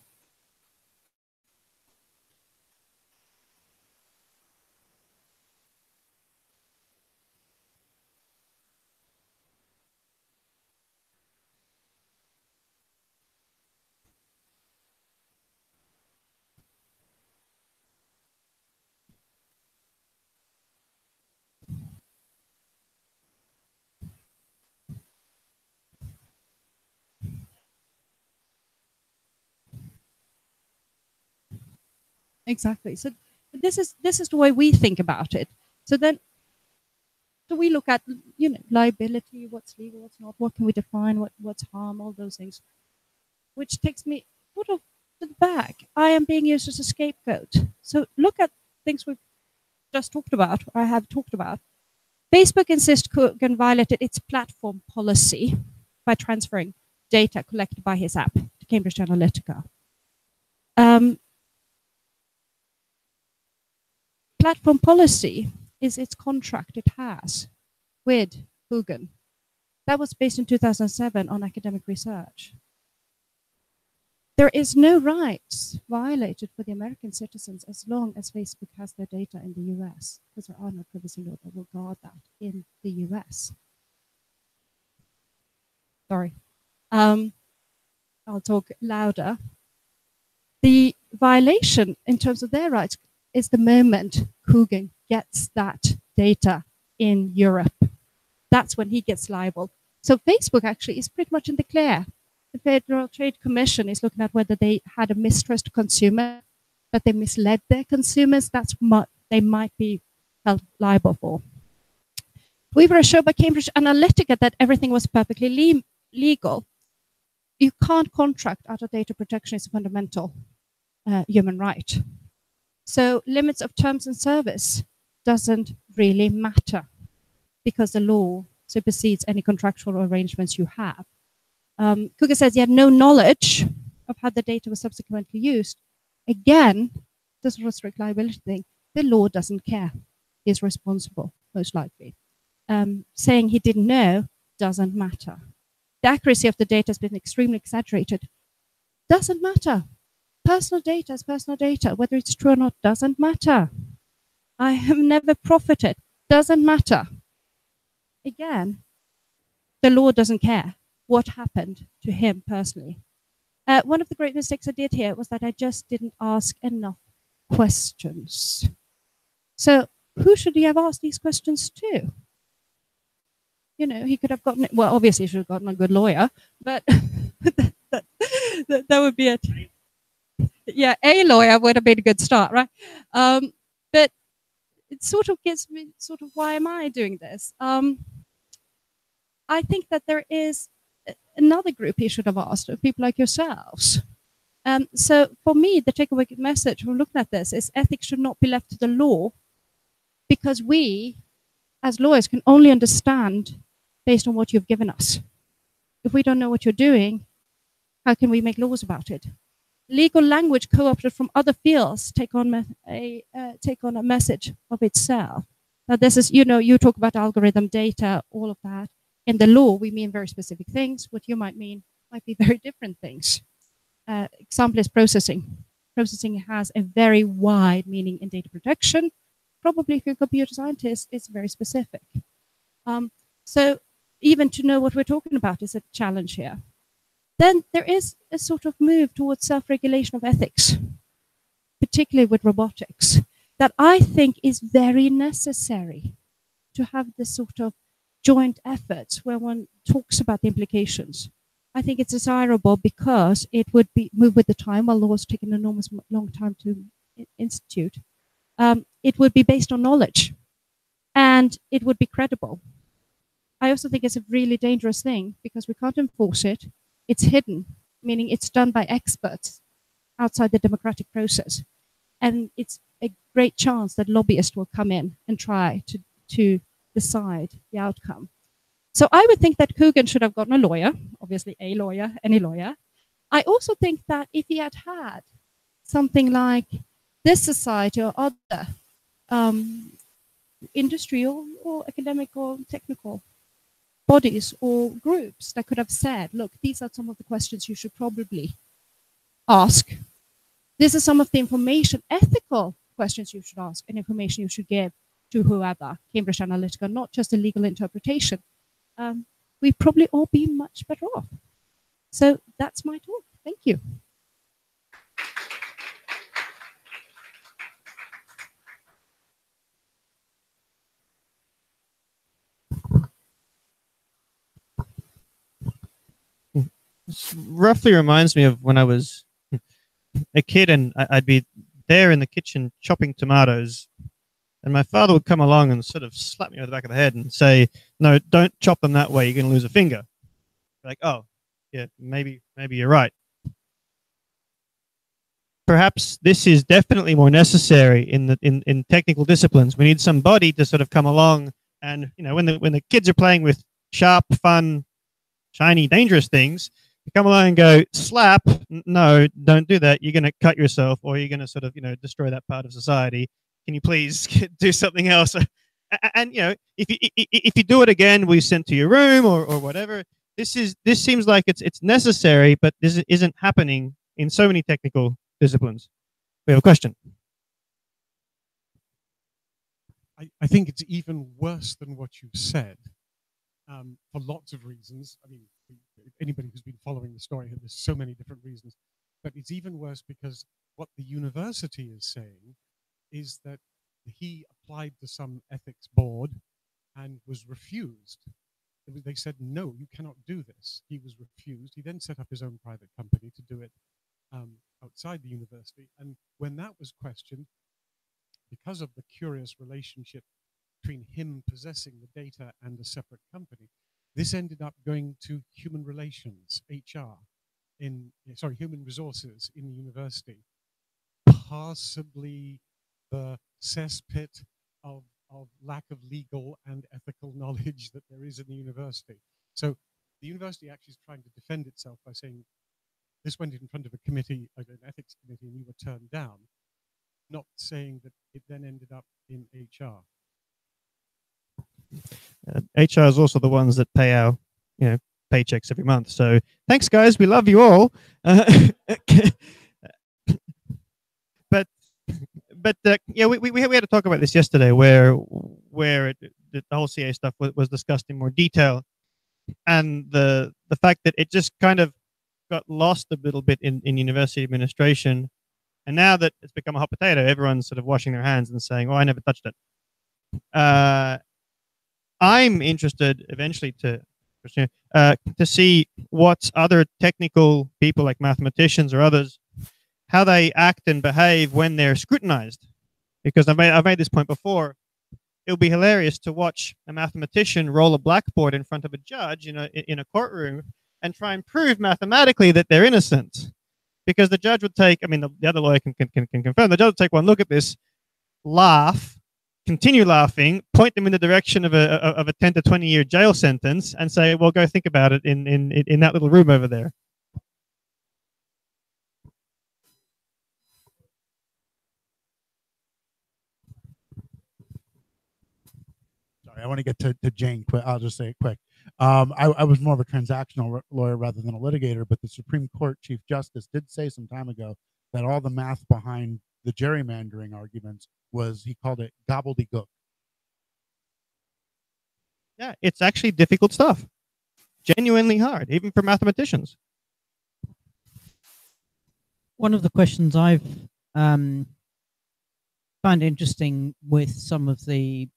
J: Exactly. So this is the way we think about it. So then So we look at, liability, what's legal, what's not, what can we define, what's harm, all those things, which takes me sort of to the back. I am being used as a scapegoat. So look at things we've just talked about, or I have talked about. Facebook insists Coogan violated its platform policy by transferring data collected by his app to Cambridge Analytica. Platform policy is its contract it has with Coogan. That was based in 2007 on academic research. There is no rights violated for the American citizens as long as Facebook has their data in the US, because there are no privacy laws that will guard that in the US. Sorry. I'll talk louder. The violation in terms of their rights is the moment Coogan gets that data in Europe. That's when he gets liable. So Facebook actually is pretty much in the clear. The Federal Trade Commission is looking at whether they had a mistrust of consumer, that they misled their consumers. That's what they might be held liable for. We were assured by Cambridge Analytica that everything was perfectly legal. You can't contract out of data protection. It's a fundamental human right. So limits of terms and service doesn't really matter because the law supersedes any contractual arrangements you have. Coogan says he had no knowledge of how the data was subsequently used. Again, this was a strict liability thing. The law doesn't care. He's responsible, most likely. Saying he didn't know doesn't matter. The accuracy of the data has been extremely exaggerated. Doesn't matter. Personal data is personal data. Whether it's true or not doesn't matter. I have never profited. Doesn't matter. Again, the law doesn't care what happened to him personally. One of the great mistakes I did here was that I just didn't ask enough questions. So who should he have asked these questions to? He could have gotten, well, obviously he should have gotten a good lawyer, but that would be it. Yeah, a lawyer would have been a good start, right? But it sort of gives me why am I doing this? I think that there is another group he should have asked, people like yourselves. So for me, the takeaway message from looking at this is ethics should not be left to the law, because we, as lawyers, can only understand based on what you've given us. If we don't know what you're doing, how can we make laws about it? Legal language co-opted from other fields take on a message of itself. Now this is, you talk about algorithm, data, all of that. In the law, we mean very specific things. What you might mean might be very different things. Example is processing. Processing has a very wide meaning in data protection. Probably if you're a computer scientist, it's very specific. So even to know what we're talking about is a challenge here. Then there is a sort of move towards self-regulation of ethics, particularly with robotics, that I think is very necessary to have this sort of joint efforts where one talks about the implications. I think it's desirable because it would be move with the time, while laws take an enormous long time to institute. It would be based on knowledge, and it would be credible. I also think it's a really dangerous thing because we can't enforce it. It's hidden, meaning it's done by experts outside the democratic process. And it's a great chance that lobbyists will come in and try to decide the outcome. So I would think that Coogan should have gotten a lawyer, obviously a lawyer, any lawyer. I also think that if he had had something like this society or other industry or academic or technical bodies or groups that could have said, look, these are some of the questions you should probably ask. This is some of the information, ethical questions you should ask and information you should give to whoever, Cambridge Analytica, not just a legal interpretation. We'd probably all be much better off. So that's my talk. Thank you.
A: This roughly reminds me of when I was a kid and I'd be there in the kitchen chopping tomatoes And my father would come along and sort of slap me on the back of the head and say, "No, don't chop them that way. You're going to lose a finger." Like, oh, yeah, maybe you're right. Perhaps this is definitely more necessary in technical disciplines. We need somebody to sort of come along and, you know, when the kids are playing with sharp, fun, shiny, dangerous things, you come along and go, slap, no, don't do that. You're going to cut yourself, or you're going to sort of, you know, destroy that part of society. Can you please do something else? And you know, if you do it again, we send to your room or whatever. This seems like it's necessary, but this isn't happening in so many technical disciplines. We have a question.
G: I think it's even worse than what you said, for lots of reasons. I mean, anybody who's been following the story, there's so many different reasons. But it's even worse because what the university is saying is that he applied to some ethics board and was refused. They said, no, you cannot do this. He was refused. He then set up his own private company to do it outside the university. And when that was questioned, because of the curious relationship between him possessing the data and a separate company, this ended up going to human relations, HR, human resources in the university, possibly the cesspit of lack of legal and ethical knowledge that there is in the university. So the university actually is trying to defend itself by saying, this went in front of a committee, an ethics committee, and we were turned down, not saying that it then ended up in HR.
A: HR is also the ones that pay our, you know, paychecks every month. So thanks, guys. We love you all. But yeah, we had to talk about this yesterday, where the whole CA stuff was discussed in more detail, and the fact that it just kind of got lost a little bit in university administration, and now that it's become a hot potato, everyone's sort of washing their hands and saying, "Oh, I never touched it." I'm interested eventually to see what other technical people like mathematicians or others, how they act and behave when they're scrutinized. Because I've made this point before. It would be hilarious to watch a mathematician roll a blackboard in front of a judge in a courtroom and try and prove mathematically that they're innocent. Because the judge would take, I mean, the other lawyer can confirm, the judge would take one look at this, laugh, continue laughing, point them in the direction of a 10 to 20 year jail sentence, and say, well, go think about it in that little room over there.
E: I want to get to Jane quick. I'll just say it quick. I was more of a transactional lawyer rather than a litigator, but the Supreme Court Chief Justice did say some time ago that all the math behind the gerrymandering arguments was, he called it gobbledygook.
A: Yeah, it's actually difficult stuff. Genuinely hard, even for mathematicians.
D: One of the questions I've found interesting with some of the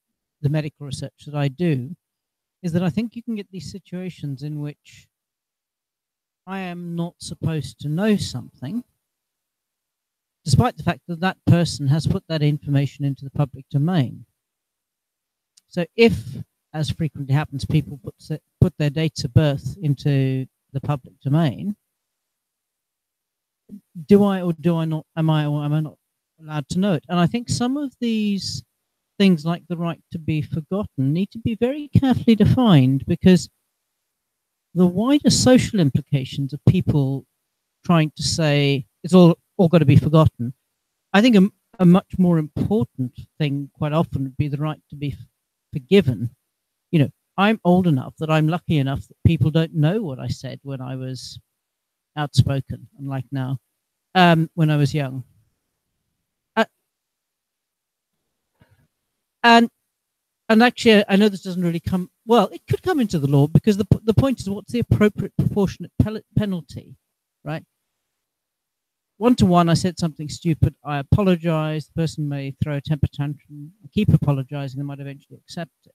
D: medical research that I do is that I think you can get these situations in which I am not supposed to know something, despite the fact that that person has put that information into the public domain. So if, as frequently happens, people put their dates of birth into the public domain, do I or do I not, am I or am I not allowed to know it? And I think some of these things like the right to be forgotten need to be very carefully defined, because the wider social implications of people trying to say it's all got to be forgotten, I think a much more important thing quite often would be the right to be forgiven. You know, I'm old enough that I'm lucky enough that people don't know what I said when I was outspoken, unlike now, when I was young. And actually, I know this doesn't really come, well, it could come into the law, because the point is, what's the appropriate proportionate penalty, right? 1-to-1, I said something stupid, I apologize, the person may throw a temper tantrum, I keep apologizing, they might eventually accept it.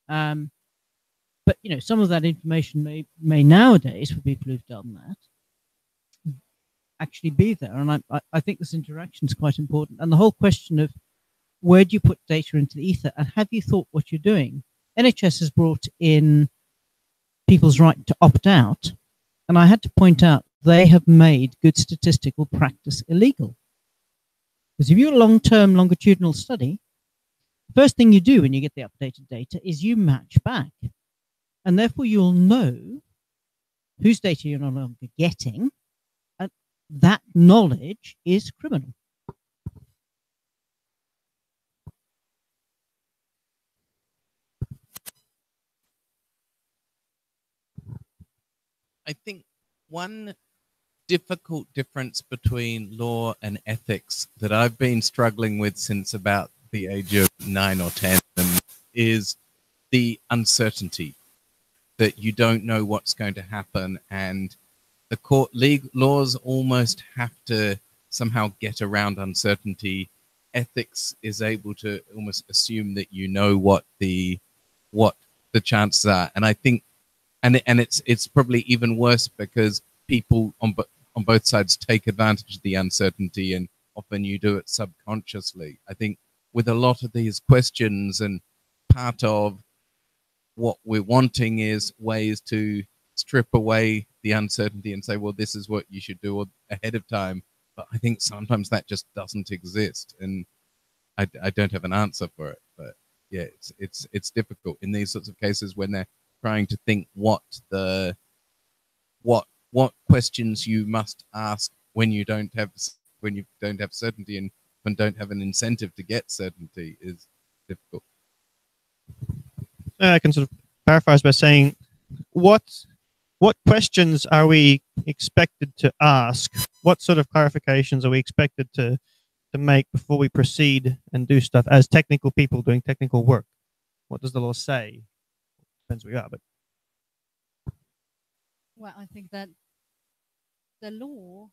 D: But, you know, some of that information may nowadays, for people who've done that, actually be there. And I think this interaction is quite important. And the whole question of where do you put data into the ether? And have you thought what you're doing? NHS has brought in people's right to opt out. And I had to point out they have made good statistical practice illegal. Because if you do a long-term longitudinal study, the first thing you do when you get the updated data is you match back. And therefore you'll know whose data you're no longer getting. And that knowledge is criminal.
K: I think one difficult difference between law and ethics that I've been struggling with since about the age of 9 or 10 is the uncertainty that you don't know what's going to happen, and the court laws almost have to somehow get around uncertainty. Ethics is able to almost assume that you know what the chances are, and I think and it's probably even worse because people on both sides take advantage of the uncertainty, and often you do it subconsciously. I think with a lot of these questions, and part of what we're wanting is ways to strip away the uncertainty and say, well, this is what you should do ahead of time. But I think sometimes that just doesn't exist, and I don't have an answer for it. But yeah, it's difficult in these sorts of cases when they're trying to think what questions you must ask when you don't have certainty, and when don't have an incentive to get certainty is difficult.
A: I can sort of paraphrase by saying, what questions are we expected to ask? What sort of clarifications are we expected to make before we proceed and do stuff as technical people doing technical work? What does the law say? Depends where we are, but
J: well, I think that the law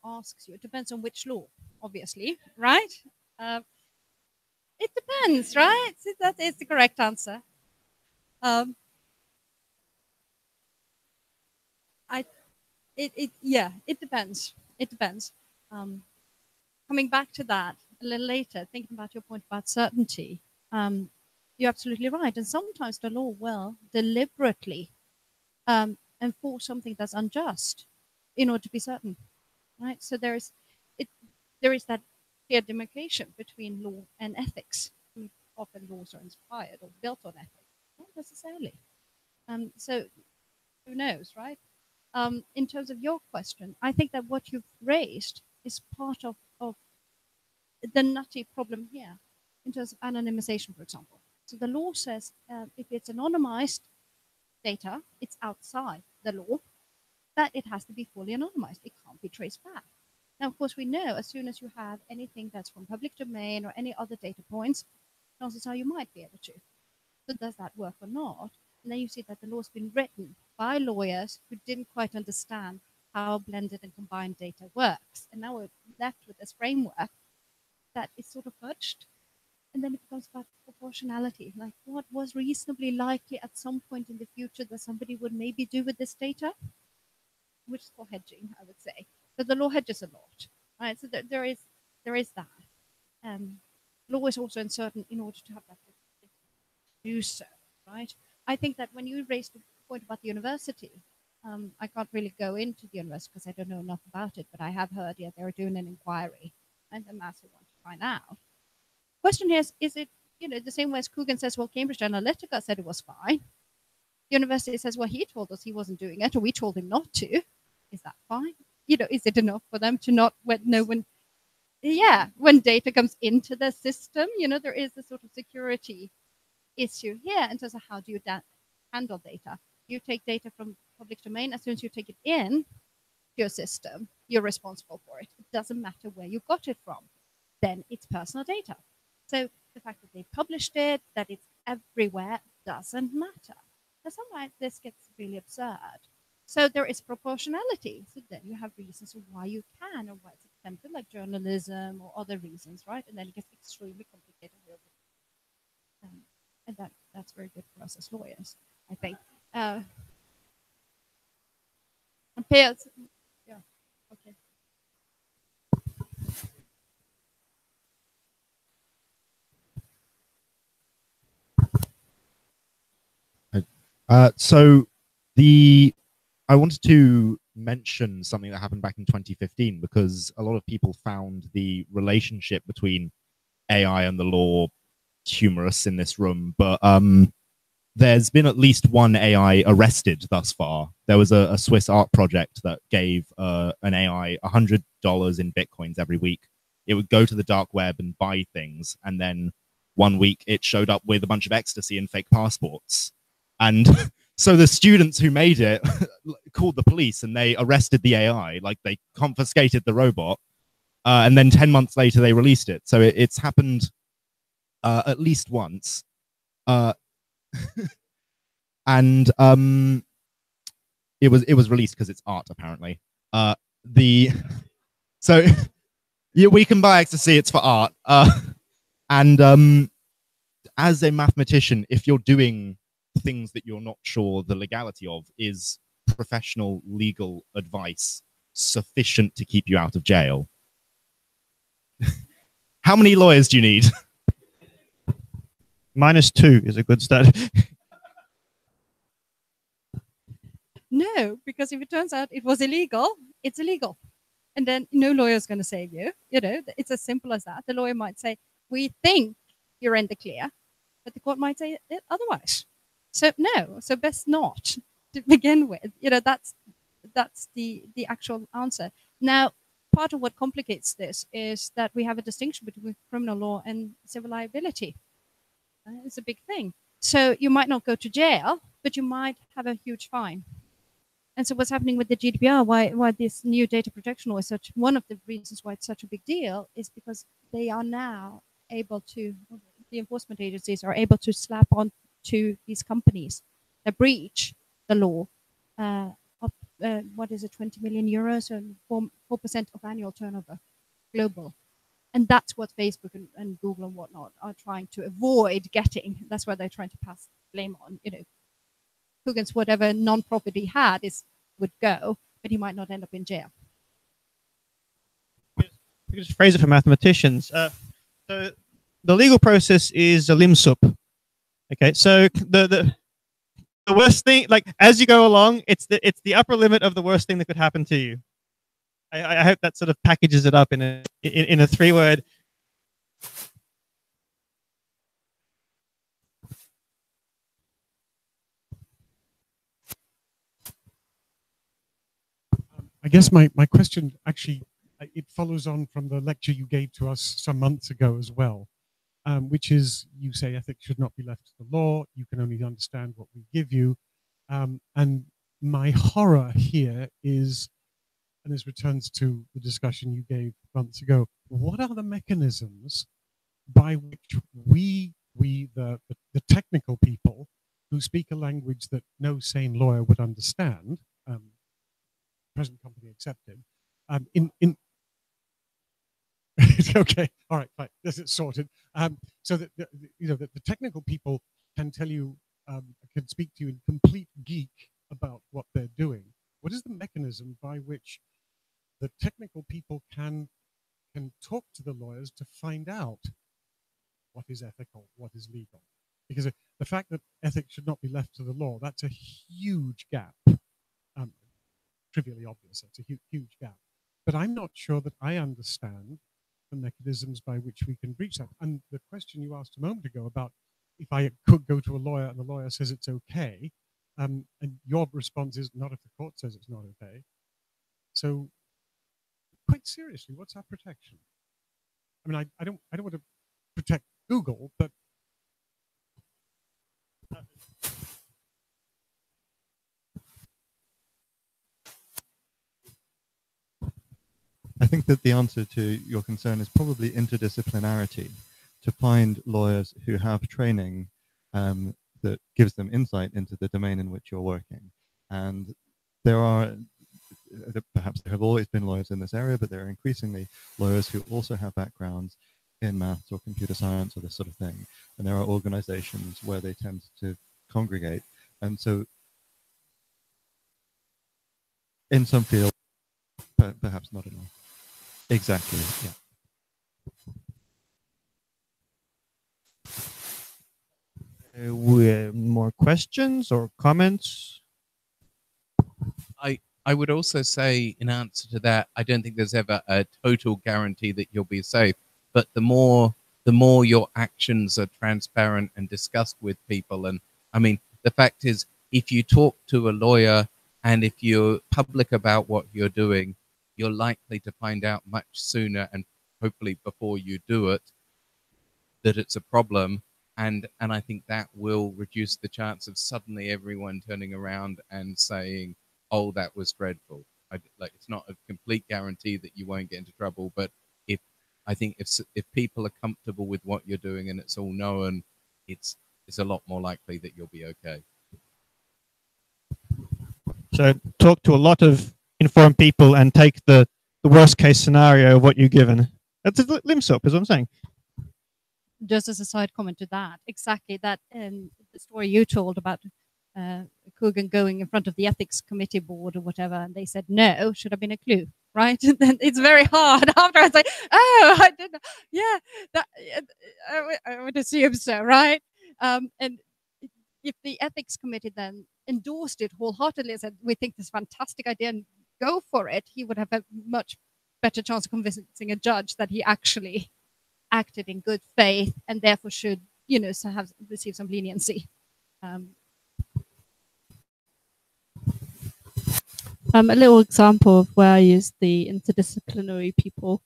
J: asks you. It depends on which law, obviously, right? It depends, right? So that is the correct answer. It depends. It depends. Coming back to that a little later, thinking about your point about certainty, you're absolutely right. And sometimes the law will deliberately enforce something that's unjust in order to be certain, right? So there is that clear demarcation between law and ethics. I mean, often laws are inspired or built on ethics, not necessarily. So who knows, right? In terms of your question, I think that what you've raised is part of the nutty problem here in terms of anonymization, for example. So the law says if it's anonymized data, it's outside the law, that it has to be fully anonymized. It can't be traced back. Now, of course, we know as soon as you have anything that's from public domain or any other data points, chances are you might be able to. So does that work or not? And then you see that the law's been written by lawyers who didn't quite understand how blended and combined data works. And now we're left with this framework that is sort of fudged. And then it becomes about proportionality, like what was reasonably likely at some point in the future that somebody would maybe do with this data, which is called hedging, I would say. But the law hedges a lot, right? So there is that. Law is also uncertain in order to have that do so, right? I think that when you raised the point about the university, I can't really go into the university because I don't know enough about it, but I have heard, yeah, they're doing an inquiry and the massive want to find out. Question here is it, the same way as Coogan says, well, Cambridge Analytica said it was fine. The university says, well, he told us he wasn't doing it, or we told him not to. Is that fine? Is it enough for them to not know when data comes into the system? There is a sort of security issue here in terms of how do you handle data. You take data from public domain. As soon as you take it in your system, you're responsible for it. It doesn't matter where you got it from. Then it's personal data. So the fact that they published it, that it's everywhere, doesn't matter. Now, sometimes this gets really absurd. So there is proportionality. So then you have reasons why you can or why it's exempted, like journalism or other reasons, right? And then it gets extremely complicated. And that's very good for us as lawyers, I think. Yeah, okay.
L: So I wanted to mention something that happened back in 2015 because a lot of people found the relationship between AI and the law humorous in this room, but there's been at least one AI arrested thus far. There was a Swiss art project that gave an AI $100 in bitcoins every week. It would go to the dark web and buy things, and then one week it showed up with a bunch of ecstasy and fake passports. And so the students who made it called the police and they arrested the AI, like they confiscated the robot, and then 10 months later they released it. So it's happened at least once. And it was released because it's art, apparently. So yeah, we can buy ecstasy, it's for art. And as a mathematician, if you're doing things that you're not sure the legality of, is professional legal advice sufficient to keep you out of jail? How many lawyers do you need?
A: -2 is a good start.
J: No, because if it turns out it was illegal, it's illegal. And then no lawyer is going to save you. You know, it's as simple as that. The lawyer might say, we think you're in the clear, but the court might say it otherwise. So no, so best not to begin with. You know, that's the actual answer. Now, part of what complicates this is that we have a distinction between criminal law and civil liability. It's a big thing. So you might not go to jail, but you might have a huge fine. And so what's happening with the GDPR, why this new data protection law is such, one of the reasons why it's such a big deal is because they are now able to, the enforcement agencies are able to slap on to these companies that breach the law what is it, 20 million euros and 4% of annual turnover global. And that's what Facebook and Google and whatnot are trying to avoid getting. That's why they're trying to pass blame on, you know, Huggins, whatever non-profit he had would go, but he might not end up in jail.
A: We could just phrase it for mathematicians. So the legal process is a limb sup. Okay, so the worst thing, like as you go along, it's the upper limit of the worst thing that could happen to you. I hope that sort of packages it up in a 3-word.
G: I guess my question actually, it follows on from the lecture you gave to us some months ago as well, which is you say ethics should not be left to the law. You can only understand what we give you. And my horror here is, and this returns to the discussion you gave months ago, what are the mechanisms by which we the technical people who speak a language that no sane lawyer would understand, present company accepted, okay, all right, fine, this is sorted. So that the technical people can tell you, can speak to you in complete geek about what they're doing. What is the mechanism by which the technical people can talk to the lawyers to find out what is ethical, what is legal? Because the fact that ethics should not be left to the law, that's a huge gap. Trivially obvious, that's a huge gap. But I'm not sure that I understand the mechanisms by which we can breach that. And the question you asked a moment ago about if I could go to a lawyer and the lawyer says it's okay, and your response is not if the court says it's not okay. So quite seriously, what's our protection? I mean, I don't want to protect Google, but
M: I think that the answer to your concern is probably interdisciplinarity, to find lawyers who have training that gives them insight into the domain in which you're working. And perhaps there have always been lawyers in this area, but there are increasingly lawyers who also have backgrounds in maths or computer science or this sort of thing. And there are organizations where they tend to congregate. And so in some fields, perhaps not enough. Exactly, yeah.
A: More questions or comments?
K: I would also say, in answer to that, I don't think there's ever a total guarantee that you'll be safe. But the more your actions are transparent and discussed with people, and I mean, the fact is, if you talk to a lawyer and if you're public about what you're doing, you're likely to find out much sooner and hopefully before you do it that it's a problem. And I think that will reduce the chance of suddenly everyone turning around and saying, oh, that was dreadful. Like, it's not a complete guarantee that you won't get into trouble, but I think if people are comfortable with what you're doing and it's all known, it's a lot more likely that you'll be okay.
A: So talk to a lot of informed people and take the worst case scenario of what you're given. That's a LIMSOP, is what I'm saying.
J: Just as a side comment to that, exactly that, the story you told about Coogan going in front of the ethics committee board or whatever, and they said no, should have been a clue, right? Then it's very hard after I say, oh, I didn't, yeah, that, I would assume so, right? And if the ethics committee then endorsed it wholeheartedly and said, we think this is a fantastic idea and go for it, he would have a much better chance of convincing a judge that he actually acted in good faith and therefore should, have received some leniency. A little example of where I used the interdisciplinary people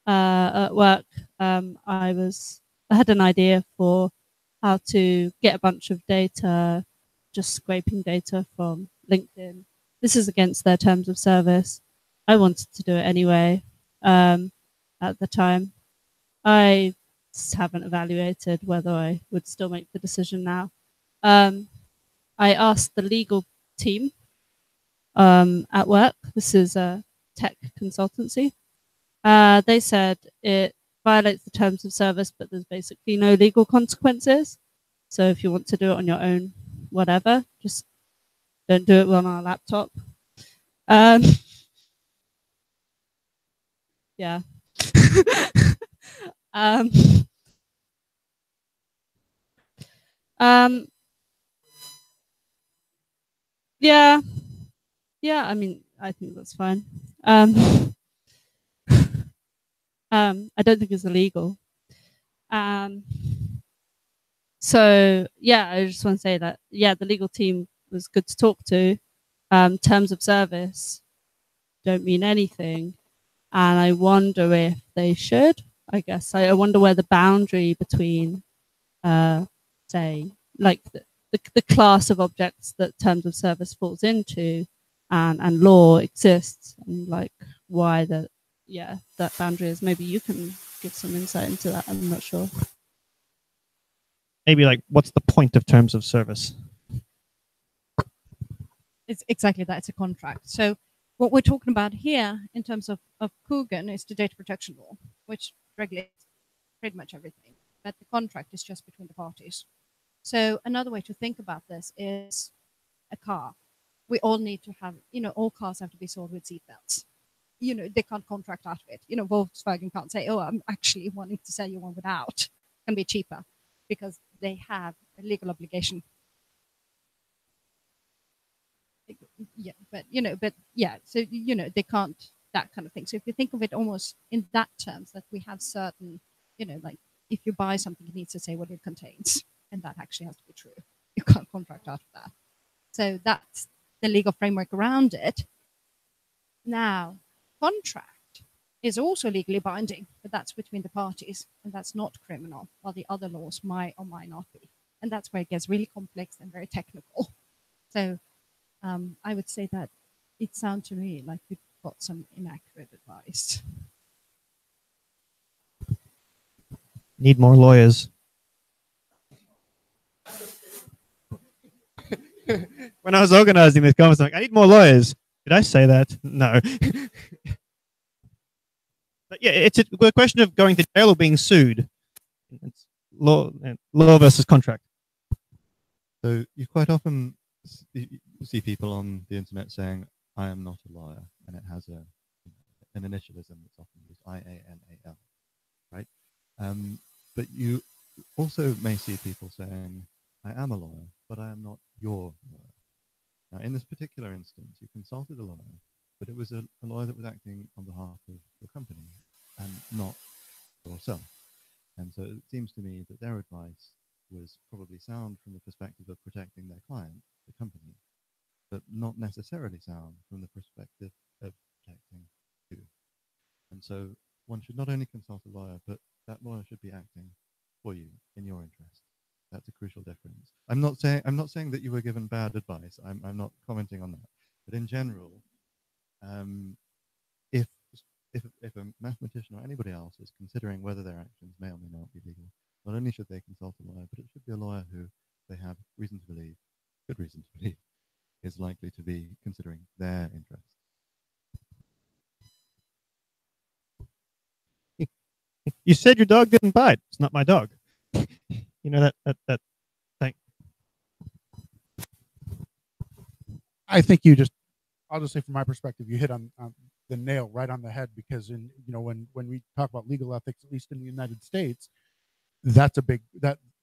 J: at work. I had an idea for how to get a bunch of data, just scraping data from LinkedIn. This is against their terms of service. I wanted to do it anyway at the time. I haven't evaluated whether I would still make the decision now. I asked the legal team at work. This is a tech consultancy. They said it violates the terms of service, but there's basically no legal consequences. So if you want to do it on your own, whatever, just don't do it on our laptop. Yeah. Yeah. Yeah, I mean, I think that's fine. I don't think it's illegal. So yeah, I just want to say that, yeah, the legal team was good to talk to. Terms of service don't mean anything. And I wonder if they should, I guess. I wonder where the boundary between, say, like the class of objects that terms of service falls into and law exists, and like why that boundary is. Maybe you can give some insight into that. I'm not sure.
A: Maybe like, what's the point of terms of service?
J: It's exactly that. It's a contract. So what we're talking about here in terms of Coogan is the data protection law, which regulates pretty much everything. But the contract is just between the parties. So another way to think about this is a car. We all need to have, all cars have to be sold with seatbelts. They can't contract out of it. Volkswagen can't say, oh, I'm actually wanting to sell you one without. It can be cheaper because they have a legal obligation. Yeah, but so they can't, that kind of thing. So if you think of it almost in that terms, that we have certain, like if you buy something, it needs to say what it contains, and that actually has to be true. You can't contract out of that. So that's the legal framework around it. Now, contract is also legally binding, but that's between the parties, and that's not criminal, while the other laws might or might not be. And that's where it gets really complex and very technical. So I would say that it sounds to me like you've got some inaccurate advice.
A: Need more lawyers. When I was organizing this conference, I'm like, I need more lawyers. Did I say that? No. But yeah, it's a question of going to jail or being sued. It's law versus contract.
M: So you quite often see people on the internet saying, I am not a lawyer, and it has an initialism that's often used, IANAL, right? But you also may see people saying, I am a lawyer, but I am not your lawyer. Now, in this particular instance, you consulted a lawyer, but it was a lawyer that was acting on behalf of your company and not yourself. And so it seems to me that their advice was probably sound from the perspective of protecting their client, the company, but not necessarily sound from the perspective of protecting you. And so one should not only consult a lawyer, but that lawyer should be acting for you in your interest. That's a crucial difference. I'm not saying that you were given bad advice. I'm not commenting on that. But in general, if a mathematician or anybody else is considering whether their actions may or may not be legal, not only should they consult a lawyer, but it should be a lawyer who they have reason to believe, good reason to believe, is likely to be considering their interests.
A: You said your dog didn't bite. It's not my dog. You know that thing.
E: I think I'll just say from my perspective, you hit on the nail right on the head, because when we talk about legal ethics, at least in the United States, that's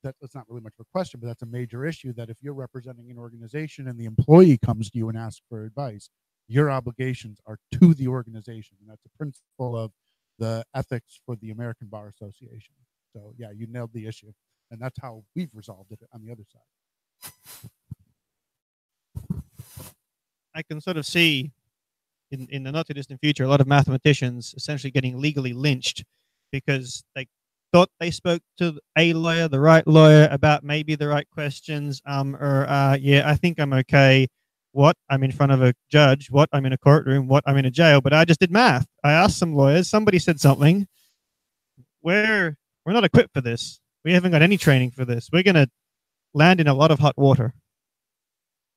E: that's not really much of a question, but that's a major issue, that if you're representing an organization and the employee comes to you and asks for advice, your obligations are to the organization. And that's a principle of the ethics for the American Bar Association. So yeah, you nailed the issue. And that's how we've resolved it on the other side.
A: I can sort of see in the not too distant future a lot of mathematicians essentially getting legally lynched because they thought they spoke to a lawyer, the right lawyer, about maybe the right questions, yeah, I think I'm okay. What? I'm in front of a judge. What? I'm in a courtroom. What? I'm in a jail. But I just did math. I asked some lawyers. Somebody said something. We're not equipped for this. We haven't got any training for this. We're going to land in a lot of hot water.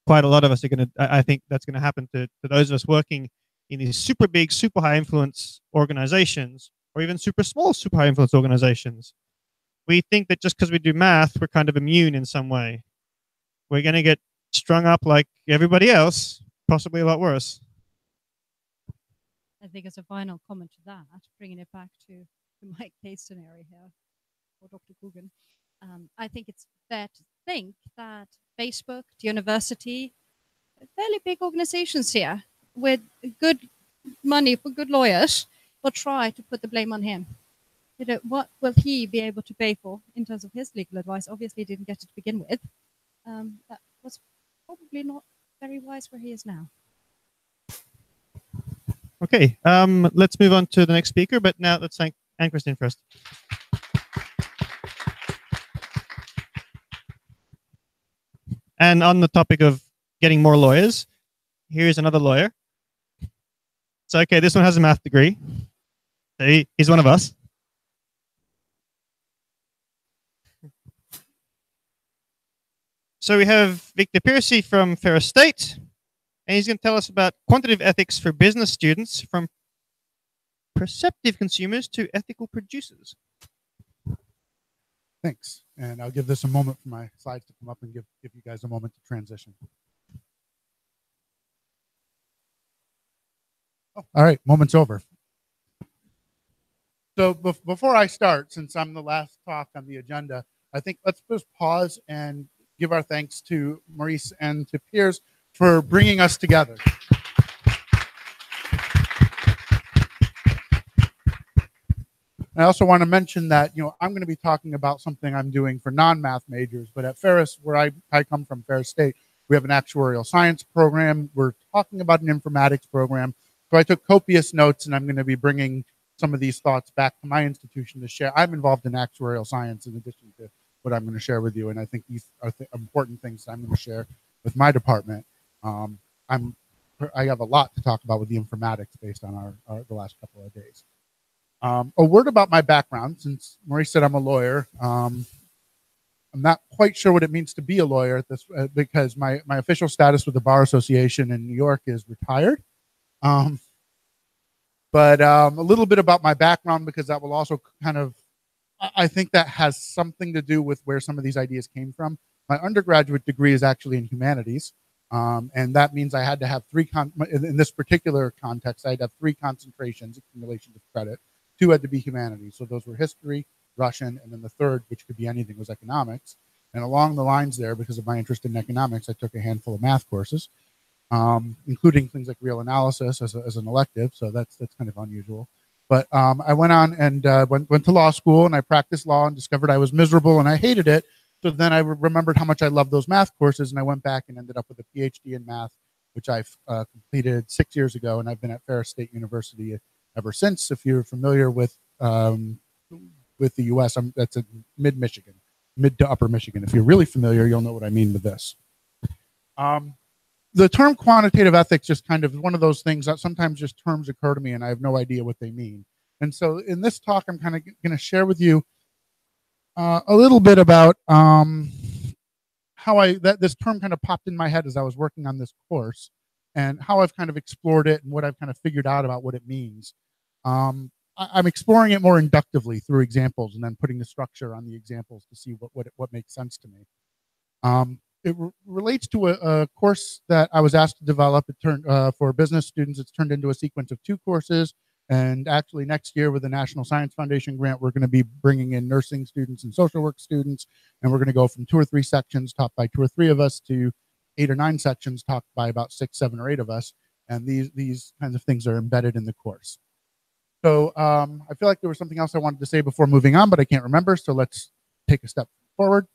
A: Quite a lot of us are going to, I think that's going to happen to those of us working in these super big, super high influence organizations, or even super small, super high influence organizations. We think that just because we do math, we're kind of immune in some way. We're going to get strung up like everybody else, possibly a lot worse.
J: I think as a final comment to that, bringing it back to my case scenario here, or Dr. Coogan, I think it's fair to think that Facebook, the university, fairly big organizations here with good money for good lawyers will try to put the blame on him. What will he be able to pay for in terms of his legal advice? Obviously, he didn't get it to begin with. That was probably not very wise where he is now.
A: Okay, let's move on to the next speaker, but now let's thank Ann-Christine first. And on the topic of getting more lawyers, here's another lawyer. So, okay, this one has a math degree. So he's one of us. So we have Victor Piercy from Ferris State, and he's going to tell us about quantitative ethics for business students, from perceptive consumers to ethical producers.
E: Thanks. And I'll give this a moment for my slides to come up and give you guys a moment to transition. Oh, all right, moment's over. So before I start, since I'm the last talk on the agenda, I think let's just pause and give our thanks to Maurice and to Piers for bringing us together. I also want to mention that, I'm going to be talking about something I'm doing for non-math majors, but at Ferris, where I come from, Ferris State, we have an actuarial science program. We're talking about an informatics program. So I took copious notes, and I'm going to be bringing some of these thoughts back to my institution to share. I'm involved in actuarial science in addition to what I'm going to share with you, and I think these are important things that I'm going to share with my department. I have a lot to talk about with the informatics based on the last couple of days. A word about my background, since Maurice said I'm a lawyer. I'm not quite sure what it means to be a lawyer at this, because my official status with the Bar Association in New York is retired. But a little bit about my background, because that will also kind of, I think that has something to do with where some of these ideas came from. My undergraduate degree is actually in humanities. And that means I had to have in this particular context, I'd have 3 concentrations in relation to credit. 2 had to be humanities. So those were history, Russian, and then the third, which could be anything, was economics. And along the lines there, because of my interest in economics, I took a handful of math courses, including things like real analysis as an elective. So that's kind of unusual. But I went on and went to law school, and I practiced law and discovered I was miserable and I hated it. So then I remembered how much I loved those math courses, and I went back and ended up with a PhD in math, which I've completed 6 years ago, and I've been at Ferris State University ever since. If you're familiar with the U.S., that's in mid-Michigan, mid to upper Michigan. If you're really familiar, you'll know what I mean with this. The term quantitative ethics is kind of one of those things that sometimes just terms occur to me and I have no idea what they mean. And so in this talk, I'm kind of going to share with you a little bit about how this term kind of popped in my head as I was working on this course, and how I've kind of explored it and what I've kind of figured out about what it means. I'm exploring it more inductively through examples and then putting the structure on the examples to see what makes sense to me. It relates to a course that I was asked to develop. It turned for business students. It's turned into a sequence of 2 courses. And actually next year with the National Science Foundation grant, we're going to be bringing in nursing students and social work students. And we're going to go from 2 or 3 sections taught by 2 or 3 of us to 8 or 9 sections taught by about 6, 7, or 8 of us. And these kinds of things are embedded in the course. So I feel like there was something else I wanted to say before moving on, but I can't remember. So let's take a step forward.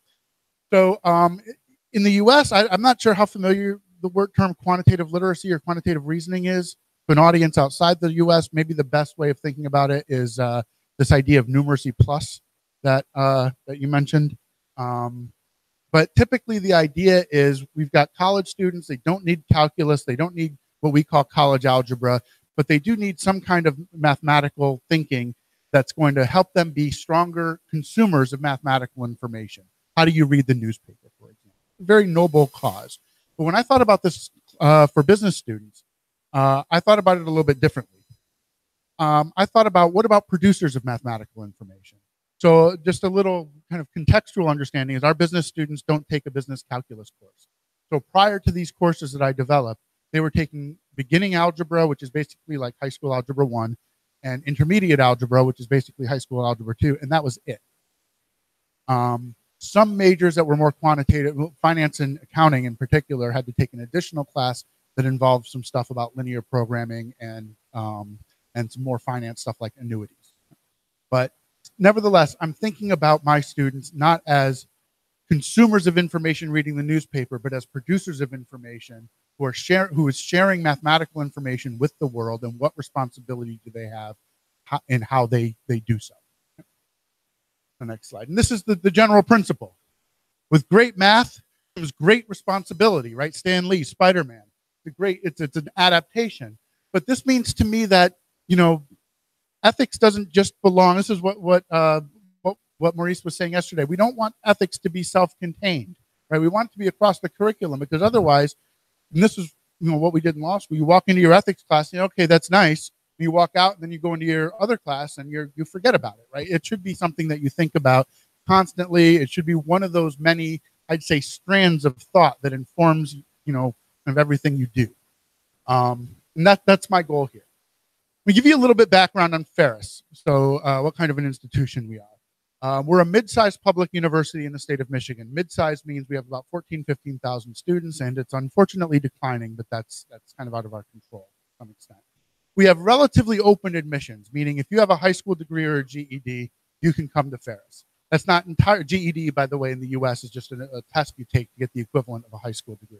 E: So in the US, I'm not sure how familiar the word term quantitative literacy or quantitative reasoning is. To an audience outside the US, maybe the best way of thinking about it is this idea of numeracy plus that you mentioned. But typically the idea is we've got college students, they don't need calculus, they don't need what we call college algebra, but they do need some kind of mathematical thinking that's going to help them be stronger consumers of mathematical information. How do you read the newspaper, for example? Very noble cause. But when I thought about this for business students, I thought about it a little bit differently. I thought about, what about producers of mathematical information? So just a little kind of contextual understanding is our business students don't take a business calculus course. So prior to these courses that I developed, they were taking beginning algebra, which is basically like high school algebra 1, and intermediate algebra, which is basically high school algebra 2, and that was it. Some majors that were more quantitative, finance and accounting in particular, had to take an additional class that involved some stuff about linear programming and some more finance stuff like annuities. But nevertheless, I'm thinking about my students not as consumers of information reading the newspaper, but as producers of information who is sharing mathematical information with the world, and what responsibility do they have and how they do so. The next slide. And this is the general principle. With great math, it was great responsibility, right? Stan Lee, Spider-Man. It's an adaptation. But this means to me that, ethics doesn't just belong. This is what Maurice was saying yesterday. We don't want ethics to be self-contained, right? We want it to be across the curriculum, because otherwise, and this is what we did in law school, you walk into your ethics class and okay, that's nice. You walk out and then you go into your other class and you forget about it, right? It should be something that you think about constantly. It should be one of those many, I'd say, strands of thought that informs, of everything you do. And that's my goal here. We give you a little bit background on Ferris. So what kind of an institution we are. We're a mid-sized public university in the state of Michigan. Mid-sized means we have about 15,000 students, and it's unfortunately declining, but that's kind of out of our control to some extent. We have relatively open admissions, meaning if you have a high school degree or a GED, you can come to Ferris. That's not entire. GED, by the way, in the US is just a test you take to get the equivalent of a high school degree.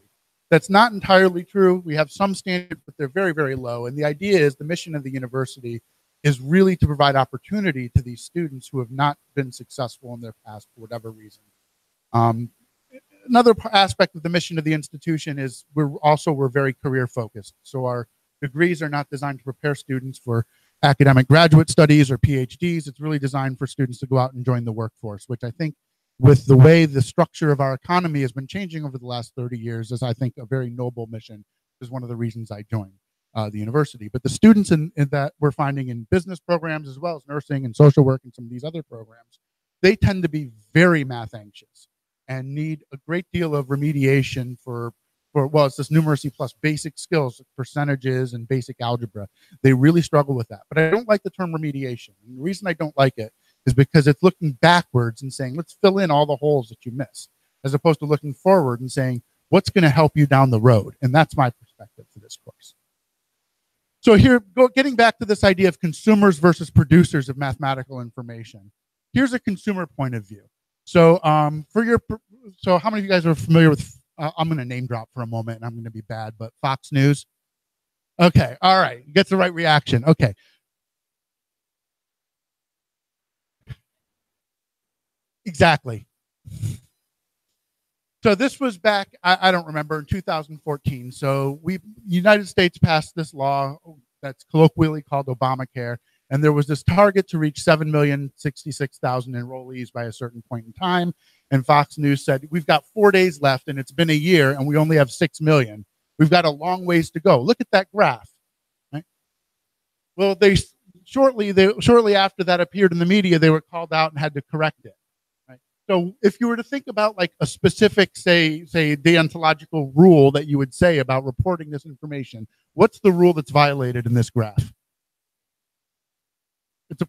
E: That's not entirely true. We have some standards, but they're very, very low. And the idea is the mission of the university is really to provide opportunity to these students who have not been successful in their past for whatever reason. Another aspect of the mission of the institution is we're very career focused. So our degrees are not designed to prepare students for academic graduate studies or PhDs. It's really designed for students to go out and join the workforce, which I think with the way the structure of our economy has been changing over the last 30 years is, I think, a very noble mission. Is one of the reasons I joined the university. But the students in that we're finding in business programs, as well as nursing and social work and some of these other programs, they tend to be very math anxious and need a great deal of remediation for it's this numeracy plus basic skills, percentages, and basic algebra. They really struggle with that. But I don't like the term remediation. And the reason I don't like it is because it's looking backwards and saying, let's fill in all the holes that you missed. as opposed to looking forward and saying, what's going to help you down the road? And that's my perspective for this course. So here, getting back to this idea of consumers versus producers of mathematical information. Here's a consumer point of view. So so how many of you guys are familiar with, I'm going to name drop for a moment and I'm going to be bad, but Fox News? Okay, all right, gets the right reaction. Okay. Exactly. So this was back, I don't remember, in 2014. So United States passed this law that's colloquially called Obamacare, and there was this target to reach 7,066,000 enrollees by a certain point in time. And Fox News said, we've got 4 days left, and it's been a year, and we only have 6 million. We've got a long ways to go. Look at that graph. Right? Well, shortly after that appeared in the media, they were called out and had to correct it. So if you were to think about like a specific, say deontological rule that you would say about reporting this information, what's the rule that's violated in this graph? It's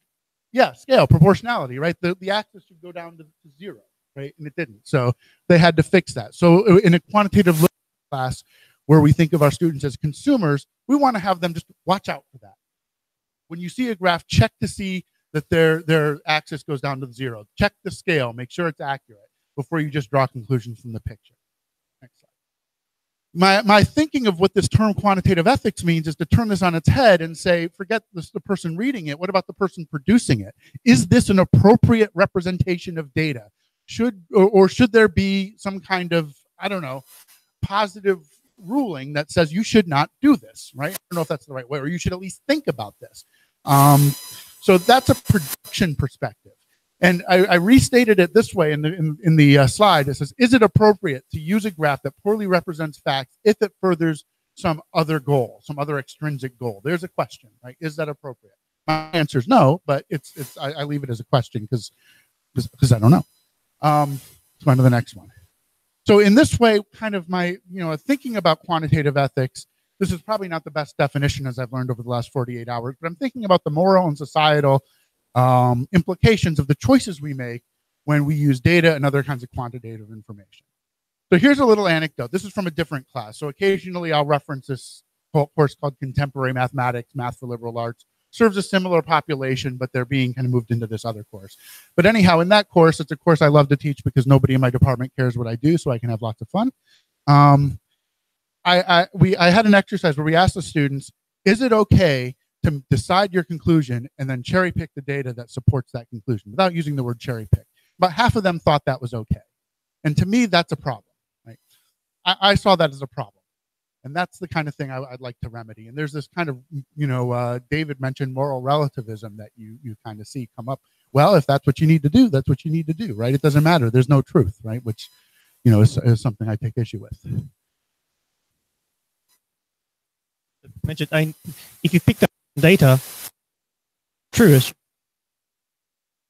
E: scale, proportionality, right? The axis should go down to 0, right? And it didn't. So they had to fix that. So in a quantitative literacy class where we think of our students as consumers, we want to have them just watch out for that. When you see a graph, check to see that their axis goes down to 0. Check the scale, make sure it's accurate before you just draw conclusions from the picture. Next slide. My thinking of what this term quantitative ethics means is to turn this on its head and say, forget the person reading it. What about the person producing it? Is this an appropriate representation of data? Should there be some kind of, I don't know, positive ruling that says you should not do this, right? I don't know if that's the right way, or you should at least think about this. So that's a production perspective. And I restated it this way in the slide. It says, is it appropriate to use a graph that poorly represents facts if it furthers some other goal, some other extrinsic goal? There's a question, right? Is that appropriate? My answer is no, but I leave it as a question because I don't know. Let's go on to the next one. So in this way, kind of my, thinking about quantitative ethics, this is probably not the best definition as I've learned over the last 48 hours, but I'm thinking about the moral and societal implications of the choices we make when we use data and other kinds of quantitative information. So here's a little anecdote. This is from a different class. So occasionally I'll reference this course called Contemporary Mathematics, Math for Liberal Arts. Serves a similar population, but they're being kind of moved into this other course. But anyhow, in that course, it's a course I love to teach because nobody in my department cares what I do, so I can have lots of fun. I had an exercise where we asked the students, is it okay to decide your conclusion and then cherry pick the data that supports that conclusion without using the word cherry pick? About half of them thought that was okay. And to me, that's a problem. Right? I saw that as a problem. And that's the kind of thing I'd like to remedy. And there's this kind of, David mentioned moral relativism that you kind of see come up. Well, if that's what you need to do, that's what you need to do, right? It doesn't matter. There's no truth, right? Which, is something I take issue with.
A: Mentioned, if you picked up data, true is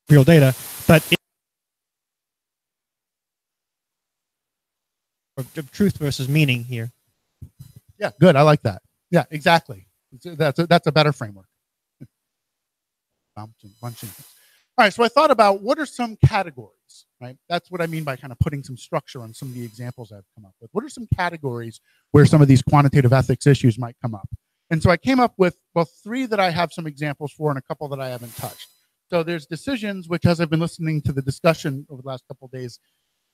A: real data, but of truth versus meaning here.
E: Yeah, good. I like that. Yeah, exactly. That's a better framework. All right, so I thought about what are some categories, right? That's what I mean by kind of putting some structure on some of the examples I've come up with. What are some categories where some of these quantitative ethics issues might come up? And so I came up with, 3 that I have some examples for and a couple that I haven't touched. So there's decisions, which as I've been listening to the discussion over the last couple of days,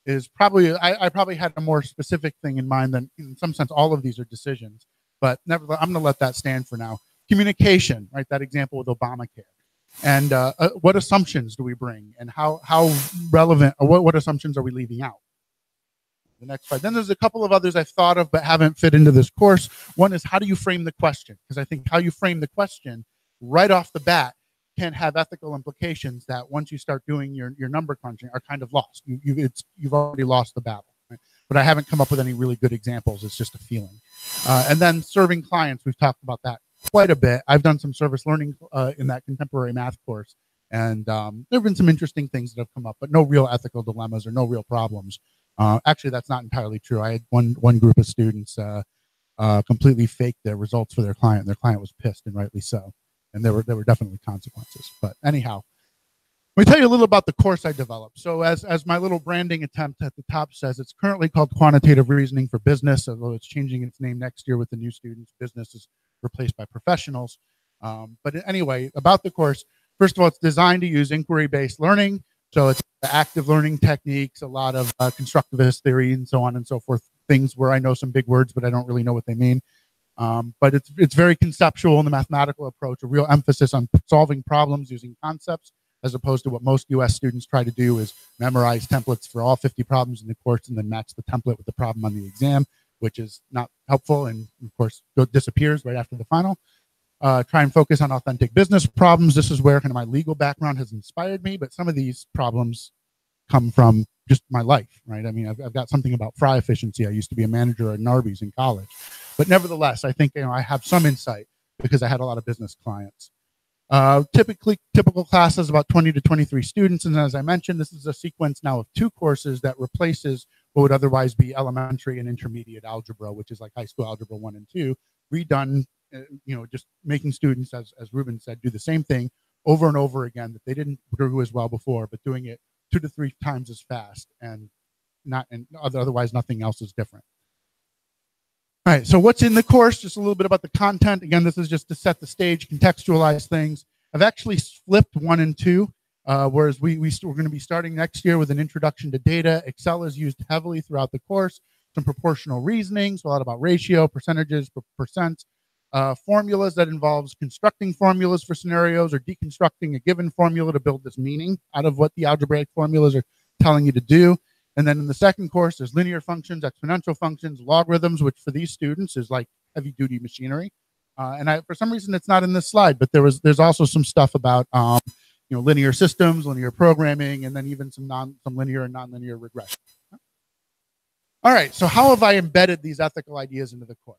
E: is probably, I probably had a more specific thing in mind than, in some sense, all of these are decisions. But nevertheless, I'm going to let that stand for now. Communication, right? That example with Obamacare. And what assumptions do we bring? And how relevant, or what assumptions are we leaving out? The next slide. Then there's a couple of others I've thought of but haven't fit into this course. One is, how do you frame the question? Because I think how you frame the question right off the bat can have ethical implications that once you start doing your number crunching are kind of lost. You've already lost the battle. Right? But I haven't come up with any really good examples. It's just a feeling. And then serving clients, we've talked about that quite a bit. I've done some service learning in that contemporary math course. And there have been some interesting things that have come up, but no real ethical dilemmas or no real problems. Actually, that's not entirely true. I had one group of students completely faked their results for their client. Their client was pissed, and rightly so. And there were definitely consequences. But anyhow, Let me tell you a little about the course I developed. So as my little branding attempt at the top says, it's currently called Quantitative Reasoning for Business, although it's changing its name next year with the new students. Business is replaced by professionals. But anyway, about the course, first of all, it's designed to use inquiry-based learning. So it's active learning techniques, a lot of constructivist theory and so on and so forth, things where I know some big words, but I don't really know what they mean. But it's very conceptual in the mathematical approach, a real emphasis on solving problems using concepts, as opposed to what most US students try to do is memorize templates for all 50 problems in the course and then match the template with the problem on the exam, which is not helpful and, of course, disappears right after the final. Try and focus on authentic business problems. This is where kind of my legal background has inspired me, but some of these problems come from just my life, right? I mean, I've got something about fry efficiency. I used to be a manager at Arby's in college. But nevertheless, I think I have some insight because I had a lot of business clients. Typical classes, about 20 to 23 students. And as I mentioned, this is a sequence now of 2 courses that replaces what would otherwise be elementary and intermediate algebra, which is like high school algebra 1 and 2, redone, just making students, as Ruben said, do the same thing over and over again that they didn't do as well before, but doing it 2 to 3 times as fast and otherwise nothing else is different. All right, so what's in the course? Just a little bit about the content. Again, this is just to set the stage, contextualize things. I've actually flipped 1 and 2, whereas we're going to be starting next year with an introduction to data. Excel is used heavily throughout the course, some proportional reasoning, so a lot about ratio, percentages, percents, formulas that involves constructing formulas for scenarios or deconstructing a given formula to build this meaning out of what the algebraic formulas are telling you to do. And then in the second course, there's linear functions, exponential functions, logarithms, which for these students is like heavy-duty machinery. And for some reason, it's not in this slide, but there's also some stuff about linear systems, linear programming, and then even some linear and nonlinear regression. All right, so how have I embedded these ethical ideas into the course?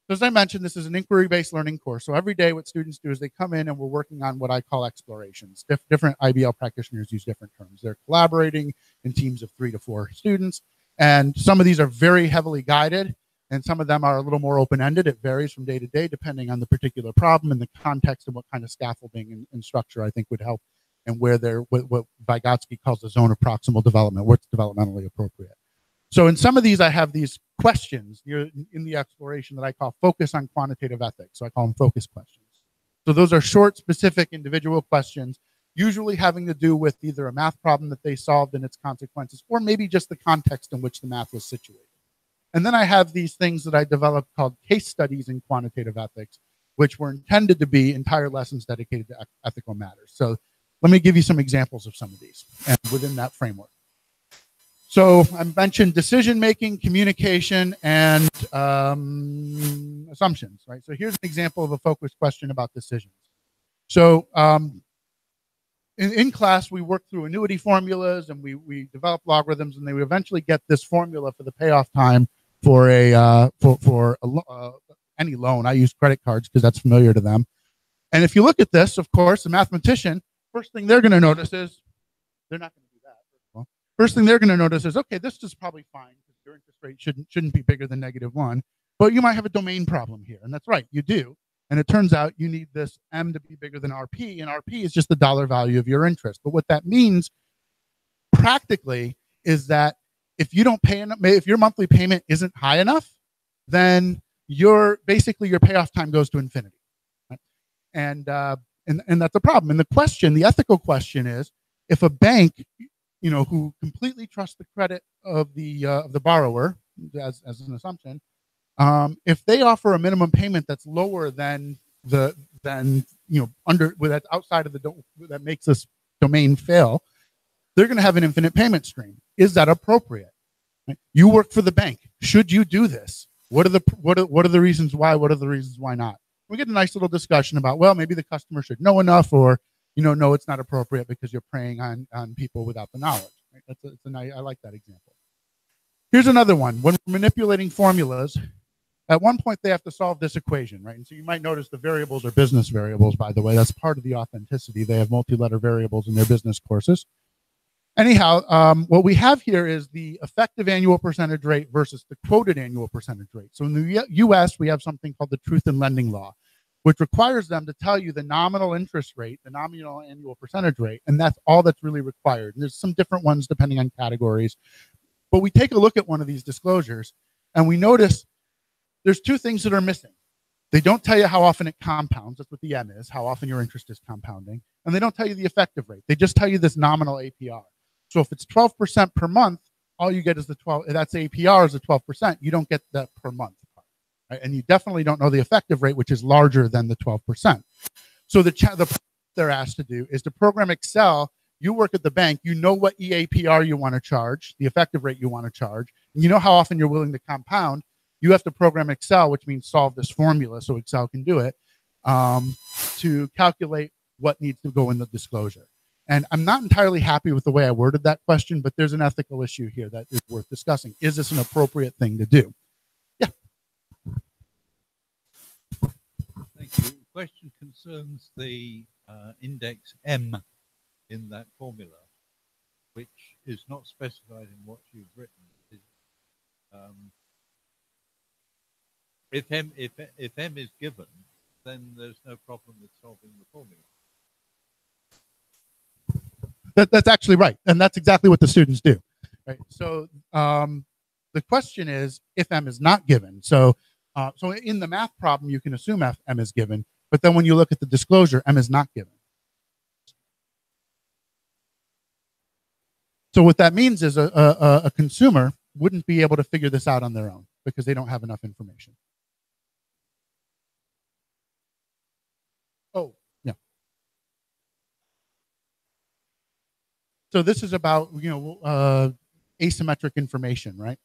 E: So as I mentioned, this is an inquiry-based learning course. So every day what students do is they come in and we're working on what I call explorations. Different IBL practitioners use different terms. They're collaborating in teams of 3 to 4 students. And some of these are very heavily guided and some of them are a little more open-ended. It varies from day to day depending on the particular problem and the context and what kind of scaffolding and structure I think would help and what Vygotsky calls the zone of proximal development, what's developmentally appropriate. So in some of these, I have these questions in the exploration that I call focus on quantitative ethics. So I call them focus questions. So those are short, specific, individual questions, usually having to do with either a math problem that they solved and its consequences, or maybe just the context in which the math was situated. And then I have these things that I developed called case studies in quantitative ethics, which were intended to be entire lessons dedicated to ethical matters. So let me give you some examples of some of these and within that framework. So I mentioned decision-making, communication, and assumptions, right? So here's an example of a focused question about decisions. So in class, we work through annuity formulas and we develop logarithms, and they would eventually get this formula for the payoff time for any loan. I use credit cards because that's familiar to them. And if you look at this, of course, the mathematician, first thing they're going to notice is they're not going to do that. First thing they're going to notice is, okay, this is probably fine because your interest rate shouldn't be bigger than -1, but you might have a domain problem here. And that's right, you do. And it turns out you need this M to be bigger than RP, and RP is just the dollar value of your interest. But what that means practically is that if you don't pay enough, if your monthly payment isn't high enough, then basically your payoff time goes to infinity. Right? And that's a problem. And the ethical question is, if a bank who completely trusts the credit of the borrower as an assumption, if they offer a minimum payment that's lower than outside of that makes this domain fail, they're going to have an infinite payment stream. Is that appropriate? Right? You work for the bank. Should you do this? What are the reasons why? What are the reasons why not? We get a nice little discussion about, well, maybe the customer should know enough, or no, it's not appropriate because you're preying on people without the knowledge. Right? I like that example. Here's another one. When we're manipulating formulas, at one point they have to solve this equation, right? And so you might notice the variables are business variables, by the way. That's part of the authenticity. They have multi-letter variables in their business courses. Anyhow, what we have here is the effective annual percentage rate versus the quoted annual percentage rate. So in the US, we have something called the Truth in Lending Law. which requires them to tell you the nominal interest rate, the nominal annual percentage rate, and that's all that's really required. And there's some different ones depending on categories. But we take a look at one of these disclosures, and we notice there's two things that are missing. They don't tell you how often it compounds. That's what the M is, how often your interest is compounding. And they don't tell you the effective rate. They just tell you this nominal APR. So if it's 12% per month, all you get is the 12, that's APR is the 12%. You don't get that per month. Right? And you definitely don't know the effective rate, which is larger than the 12%. So the they're asked to do is to program Excel. You work at the bank, you know what EAPR you want to charge, the effective rate you want to charge, and you know how often you're willing to compound. You have to program Excel, which means solve this formula so Excel can do it, to calculate what needs to go in the disclosure. And I'm not entirely happy with the way I worded that question, but there's an ethical issue here that is worth discussing. Is this an appropriate thing to do? Yeah.
N: Thank you. The question concerns the index M in that formula, which is not specified in what you've written. If M is given, then there's no problem with solving the formula.
E: That's actually right, and that's exactly what the students do. Right. So the question is if M is not given. So in the math problem, you can assume M is given, but then when you look at the disclosure, M is not given. So what that means is a consumer wouldn't be able to figure this out on their own because they don't have enough information. Oh, yeah. So this is about, asymmetric information, right?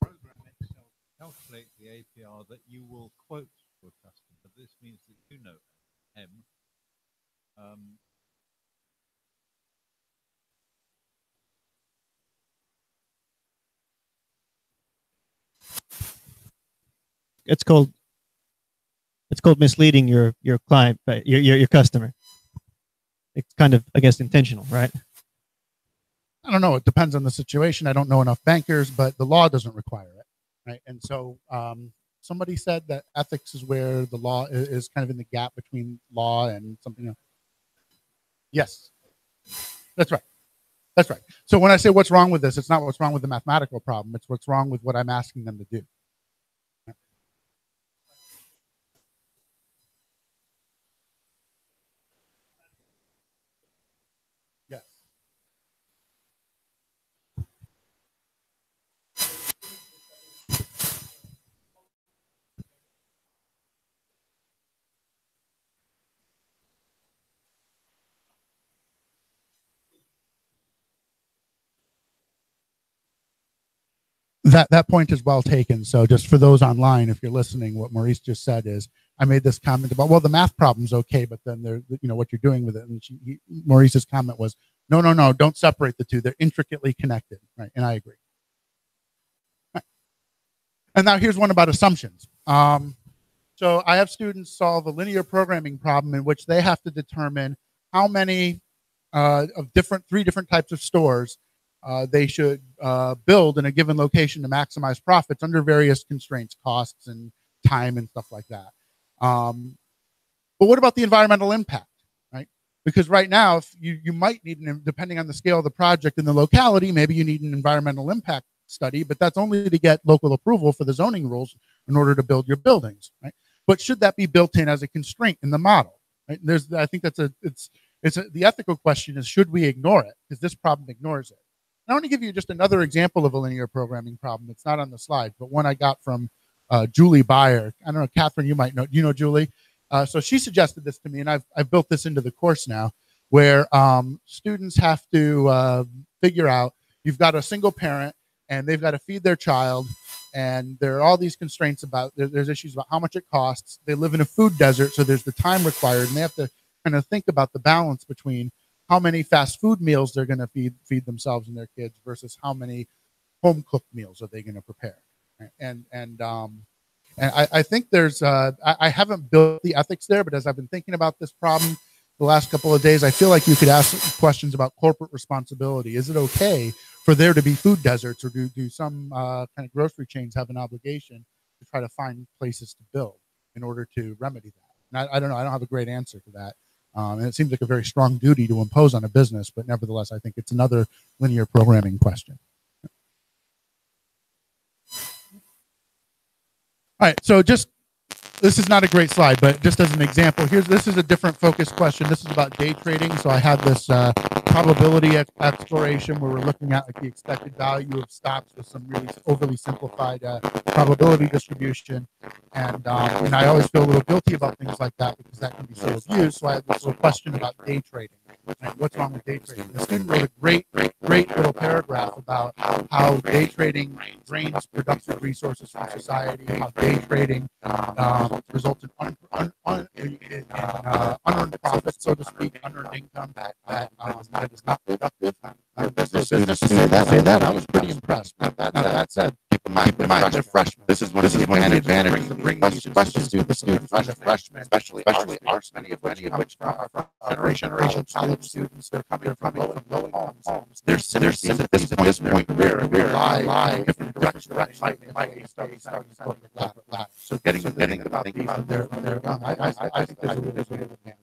N: Program Excel calculate the APR that you will quote to a customer. This means that you know M.
A: It's called misleading your client, your customer. It's kind of, I guess, intentional, right?
E: I don't know. It depends on the situation. I don't know enough bankers, but the law doesn't require it, right? And so somebody said that ethics is where the law is kind of in the gap between law and something else. Yes, that's right. That's right. So when I say what's wrong with this, it's not what's wrong with the mathematical problem. It's what's wrong with what I'm asking them to do. Yes. That point is well taken. So just for those online, if you're listening, what Maurice just said is, I made this comment about, well, the math problem's okay, but then what you're doing with it. And Maurice's comment was, no, don't separate the two. They're intricately connected, right? And I agree. Right. And now here's one about assumptions. So I have students solve a linear programming problem in which they have to determine how many of three different types of stores they should build in a given location to maximize profits under various constraints, costs and time and stuff like that. But what about the environmental impact, right? Because right now, if you might need, depending on the scale of the project and the locality, maybe you need an environmental impact study, but that's only to get local approval for the zoning rules in order to build your buildings, right? But should that be built in as a constraint in the model, right? I think that's the ethical question is, should we ignore it? Because this problem ignores it. I want to give you just another example of a linear programming problem. It's not on the slide, but one I got from Julie Beyer. I don't know, Catherine, you might know. You know Julie? So she suggested this to me, and I've built this into the course now, where students have to figure out, you've got a single parent, and they've got to feed their child, and there are all these constraints about, there's issues about how much it costs. They live in a food desert, so there's the time required, and they have to kind of think about the balance between how many fast food meals they're going to feed themselves and their kids versus how many home cooked meals are they going to prepare. And I think there's I haven't built the ethics there, but as I've been thinking about this problem the last couple of days, I feel like you could ask questions about corporate responsibility. Is it okay for there to be food deserts, or do some kind of grocery chains have an obligation to try to find places to build in order to remedy that? And I don't know. I don't have a great answer to that. And it seems like a very strong duty to impose on a business, but nevertheless, I think it's another linear programming question. All right, so this is not a great slide, but just as an example, this is a different focus question. This is about day trading. So I had this probability exploration where we're looking at like the expected value of stocks with some really overly simplified probability distribution. And I always feel a little guilty about things like that because that can be so abused. So I had this little question about day trading. And what's wrong with day trading? The student wrote a great little paragraph about how day trading drains productive resources from society, how day trading results in unearned profits, so to speak, unearned income that is not productive. Business to say that, I was pretty impressed. Now that said, keep in mind they're freshmen. This is one of the advantages of bringing these questions to the students, freshmen, especially ours, many of which are from generation college students. They're coming from low homes. They're at this point career lie different directions, right? They might be studying. So getting about these when they're young, I think there's a really good advantage.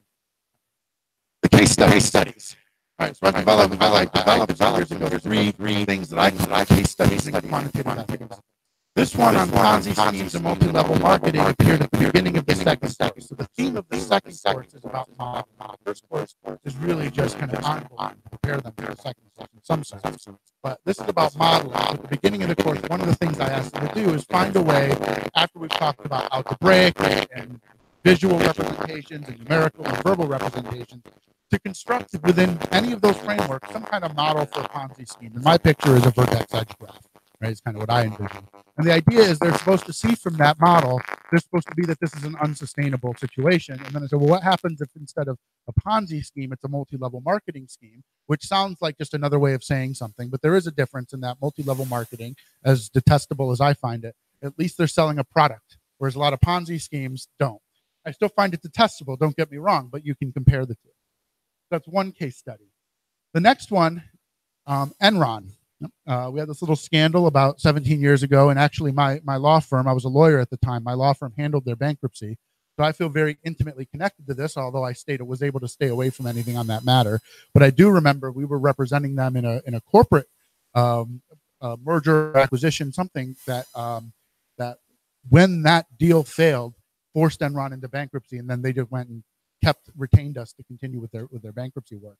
E: The case studies. All right, so I've developed three things that I case studies and quantitative. This one on Ponzi schemes and multi-level marketing appeared at the beginning of the second course. So the theme of the second course is about modeling. The first course is really just kind of ongoing to prepare them for the second course in some sense. But this is about modeling. At the beginning of the course, one of the things I asked them to do is find a way, after we've talked about algebraic and visual representations and numerical and verbal representations, to construct within any of those frameworks some kind of model for a Ponzi scheme. And my picture is a vertex edge graph, right? It's kind of what I envision. And the idea is they're supposed to see from that model, they're supposed to be that this is an unsustainable situation. And then I said, well, what happens if instead of a Ponzi scheme, it's a multi-level marketing scheme, which sounds like just another way of saying something. But there is a difference in that multi-level marketing, as detestable as I find it. At least they're selling a product, whereas a lot of Ponzi schemes don't. I still find it detestable, don't get me wrong, but you can compare the two. That's one case study. The next one, Enron. We had this little scandal about 17 years ago, and actually my law firm, I was a lawyer at the time, my law firm handled their bankruptcy. So I feel very intimately connected to this, although I was able to stay away from anything on that matter. But I do remember we were representing them in a corporate merger acquisition, something that when that deal failed, forced Enron into bankruptcy, and then they just went and retained us to continue with their bankruptcy work.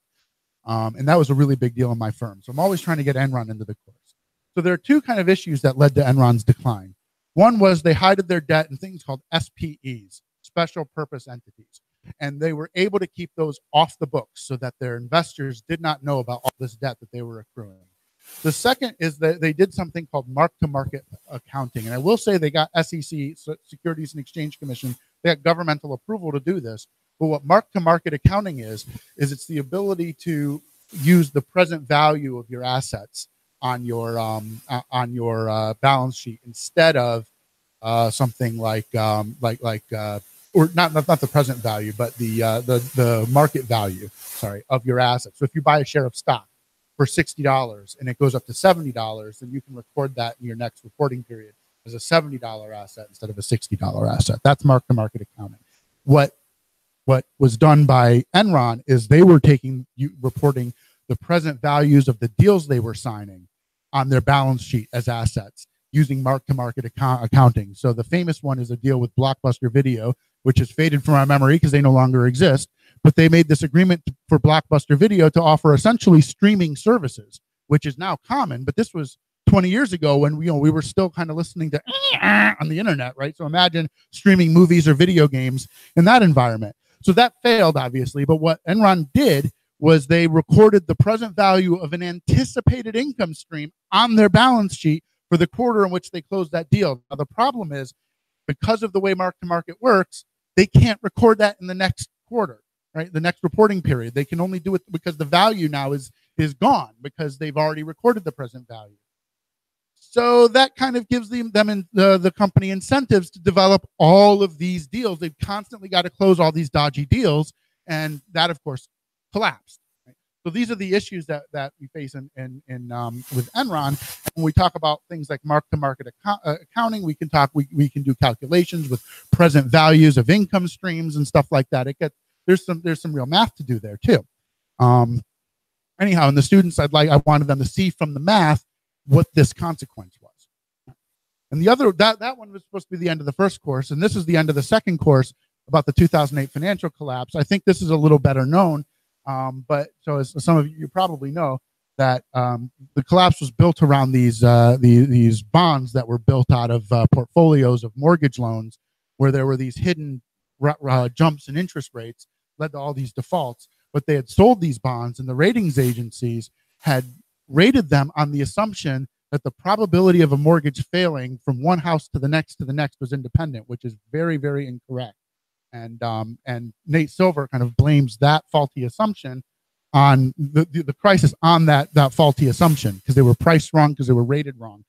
E: And that was a really big deal in my firm. So I'm always trying to get Enron into the course. So there are two kind of issues that led to Enron's decline. One was they hid their debt in things called SPEs, special purpose entities. And they were able to keep those off the books so that their investors did not know about all this debt that they were accruing. The second is that they did something called mark-to-market accounting. And I will say they got SEC, Securities and Exchange Commission, they got governmental approval to do this. But what mark-to-market accounting is it's the ability to use the present value of your assets on your balance sheet instead of something like or not the present value, but the market value, of your assets. So if you buy a share of stock for $60 and it goes up to $70, then you can record that in your next reporting period as a $70 asset instead of a $60 asset. That's mark-to-market accounting. What was done by Enron is they were reporting the present values of the deals they were signing on their balance sheet as assets using mark-to-market accounting. So the famous one is a deal with Blockbuster Video, which has faded from our memory because they no longer exist. But they made this agreement for Blockbuster Video to offer essentially streaming services, which is now common. But this was 20 years ago when we were still kind of listening to on the internet, right? So imagine streaming movies or video games in that environment. So that failed, obviously. But what Enron did was they recorded the present value of an anticipated income stream on their balance sheet for the quarter in which they closed that deal. Now, the problem is because of the way mark-to-market works, they can't record that in the next quarter, right? The next reporting period. They can only do it because the value now is gone because they've already recorded the present value. So that kind of gives the company incentives to develop all of these deals. They've constantly got to close all these dodgy deals, and that, of course, collapsed. Right? So these are the issues that we face in with Enron. And when we talk about things like mark-to-market accounting, we can do calculations with present values of income streams and stuff like that. There's some real math to do there too. Anyhow, and the students I wanted them to see from the math what this consequence was. And the other that one was supposed to be the end of the first course, and this is the end of the second course about the 2008 financial collapse. I think this is a little better known. But so as some of you probably know that the collapse was built around these bonds that were built out of portfolios of mortgage loans, where there were these hidden jumps in interest rates led to all these defaults. But they had sold these bonds, and the ratings agencies had rated them on the assumption that the probability of a mortgage failing from one house to the next was independent, which is very, very incorrect. And Nate Silver kind of blames that faulty assumption on the crisis on that faulty assumption, because they were priced wrong, because they were rated wrong.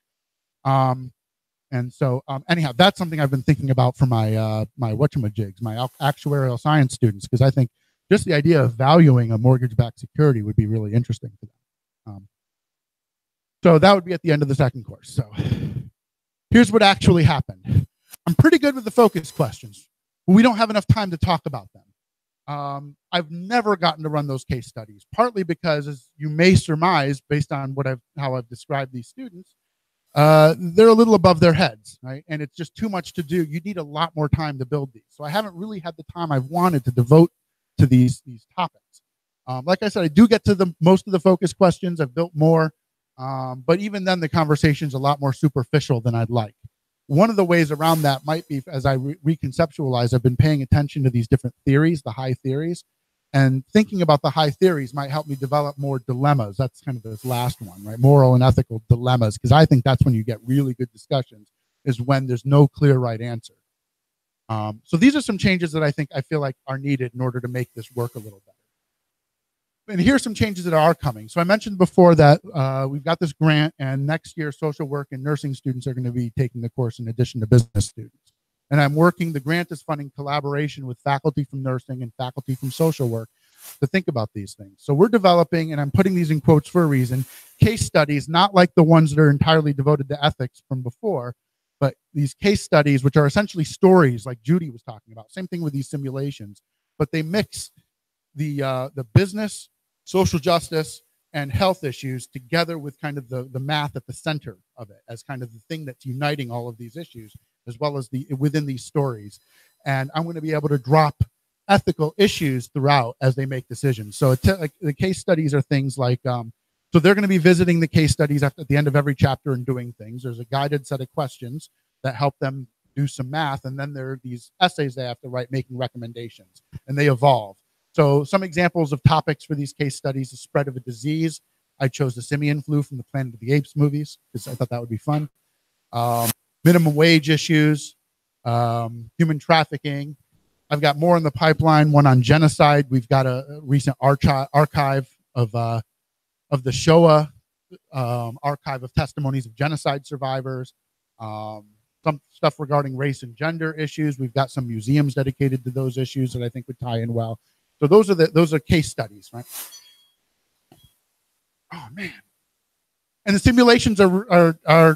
E: And so anyhow, that's something I've been thinking about for my my whatchamajigs, my actuarial science students, because I think just the idea of valuing a mortgage-backed security would be really interesting for them. So that would be at the end of the second course. So here's what actually happened. I'm pretty good with the focus questions. We don't have enough time to talk about them. I've never gotten to run those case studies, partly because, as you may surmise, based on how I've described these students, they're a little above their heads, right? And it's just too much to do. You need a lot more time to build these. So I haven't really had the time I've wanted to devote to these topics. Like I said, I do get to most of the focus questions. I've built more, but even then, the conversation's a lot more superficial than I'd like. One of the ways around that might be, as I reconceptualize, I've been paying attention to these different theories, the high theories, and thinking about the high theories might help me develop more dilemmas. That's kind of this last one, right? Moral and ethical dilemmas, because I think that's when you get really good discussions, is when there's no clear right answer. So these are some changes that I feel like are needed in order to make this work a little better. And here's some changes that are coming. So I mentioned before that we've got this grant, and next year social work and nursing students are going to be taking the course in addition to business students. And the grant is funding collaboration with faculty from nursing and faculty from social work to think about these things. So we're developing, and I'm putting these in quotes for a reason, case studies, not like the ones that are entirely devoted to ethics from before, but these case studies, which are essentially stories like Judy was talking about. Same thing with these simulations, but they mix the business, social justice, and health issues together with kind of the math at the center of it as kind of the thing that's uniting all of these issues, as well as within these stories. And I'm going to be able to drop ethical issues throughout as they make decisions. So like the case studies are things like, so they're going to be visiting the case studies at the end of every chapter and doing things. There's a guided set of questions that help them do some math. And then there are these essays they have to write making recommendations, and they evolve. So some examples of topics for these case studies: the spread of a disease. I chose the simian flu from the Planet of the Apes movies because I thought that would be fun. Minimum wage issues, human trafficking. I've got more in the pipeline, one on genocide. We've got a recent archive of the Shoah, archive of testimonies of genocide survivors. Some stuff regarding race and gender issues. We've got some museums dedicated to those issues that I think would tie in well. So those are case studies, right? Oh man! And the simulations are all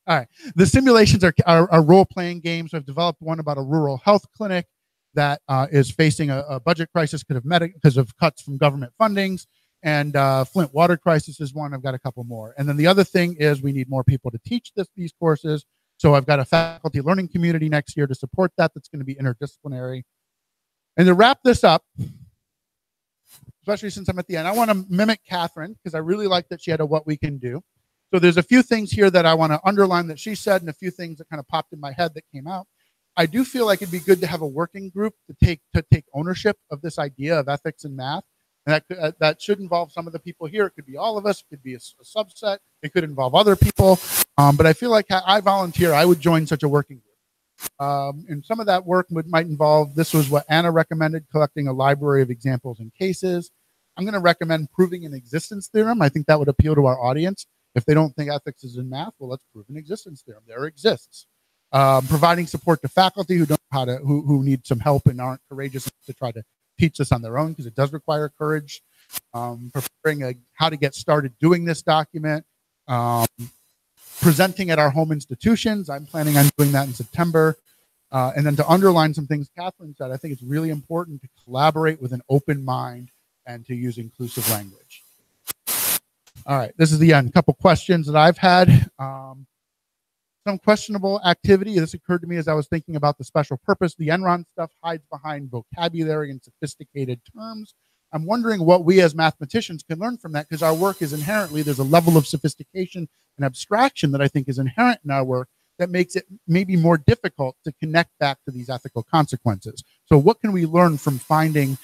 E: right. The simulations are role-playing games. I've developed one about a rural health clinic that is facing a budget crisis because of cuts from government fundings, and Flint water crisis is one. I've got a couple more, and then the other thing is we need more people to teach these courses. So I've got a faculty learning community next year to support that. That's going to be interdisciplinary. And to wrap this up, especially since I'm at the end, I want to mimic Catherine because I really like that she had a what we can do. So there's a few things here that I want to underline that she said, and a few things that kind of popped in my head that came out. I do feel like it'd be good to have a working group to take ownership of this idea of ethics and math. And that should involve some of the people here. It could be all of us. It could be a subset. It could involve other people. But I feel like I volunteer. I would join such a working group. And some of that work might involve, this was what Anna recommended, collecting a library of examples and cases. I'm going to recommend proving an existence theorem. I think that would appeal to our audience. If they don't think ethics is in math, well, let's prove an existence theorem. There exists. Providing support to faculty who don't know how to, who need some help and aren't courageous to try to teach this on their own because it does require courage. Preparing how to get started doing this document. Presenting at our home institutions. I'm planning on doing that in September. And then to underline some things Catherine said, I think it's really important to collaborate with an open mind and to use inclusive language. All right, this is the end. A couple questions that I've had. Some questionable activity. This occurred to me as I was thinking about the special purpose. The Enron stuff hides behind vocabulary and sophisticated terms. I'm wondering what we as mathematicians can learn from that, because our work is inherently, there's a level of sophistication and abstraction that I think is inherent in our work that makes it maybe more difficult to connect back to these ethical consequences. So what can we learn from finding,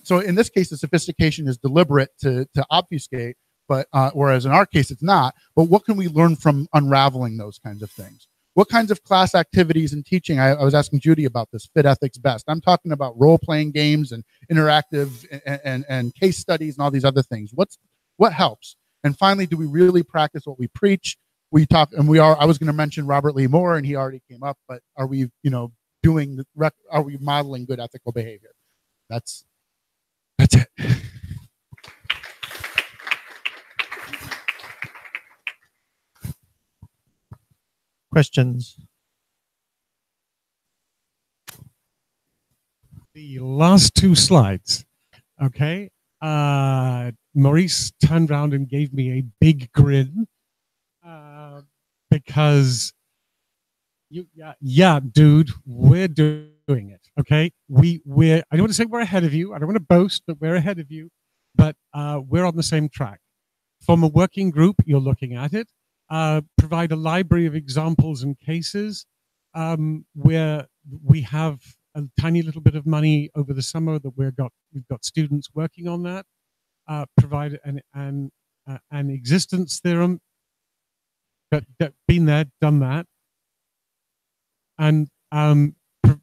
E: so in this case, the sophistication is deliberate to obfuscate, but whereas in our case, it's not. But what can we learn from unraveling those kinds of things? What kinds of class activities and teaching? I was asking Judy about this, fit ethics best. I'm talking about role-playing games and interactive and case studies and all these other things. What helps? And finally, do we really practice what we preach? We talk, and we are. I was going to mention Robert Lee Moore, and he already came up. But are we, are we modeling good ethical behavior? That's it.
A: Questions?
G: The last two slides. Okay. Maurice turned around and gave me a big grin because yeah, dude, we're doing it. Okay. We're I don't want to say we're ahead of you. I don't want to boast that we're ahead of you, but we're on the same track. From a working group, you're looking at it. Provide a library of examples and cases where we have a tiny little bit of money over the summer that we've got students working on that. Provide an existence theorem, but been there, done that, and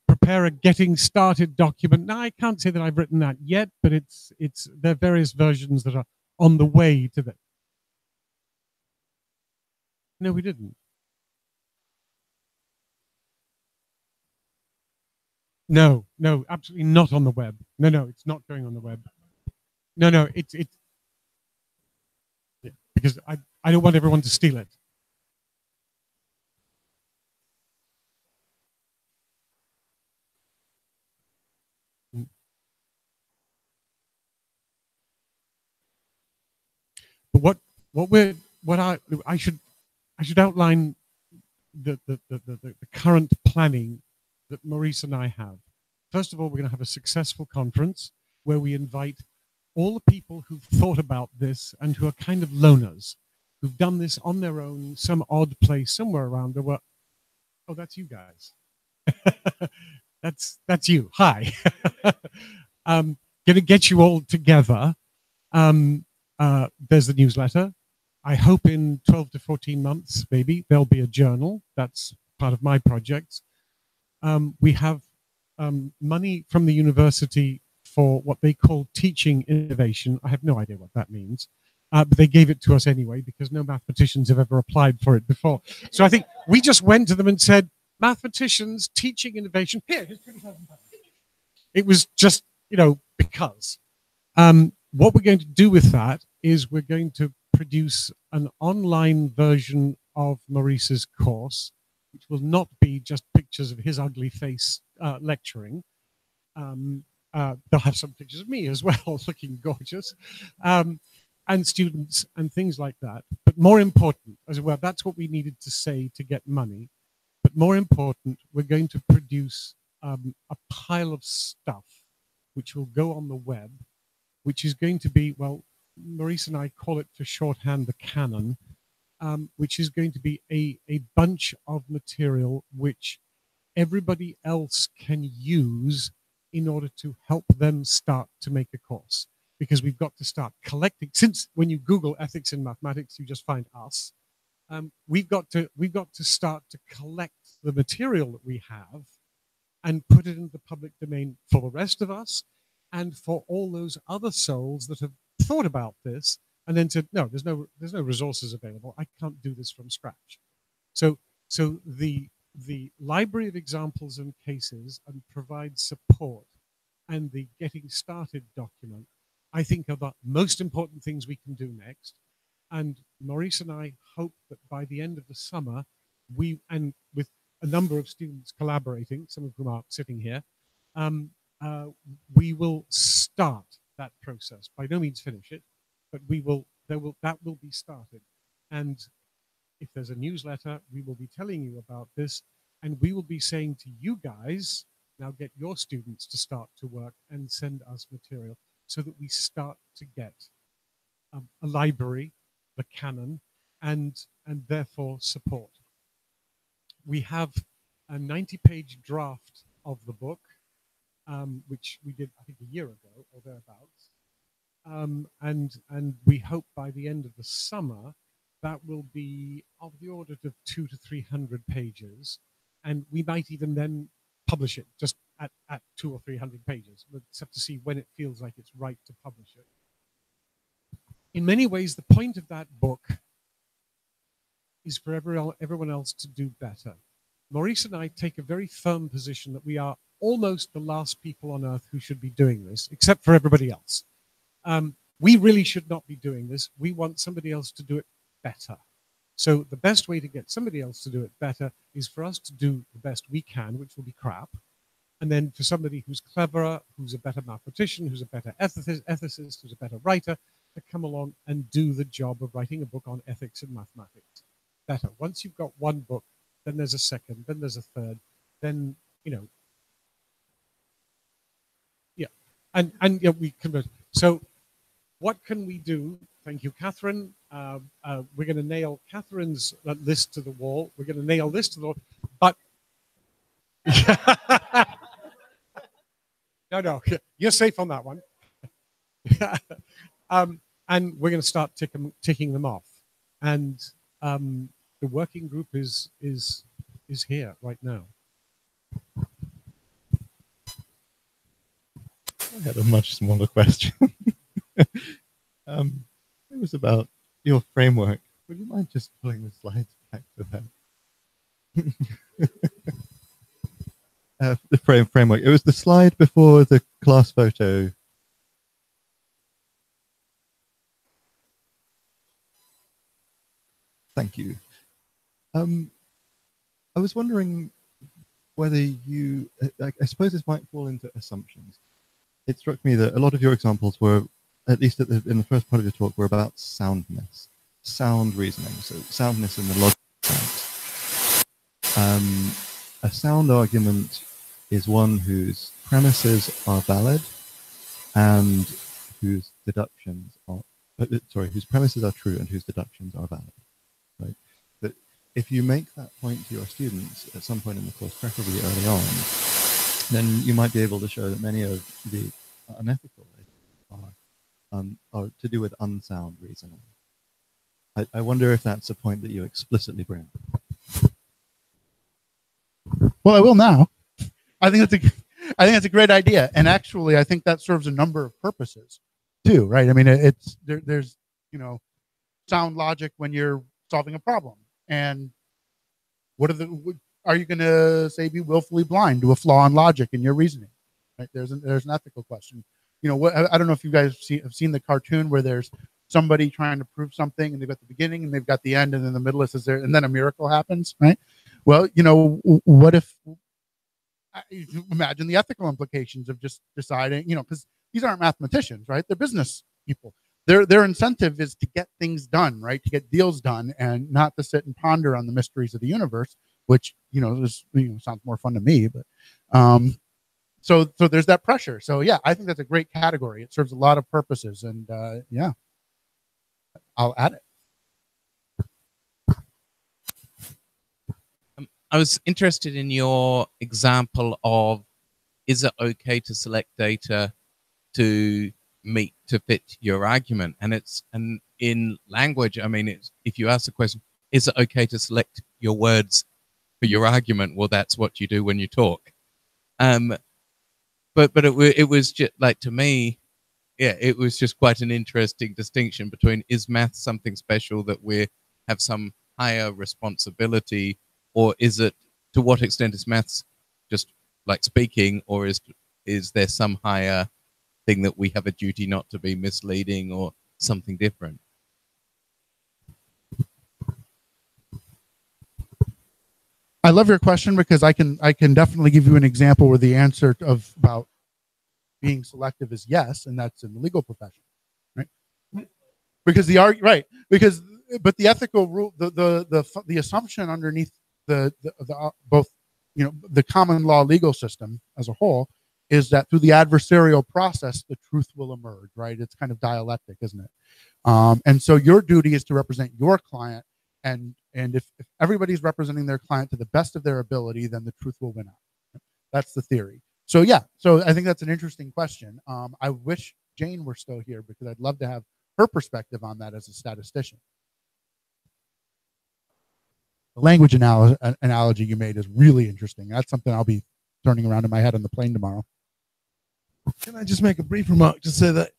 G: prepare a getting started document. Now I can't say that I've written that yet, but there are various versions that are on the way to that. No, we didn't. No, absolutely not on the web. No, it's not going on the web. No, it's yeah, because I don't want everyone to steal it. But I should outline the current planning that Maurice and I have. First of all, we're going to have a successful conference where we invite all the people who've thought about this and who are kind of loners, who've done this on their own, some odd place somewhere around the world. Oh, that's you guys. that's you. Hi. Going to get you all together. There's the newsletter. I hope in 12 to 14 months, maybe, there'll be a journal. That's part of my projects. We have money from the university for what they call teaching innovation. I have no idea what that means, but they gave it to us anyway because no mathematicians have ever applied for it before. So I think we just went to them and said, mathematicians, teaching innovation, here, here's £20,000. It was just, because. What we're going to do with that is we're going to produce an online version of Maurice's course, which will not be just pictures of his ugly face lecturing. They'll have some pictures of me as well, looking gorgeous, and students and things like that. But more important, as well, that's what we needed to say to get money. But more important, we're going to produce a pile of stuff which will go on the web, which is going to be, well, Maurice and I call it for shorthand the canon, which is going to be a bunch of material which everybody else can use in order to help them start to make a course. Because we've got to start collecting, since when you Google ethics in mathematics, you just find us. We've got to start to collect the material that we have and put it in the public domain for the rest of us and for all those other souls that have thought about this and then said, no, there's no resources available. I can't do this from scratch. So the library of examples and cases and provide support and the getting started document, I think, are the most important things we can do next. And Maurice and I hope that by the end of the summer, and with a number of students collaborating, some of whom are sitting here, we will start that process. By no means finish it, but that will be started. And if there's a newsletter, we will be telling you about this, and we will be saying to you guys, now get your students to start to work and send us material so that we start to get a library, the canon, and therefore support. We have a 90-page draft of the book, which we did, I think, a year ago or thereabouts. And we hope by the end of the summer, that will be of the order of 200 to 300 pages. And we might even then publish it just at 200 or 300 pages. We'll just have to see when it feels like it's right to publish it. In many ways, the point of that book is for everyone else to do better. Maurice and I take a very firm position that we are almost the last people on earth who should be doing this, except for everybody else. We really should not be doing this. We want somebody else to do it better. So the best way to get somebody else to do it better is for us to do the best we can, which will be crap. And then for somebody who's cleverer, who's a better mathematician, who's a better ethicist, who's a better writer, to come along and do the job of writing a book on ethics and mathematics better. Once you've got one book, then there's a second, then there's a third, then, you know, yeah. And yeah, we convert. So what can we do? Thank you, Catherine. We're going to nail Catherine's list to the wall. We're going to nail this to the wall. But no, you're safe on that one. And we're going to start ticking them off. And the working group is here right now.
M: I had a much smaller question. It was about your framework. Would you mind just pulling the slides back to that? The framework. It was the slide before the class photo. Thank you. I was wondering whether you, I suppose this might fall into assumptions. It struck me that a lot of your examples were, at least in the first part of your talk, were about soundness, sound reasoning, so soundness in the logical sense. A sound argument is one whose premises are valid and whose deductions are, whose premises are true and whose deductions are valid, right? But if you make that point to your students at some point in the course, preferably early on, then you might be able to show that many of the unethical are to do with unsound reasoning. I wonder if that's a point that you explicitly bring.
E: Well, I will now. I think that's a great idea, and actually, I think that serves a number of purposes too, right? I mean, there's sound logic when you're solving a problem, and are you going to say be willfully blind to a flaw in logic in your reasoning? Right? There's an ethical question. I don't know if you guys have seen the cartoon where there's somebody trying to prove something, and they've got the beginning and they've got the end, and then the middle is there, and then a miracle happens, right? Well, what if? Imagine the ethical implications of just deciding, because these aren't mathematicians, right? They're business people. Their incentive is to get things done, right? To get deals done, and not to sit and ponder on the mysteries of the universe, which sounds more fun to me. But so there's that pressure. So yeah, I think that's a great category. It serves a lot of purposes, and yeah, I'll add it.
K: I was interested in your example of, is it okay to select data to fit your argument? And in language, I mean, if you ask the question, is it okay to select your words for your argument? Well, that's what you do when you talk. But it was just like, to me, yeah, it was just quite an interesting distinction between, is math something special that we have some higher responsibility, or is it, to what extent is maths just like speaking, or is is there some higher thing that we have a duty not to be misleading or something different?
E: I love your question because I can definitely give you an example where the answer of about being selective is yes, and that's in the legal profession, right? Because but the ethical rule, the assumption underneath the both, the common law legal system as a whole is that through the adversarial process the truth will emerge, right? It's kind of dialectic, isn't it? And so your duty is to represent your client, and if everybody's representing their client to the best of their ability, then the truth will win out. That's the theory. So yeah, so I think that's an interesting question. I wish Jane were still here because I'd love to have her perspective on that as a statistician. The language analogy you made is really interesting. That's something I'll be turning around in my head on the plane tomorrow.
F: Can I just make a brief remark to say that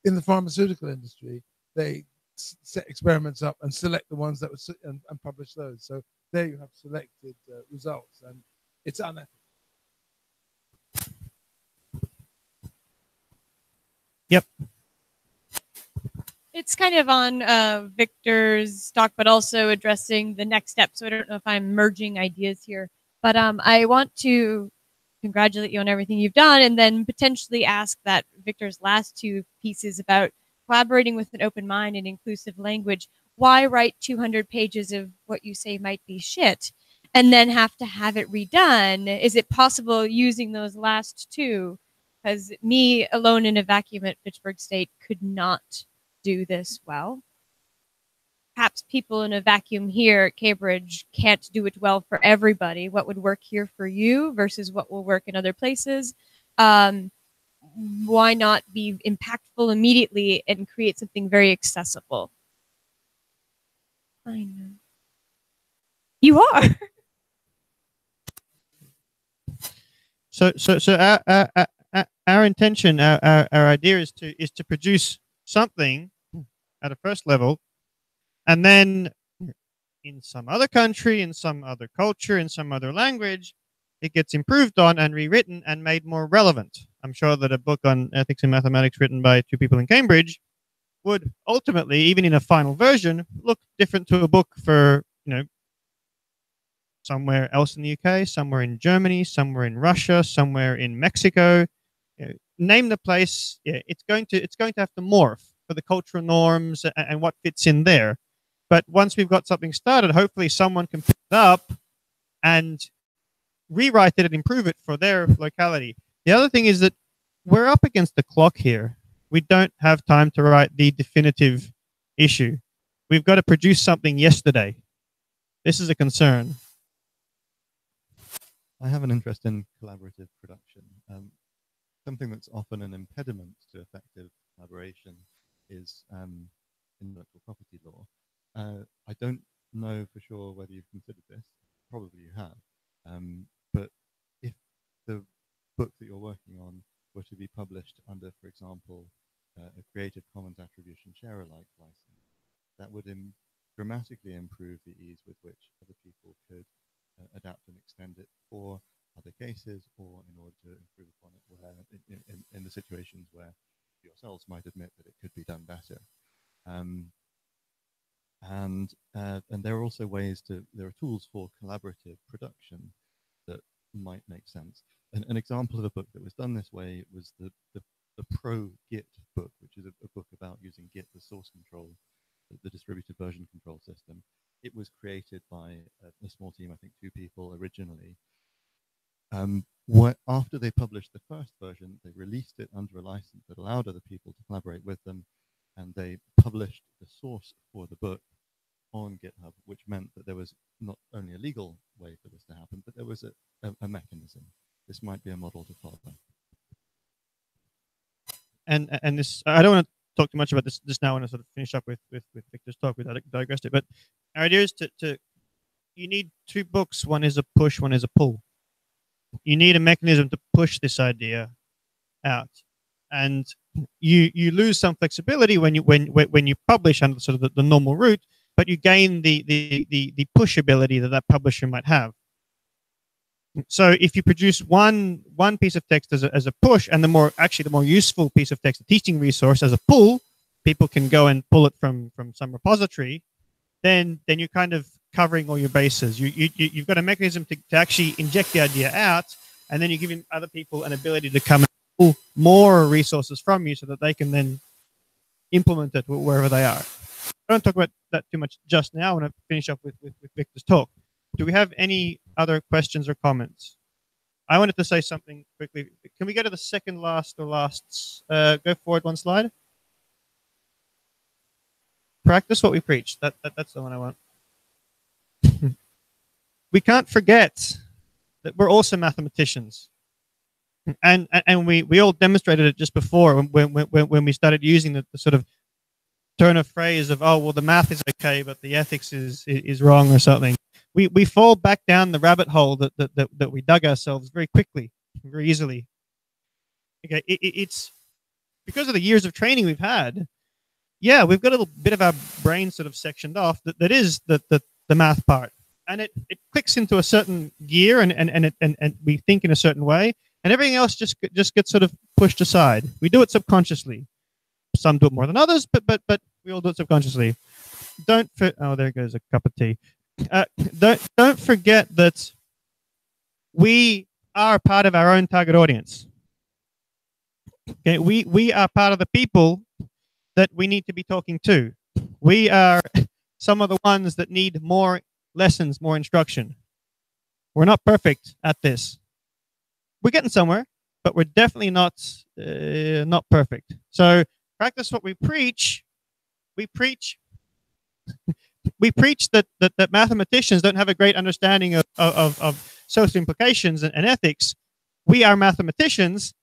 F: in the pharmaceutical industry, they set experiments up and select the ones that would and publish those. So there you have selected results, and it's unethical.
A: Yep.
O: It's kind of on Victor's talk, but also addressing the next step. So I don't know if I'm merging ideas here, but I want to congratulate you on everything you've done, and then potentially ask that Victor's last two pieces about collaborating with an open mind and inclusive language. Why write 200 pages of what you say might be shit and then have to have it redone? Is it possible using those last two? Because me alone in a vacuum at Fitchburg State could not do this well. Perhaps people in a vacuum here at Cambridge can't do it well for everybody. What would work here for you versus what will work in other places? Why not be impactful immediately and create something very accessible? I know. You are.
A: So our intention, our idea is to produce something at a first level, and then in some other country, in some other culture, in some other language, it gets improved on and rewritten and made more relevant. I'm sure that a book on ethics in mathematics written by two people in Cambridge would ultimately, even in a final version, look different to a book for, somewhere else in the UK, somewhere in Germany, somewhere in Russia, somewhere in Mexico. Name the place. It's going to have to morph for the cultural norms and what fits in there. But once we've got something started, hopefully someone can pick it up and rewrite it and improve it for their locality. The other thing is that we're up against the clock here. We don't have time to write the definitive issue. We've got to produce something yesterday. This is a concern.
M: I have an interest in collaborative production. Something that's often an impediment to effective collaboration is intellectual property law. I don't know for sure whether you've considered this. Probably you have. But if the book that you're working on were to be published under, for example, a Creative Commons Attribution Share-alike license, that would dramatically improve the ease with which other people could adapt and extend it for other cases, or in order to improve upon it where in the situations where yourselves might admit that it could be done better. And there are also there are tools for collaborative production that might make sense. An example of a book that was done this way was the Pro-Git book, which is a book about using Git as source control, the distributed version control system. It was created by a small team, I think 2 people originally. After they published the first version, they released it under a license that allowed other people to collaborate with them, and they published the source for the book on GitHub, which meant that there was not only a legal way for this to happen, but there was a mechanism. This might be a model to follow.
A: And this, I don't want to talk too much about this now. I want to sort of finish up with Victor's talk. We digressed it, but our idea is you need 2 books. One is a push, one is a pull. You need a mechanism to push this idea out, and you lose some flexibility when you publish under sort of the normal route, but you gain the push ability that publisher might have. So if you produce one piece of text as a push, and the more useful piece of text, a teaching resource, as a pull, people can go and pull it from some repository, then you're kind of covering all your bases. You've got a mechanism to actually inject the idea out, and then you're giving other people an ability to come and pull more resources from you so that they can then implement it wherever they are. I don't talk about that too much just now. I want to finish up with Victor's talk. Do we have any other questions or comments? I wanted to say something quickly. Can we go to the second last or last? Go forward one slide. Practice what we preach. That's the one I want. We can't forget that we're also mathematicians. And we all demonstrated it just before when we started using the sort of turn of phrase of, oh, well, the math is okay, but the ethics is wrong or something. We fall back down the rabbit hole that we dug ourselves very quickly, very easily. Okay, it's because of the years of training we've had. Yeah, we've got a little bit of our brain sort of sectioned off that is the math part, and it clicks into a certain gear, and we think in a certain way, and everything else just gets sort of pushed aside. We do it subconsciously. Some do it more than others, but we all do it subconsciously. Oh, there goes a cup of tea. Don't forget that we are part of our own target audience. Okay, we are part of the people that we need to be talking to. We are some of the ones that need more lessons, more instruction. We're not perfect at this. We're getting somewhere, but we're definitely not perfect. So practice what we preach. We preach that mathematicians don't have a great understanding of social implications and ethics. We are mathematicians.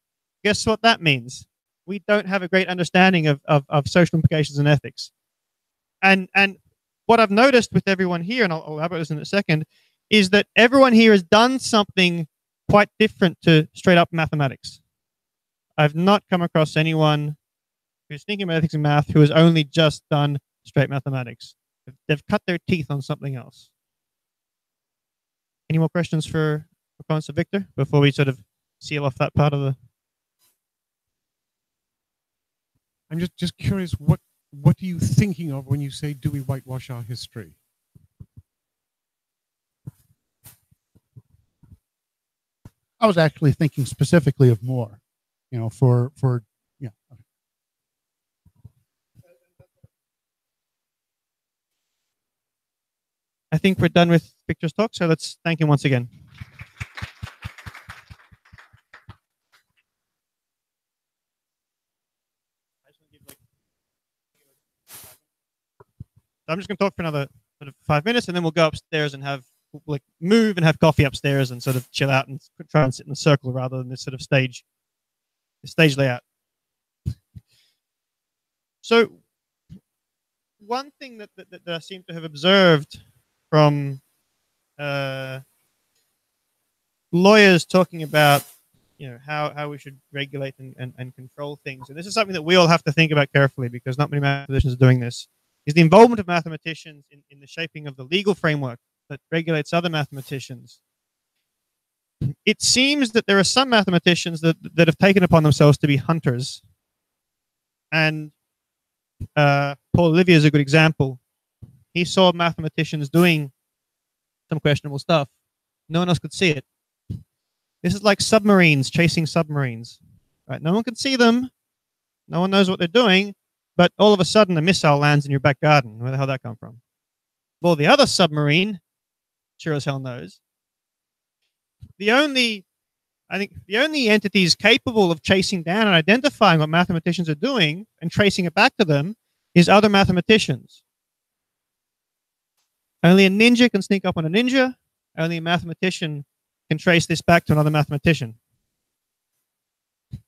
A: Guess what that means? We don't have a great understanding of social implications and ethics. And what I've noticed with everyone here, and I'll elaborate this in a second, is that everyone here has done something quite different to straight up mathematics. I've not come across anyone who's thinking about ethics and math who has only just done straight mathematics. They've cut their teeth on something else. Any more questions for comments of Victor before we sort of seal off that part of the...
G: I'm just curious, what are you thinking of when you say, do we whitewash our history?
E: I was actually thinking specifically of more, for yeah.
A: I think we're done with Victor's talk, so let's thank him once again. I'm just going to talk for another sort of 5 minutes, and then we'll go upstairs and move and have coffee upstairs and sort of chill out and try and sit in a circle rather than this sort of stage layout. So one thing that I seem to have observed from lawyers talking about how we should regulate and control things, and this is something that we all have to think about carefully because not many mathematicians are doing this, is the involvement of mathematicians in the shaping of the legal framework that regulates other mathematicians. It seems that there are some mathematicians that have taken upon themselves to be hunters. And Paul Olivier is a good example. He saw mathematicians doing some questionable stuff. No one else could see it. This is like submarines chasing submarines. Right? No one can see them. No one knows what they're doing. But all of a sudden, a missile lands in your back garden. Where the hell did that come from? Well, the other submarine sure as hell knows. The only entities capable of chasing down and identifying what mathematicians are doing and tracing it back to them is other mathematicians. Only a ninja can sneak up on a ninja. Only a mathematician can trace this back to another mathematician.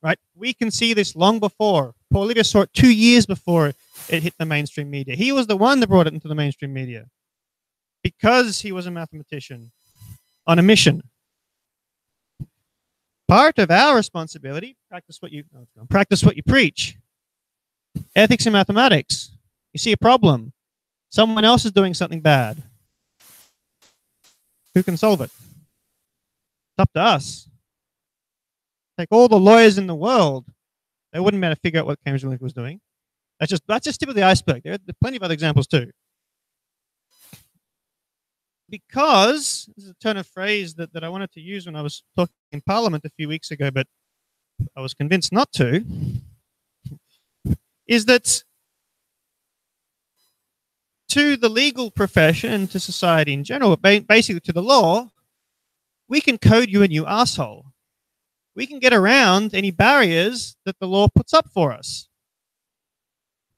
A: Right? We can see this long before. Paul Olivier saw it 2 years before it hit the mainstream media. He was the one that brought it into the mainstream media because he was a mathematician on a mission. Part of our responsibility, practice what you preach. Ethics in mathematics. You see a problem. Someone else is doing something bad. Who can solve it? It's up to us. Take all the lawyers in the world. They wouldn't be able to figure out what Cambridge Analytica was doing. That's just tip of the iceberg. There are plenty of other examples too. Because, this is a turn of phrase that I wanted to use when I was talking in Parliament a few weeks ago, but I was convinced not to, is that to the legal profession and to society in general, basically to the law, we can code you a new asshole. We can get around any barriers that the law puts up for us.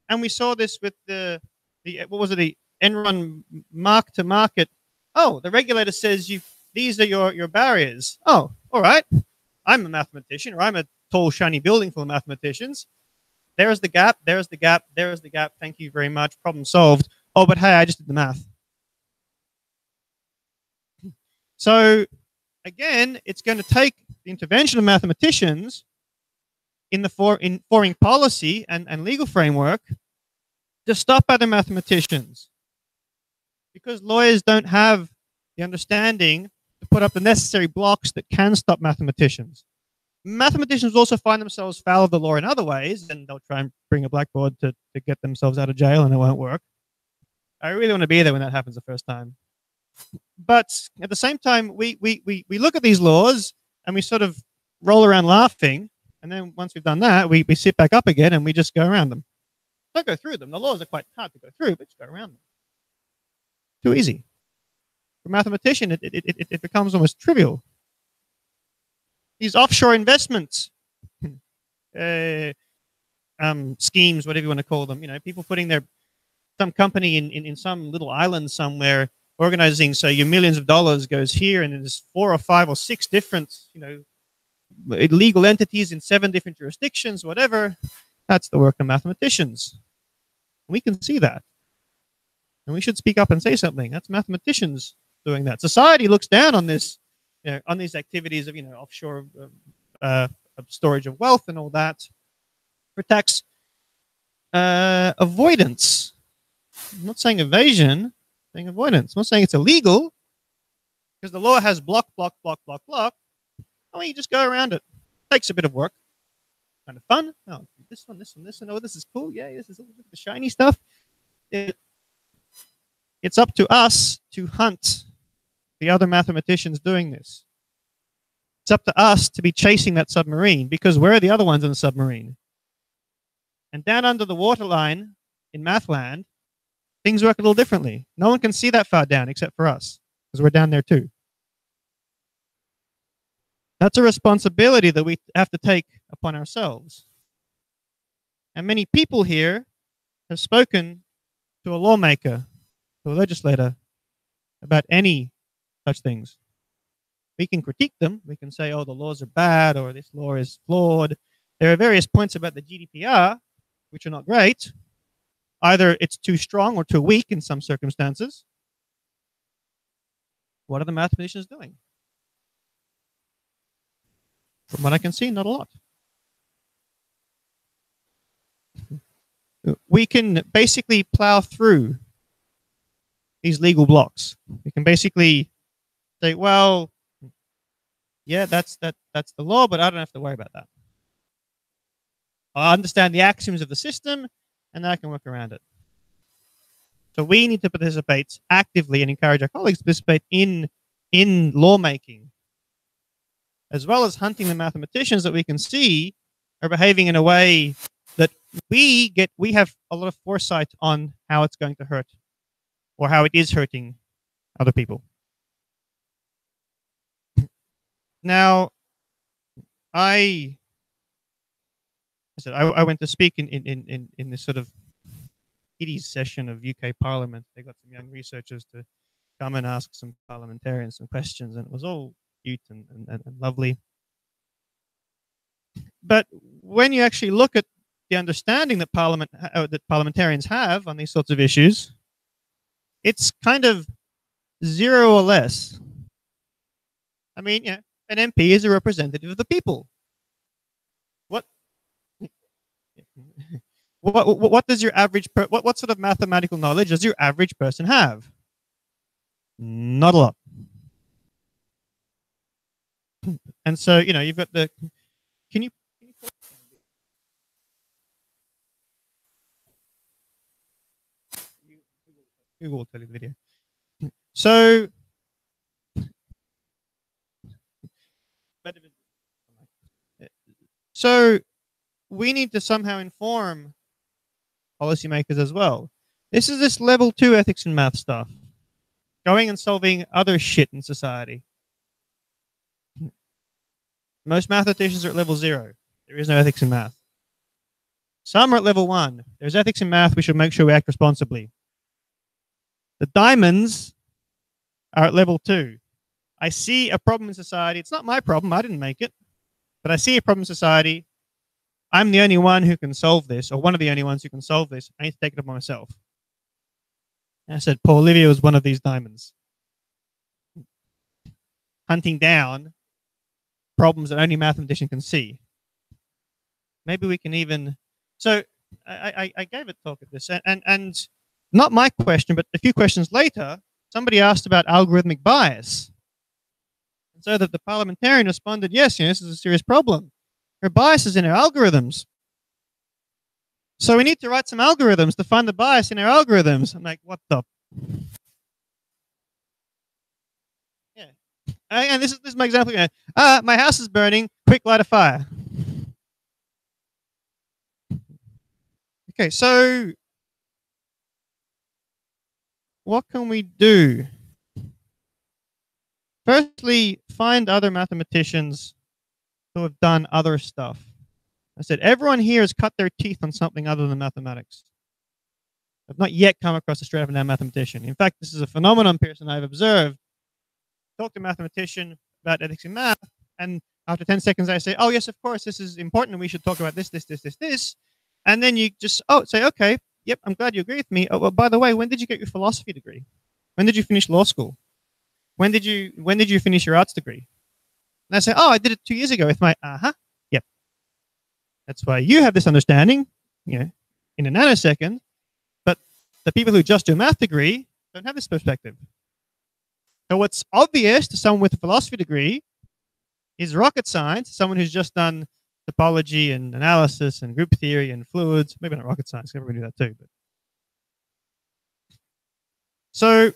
A: And we saw this with the what was it, the Enron mark to market. Oh, the regulator says these are your barriers. Oh, all right. I'm a mathematician, or I'm a tall, shiny building full of mathematicians. There's the gap, there's the gap, there's the gap. Thank you very much. Problem solved. Oh, but hey, I just did the math. So again, it's going to take the intervention of mathematicians in foreign policy and legal framework to stop other mathematicians. Because lawyers don't have the understanding to put up the necessary blocks that can stop mathematicians. Mathematicians also find themselves foul of the law in other ways, and they'll try and bring a blackboard to get themselves out of jail, and it won't work. I really want to be there when that happens the first time. But at the same time, we look at these laws and we sort of roll around laughing, and then once we've done that, we sit back up again and we just go around them. Don't go through them. The laws are quite hard to go through, but just go around them. Too easy. For a mathematician, it becomes almost trivial. These offshore investments schemes, whatever you want to call them, people putting some company in some little island somewhere, organizing so your millions of dollars goes here, and there's 4 or 5 or 6 different, legal entities in 7 different jurisdictions, whatever. That's the work of mathematicians. We can see that. And we should speak up and say something. That's mathematicians doing that. Society looks down on this, on these activities of, offshore storage of wealth and all that for tax avoidance. I'm not saying evasion, I'm saying avoidance. I'm not saying it's illegal, because the law has block, block, block, block, block. Oh, you just go around it. Takes a bit of work. Kind of fun. Oh, this one, this one, this one. Oh, this is cool. Yeah, this is the shiny stuff. It's up to us to hunt the other mathematicians doing this. It's up to us to be chasing that submarine, because where are the other ones in the submarine? And down under the waterline in Mathland, things work a little differently. No one can see that far down except for us, because we're down there too. That's a responsibility that we have to take upon ourselves. And many people here have spoken to a lawmaker, to a legislator, about any such things. We can critique them. We can say, oh, the laws are bad, or this law is flawed. There are various points about the GDPR which are not great. Either it's too strong or too weak in some circumstances. What are the mathematicians doing? From what I can see, not a lot. We can basically plow through these legal blocks. We can basically say, well, yeah, that's the law, but I don't have to worry about that. I understand the axioms of the system, and I can work around it. So we need to participate actively and encourage our colleagues to participate in lawmaking, as well as hunting the mathematicians that we can see are behaving in a way that we have a lot of foresight on how it's going to hurt, or how it is hurting other people. Now, I went to speak in this sort of kiddies session of UK Parliament. They got some young researchers to come and ask some parliamentarians some questions, and it was all cute and lovely. But when you actually look at the understanding that parliamentarians have on these sorts of issues, it's kind of 0 or less. I mean, an MP is a representative of the people. What does your average what sort of mathematical knowledge does your average person have? Not a lot. And so, you know, you've got the, can you Google will tell you the video. So, so we need to somehow inform policymakers as well. This is this level 2 ethics in math stuff. Going and solving other shit in society. Most mathematicians are at level 0. There is no ethics in math. Some are at level 1. There's ethics in math. We should make sure we act responsibly. The diamonds are at level 2. I see a problem in society. It's not my problem. I didn't make it. But I see a problem in society. I'm the only one who can solve this, or one of the only ones who can solve this. I need to take it upon myself. And I said, Paul Olivia was one of these diamonds. Hunting down problems that only a mathematician can see. Maybe we can even... So I gave a talk at this, and not my question, but a few questions later, somebody asked about algorithmic bias. And so that the parliamentarian responded, yes, you know, this is a serious problem. There are biases in our algorithms. So we need to write some algorithms to find the bias in our algorithms. I'm like, what the? Yeah. And this is my example. You know, my house is burning. Quick, light a fire. Okay, so what can we do? Firstly, find other mathematicians who have done other stuff. I said, everyone here has cut their teeth on something other than mathematics. I've not yet come across a straight up and down mathematician. In fact, this is a phenomenon, Pearson, I've observed. Talk to a mathematician about ethics in math, and after 10 seconds I say, oh yes, of course, this is important, we should talk about this. And then you just, say, okay, yep, I'm glad you agree with me. Oh, well, by the way, when did you get your philosophy degree? When did you finish law school? When did you finish your arts degree? And I say, oh, I did it 2 years ago with my, yep. That's why you have this understanding, you know, in a nanosecond, but the people who just do a math degree don't have this perspective. So what's obvious to someone with a philosophy degree is rocket science, someone who's just done topology and analysis and group theory and fluids, maybe not rocket science, everybody do that too. But. So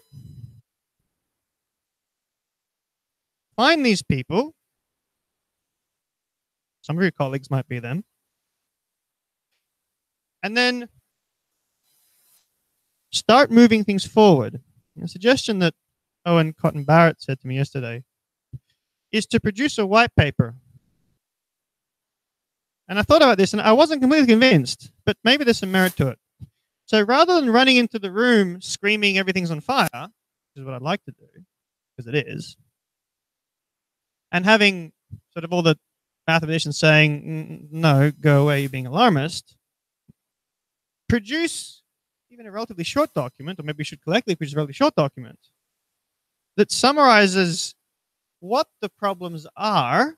A: find these people. Some of your colleagues might be them. And then start moving things forward. A suggestion that Owen Cotton Barrett said to me yesterday is to produce a white paper. And I thought about this and I wasn't completely convinced, but maybe there's some merit to it. So rather than running into the room screaming everything's on fire, which is what I'd like to do, because it is, and having sort of all the mathematicians saying, no, go away, you're being alarmist, produce even a relatively short document, or maybe we should collectively produce a relatively short document that summarizes what the problems are,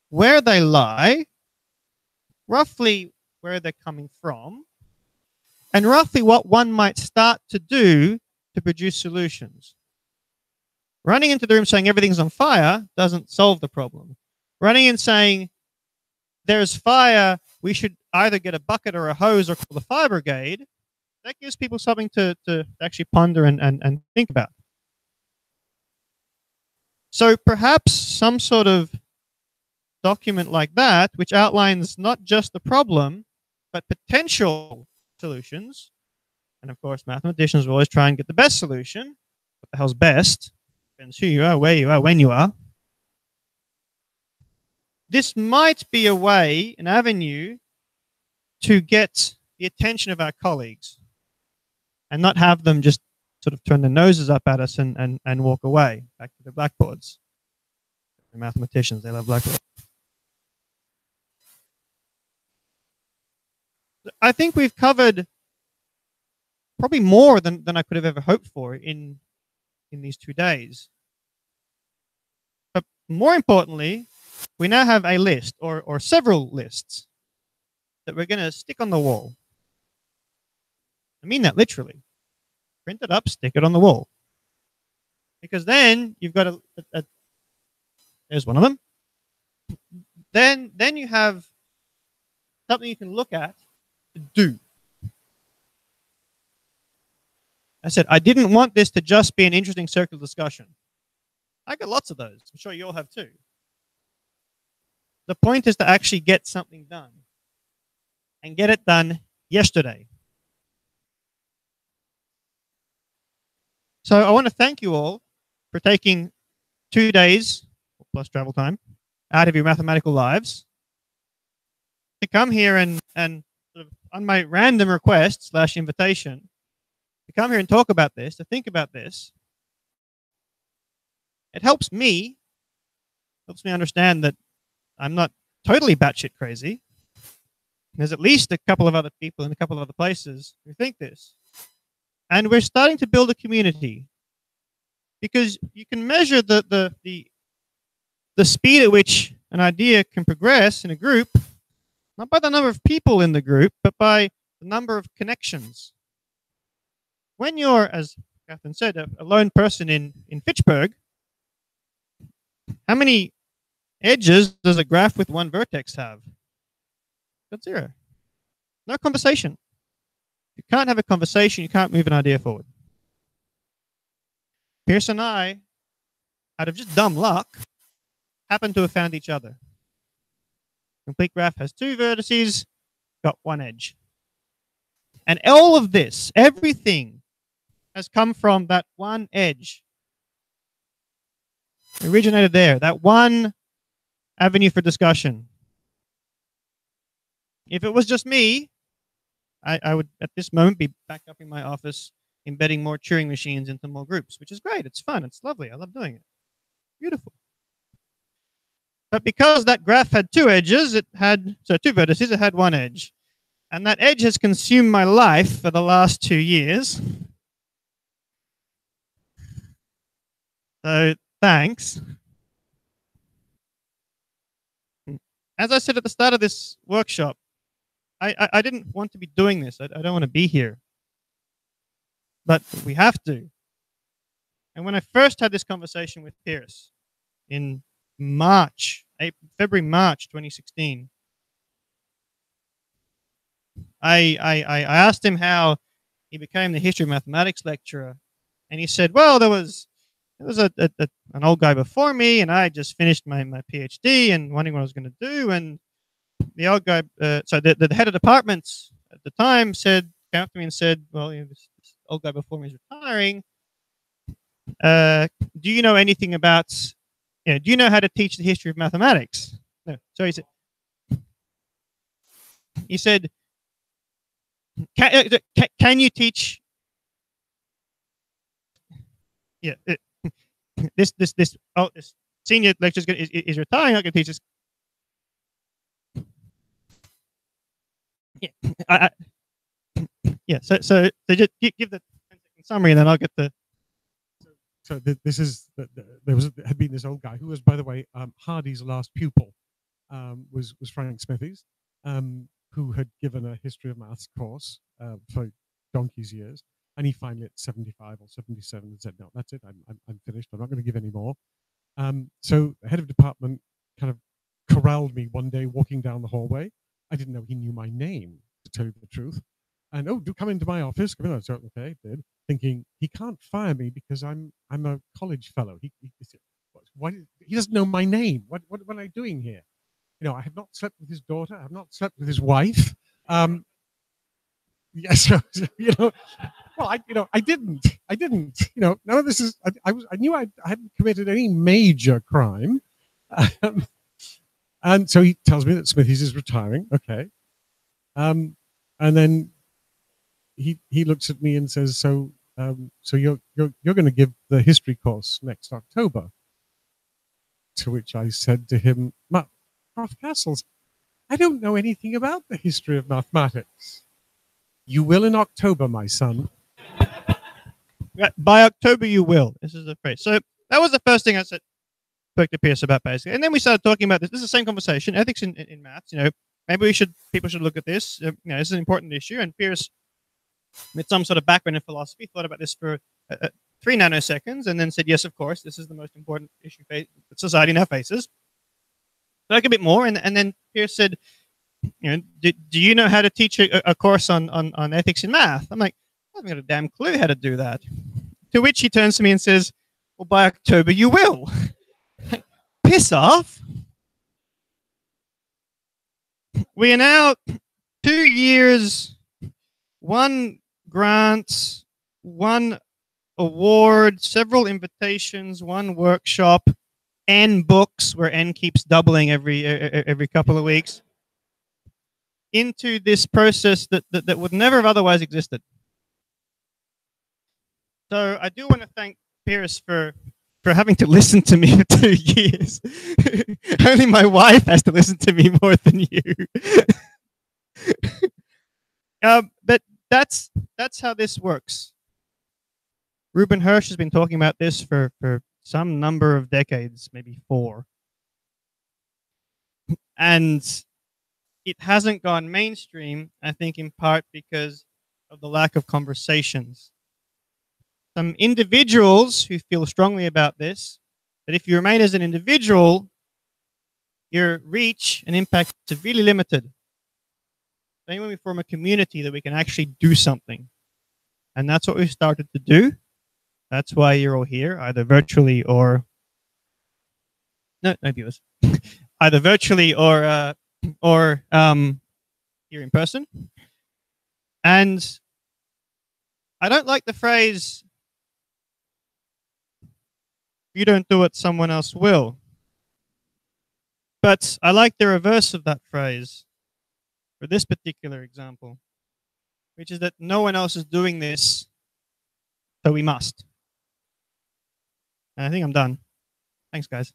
A: where they lie, roughly where they're coming from, and roughly what one might start to do to produce solutions. Running into the room saying everything's on fire doesn't solve the problem. Running in saying there's fire, we should either get a bucket or a hose or call the fire brigade, that gives people something to actually ponder and think about. So perhaps some sort of document like that, which outlines not just the problem, but potential solutions. And of course, mathematicians will always try and get the best solution. What the hell's best? Depends who you are, where you are, when you are. This might be a way, an avenue, to get the attention of our colleagues and not have them just sort of turn their noses up at us and walk away back to their blackboards. They're mathematicians, they love blackboards. I think we've covered probably more than I could have ever hoped for in these 2 days. But more importantly, we now have a list or several lists that we're going to stick on the wall. I mean that literally. Print it up, stick it on the wall. Because then you've got There's one of them. Then you have something you can look at to do. I said, I didn't want this to just be an interesting circle discussion. I got lots of those. I'm sure you all have too. The point is to actually get something done and get it done yesterday. So I want to thank you all for taking 2 days plus travel time out of your mathematical lives to come here and sort of on my random request / invitation to come here and talk about this, to think about this. It helps me understand that I'm not totally batshit crazy. There's at least a couple of other people in a couple of other places who think this. And we're starting to build a community because you can measure the speed at which an idea can progress in a group, not by the number of people in the group, but by the number of connections. When you're, as Catherine said, a lone person in Fitchburg, how many edges does a graph with one vertex have? Got 0. No conversation. You can't have a conversation, you can't move an idea forward. Pierce and I, out of just dumb luck, happen to have found each other. Complete graph has 2 vertices, got 1 edge. And all of this, everything, has come from that 1 edge. It originated there, that 1 avenue for discussion. If it was just me, I would, at this moment, be back up in my office embedding more Turing machines into more groups, which is great. It's fun. It's lovely. I love doing it. Beautiful. But because that graph had 2 edges, 2 vertices, it had 1 edge. And that edge has consumed my life for the last 2 years. So, thanks. As I said at the start of this workshop, I didn't want to be doing this. I don't want to be here. But we have to. And when I first had this conversation with Pierce in February, March 2016, I asked him how he became the history of mathematics lecturer. And he said, well, there was an old guy before me, and I just finished my PhD and wondering what I was going to do. And the old guy, the head of departments at the time came up to me and said, well, this old guy before me is retiring. Do you know anything about, do you know how to teach the history of mathematics? No. So he said, can you teach? Yeah. This senior lecturer is retiring. I can teach this. Yeah. Yeah. So just give the 10-second summary, and then I'll get the.
G: So this is had been this old guy who was, by the way, Hardy's last pupil, was Frank Smithies, who had given a history of maths course for donkey's years, and he finally at 75 or 77 said, "No, that's it. I'm finished. I'm not going to give any more." So the head of department kind of corralled me one day walking down the hallway. I didn't know he knew my name, to tell you the truth. And, oh, do come into my office. Come in. So, okay, did. Thinking he can't fire me because I'm a college fellow. He doesn't know my name. What am I doing here? I have not slept with his daughter. I have not slept with his wife. Yes, well, I didn't. None of this is. I knew I hadn't committed any major crime, and so he tells me that Smithies is retiring. Okay, and then he looks at me and says, "So you're going to give the history course next October?" To which I said to him, "Prof. Castles, I don't know anything about the history of mathematics." "You will in October, my son."
A: By October, you will. This is the phrase. So that was the first thing I said. Spoke to Pierce about basically, and then we started talking about this. This is the same conversation, ethics in maths. Maybe people should look at this. This is an important issue. And Pierce, with some sort of background in philosophy, thought about this for 3 nanoseconds and then said, yes, of course, this is the most important issue that society now faces. Like a bit more, and then Pierce said, do you know how to teach a course on ethics in math? I'm like, I haven't got a damn clue how to do that. To which he turns to me and says, well, by October you will. Piss off. We are now 2 years, 1 grant, 1 award, several invitations, 1 workshop, N books, where N keeps doubling every couple of weeks, into this process that would never have otherwise existed. So I do want to thank Pierce for having to listen to me for 2 years. Only my wife has to listen to me more than you. But that's how this works. Ruben Hirsch has been talking about this for some number of decades, maybe 4. And it hasn't gone mainstream, I think in part because of the lack of conversations. Some individuals who feel strongly about this, that if you remain as an individual, your reach and impact is severely limited. Only when we form a community that we can actually do something. And that's what we've started to do. That's why you're all here, either virtually or no viewers, either virtually or here in person. And I don't like the phrase, "You don't do it, someone else will." But I like the reverse of that phrase for this particular example, which is that no one else is doing this, so we must. And I think I'm done. Thanks, guys.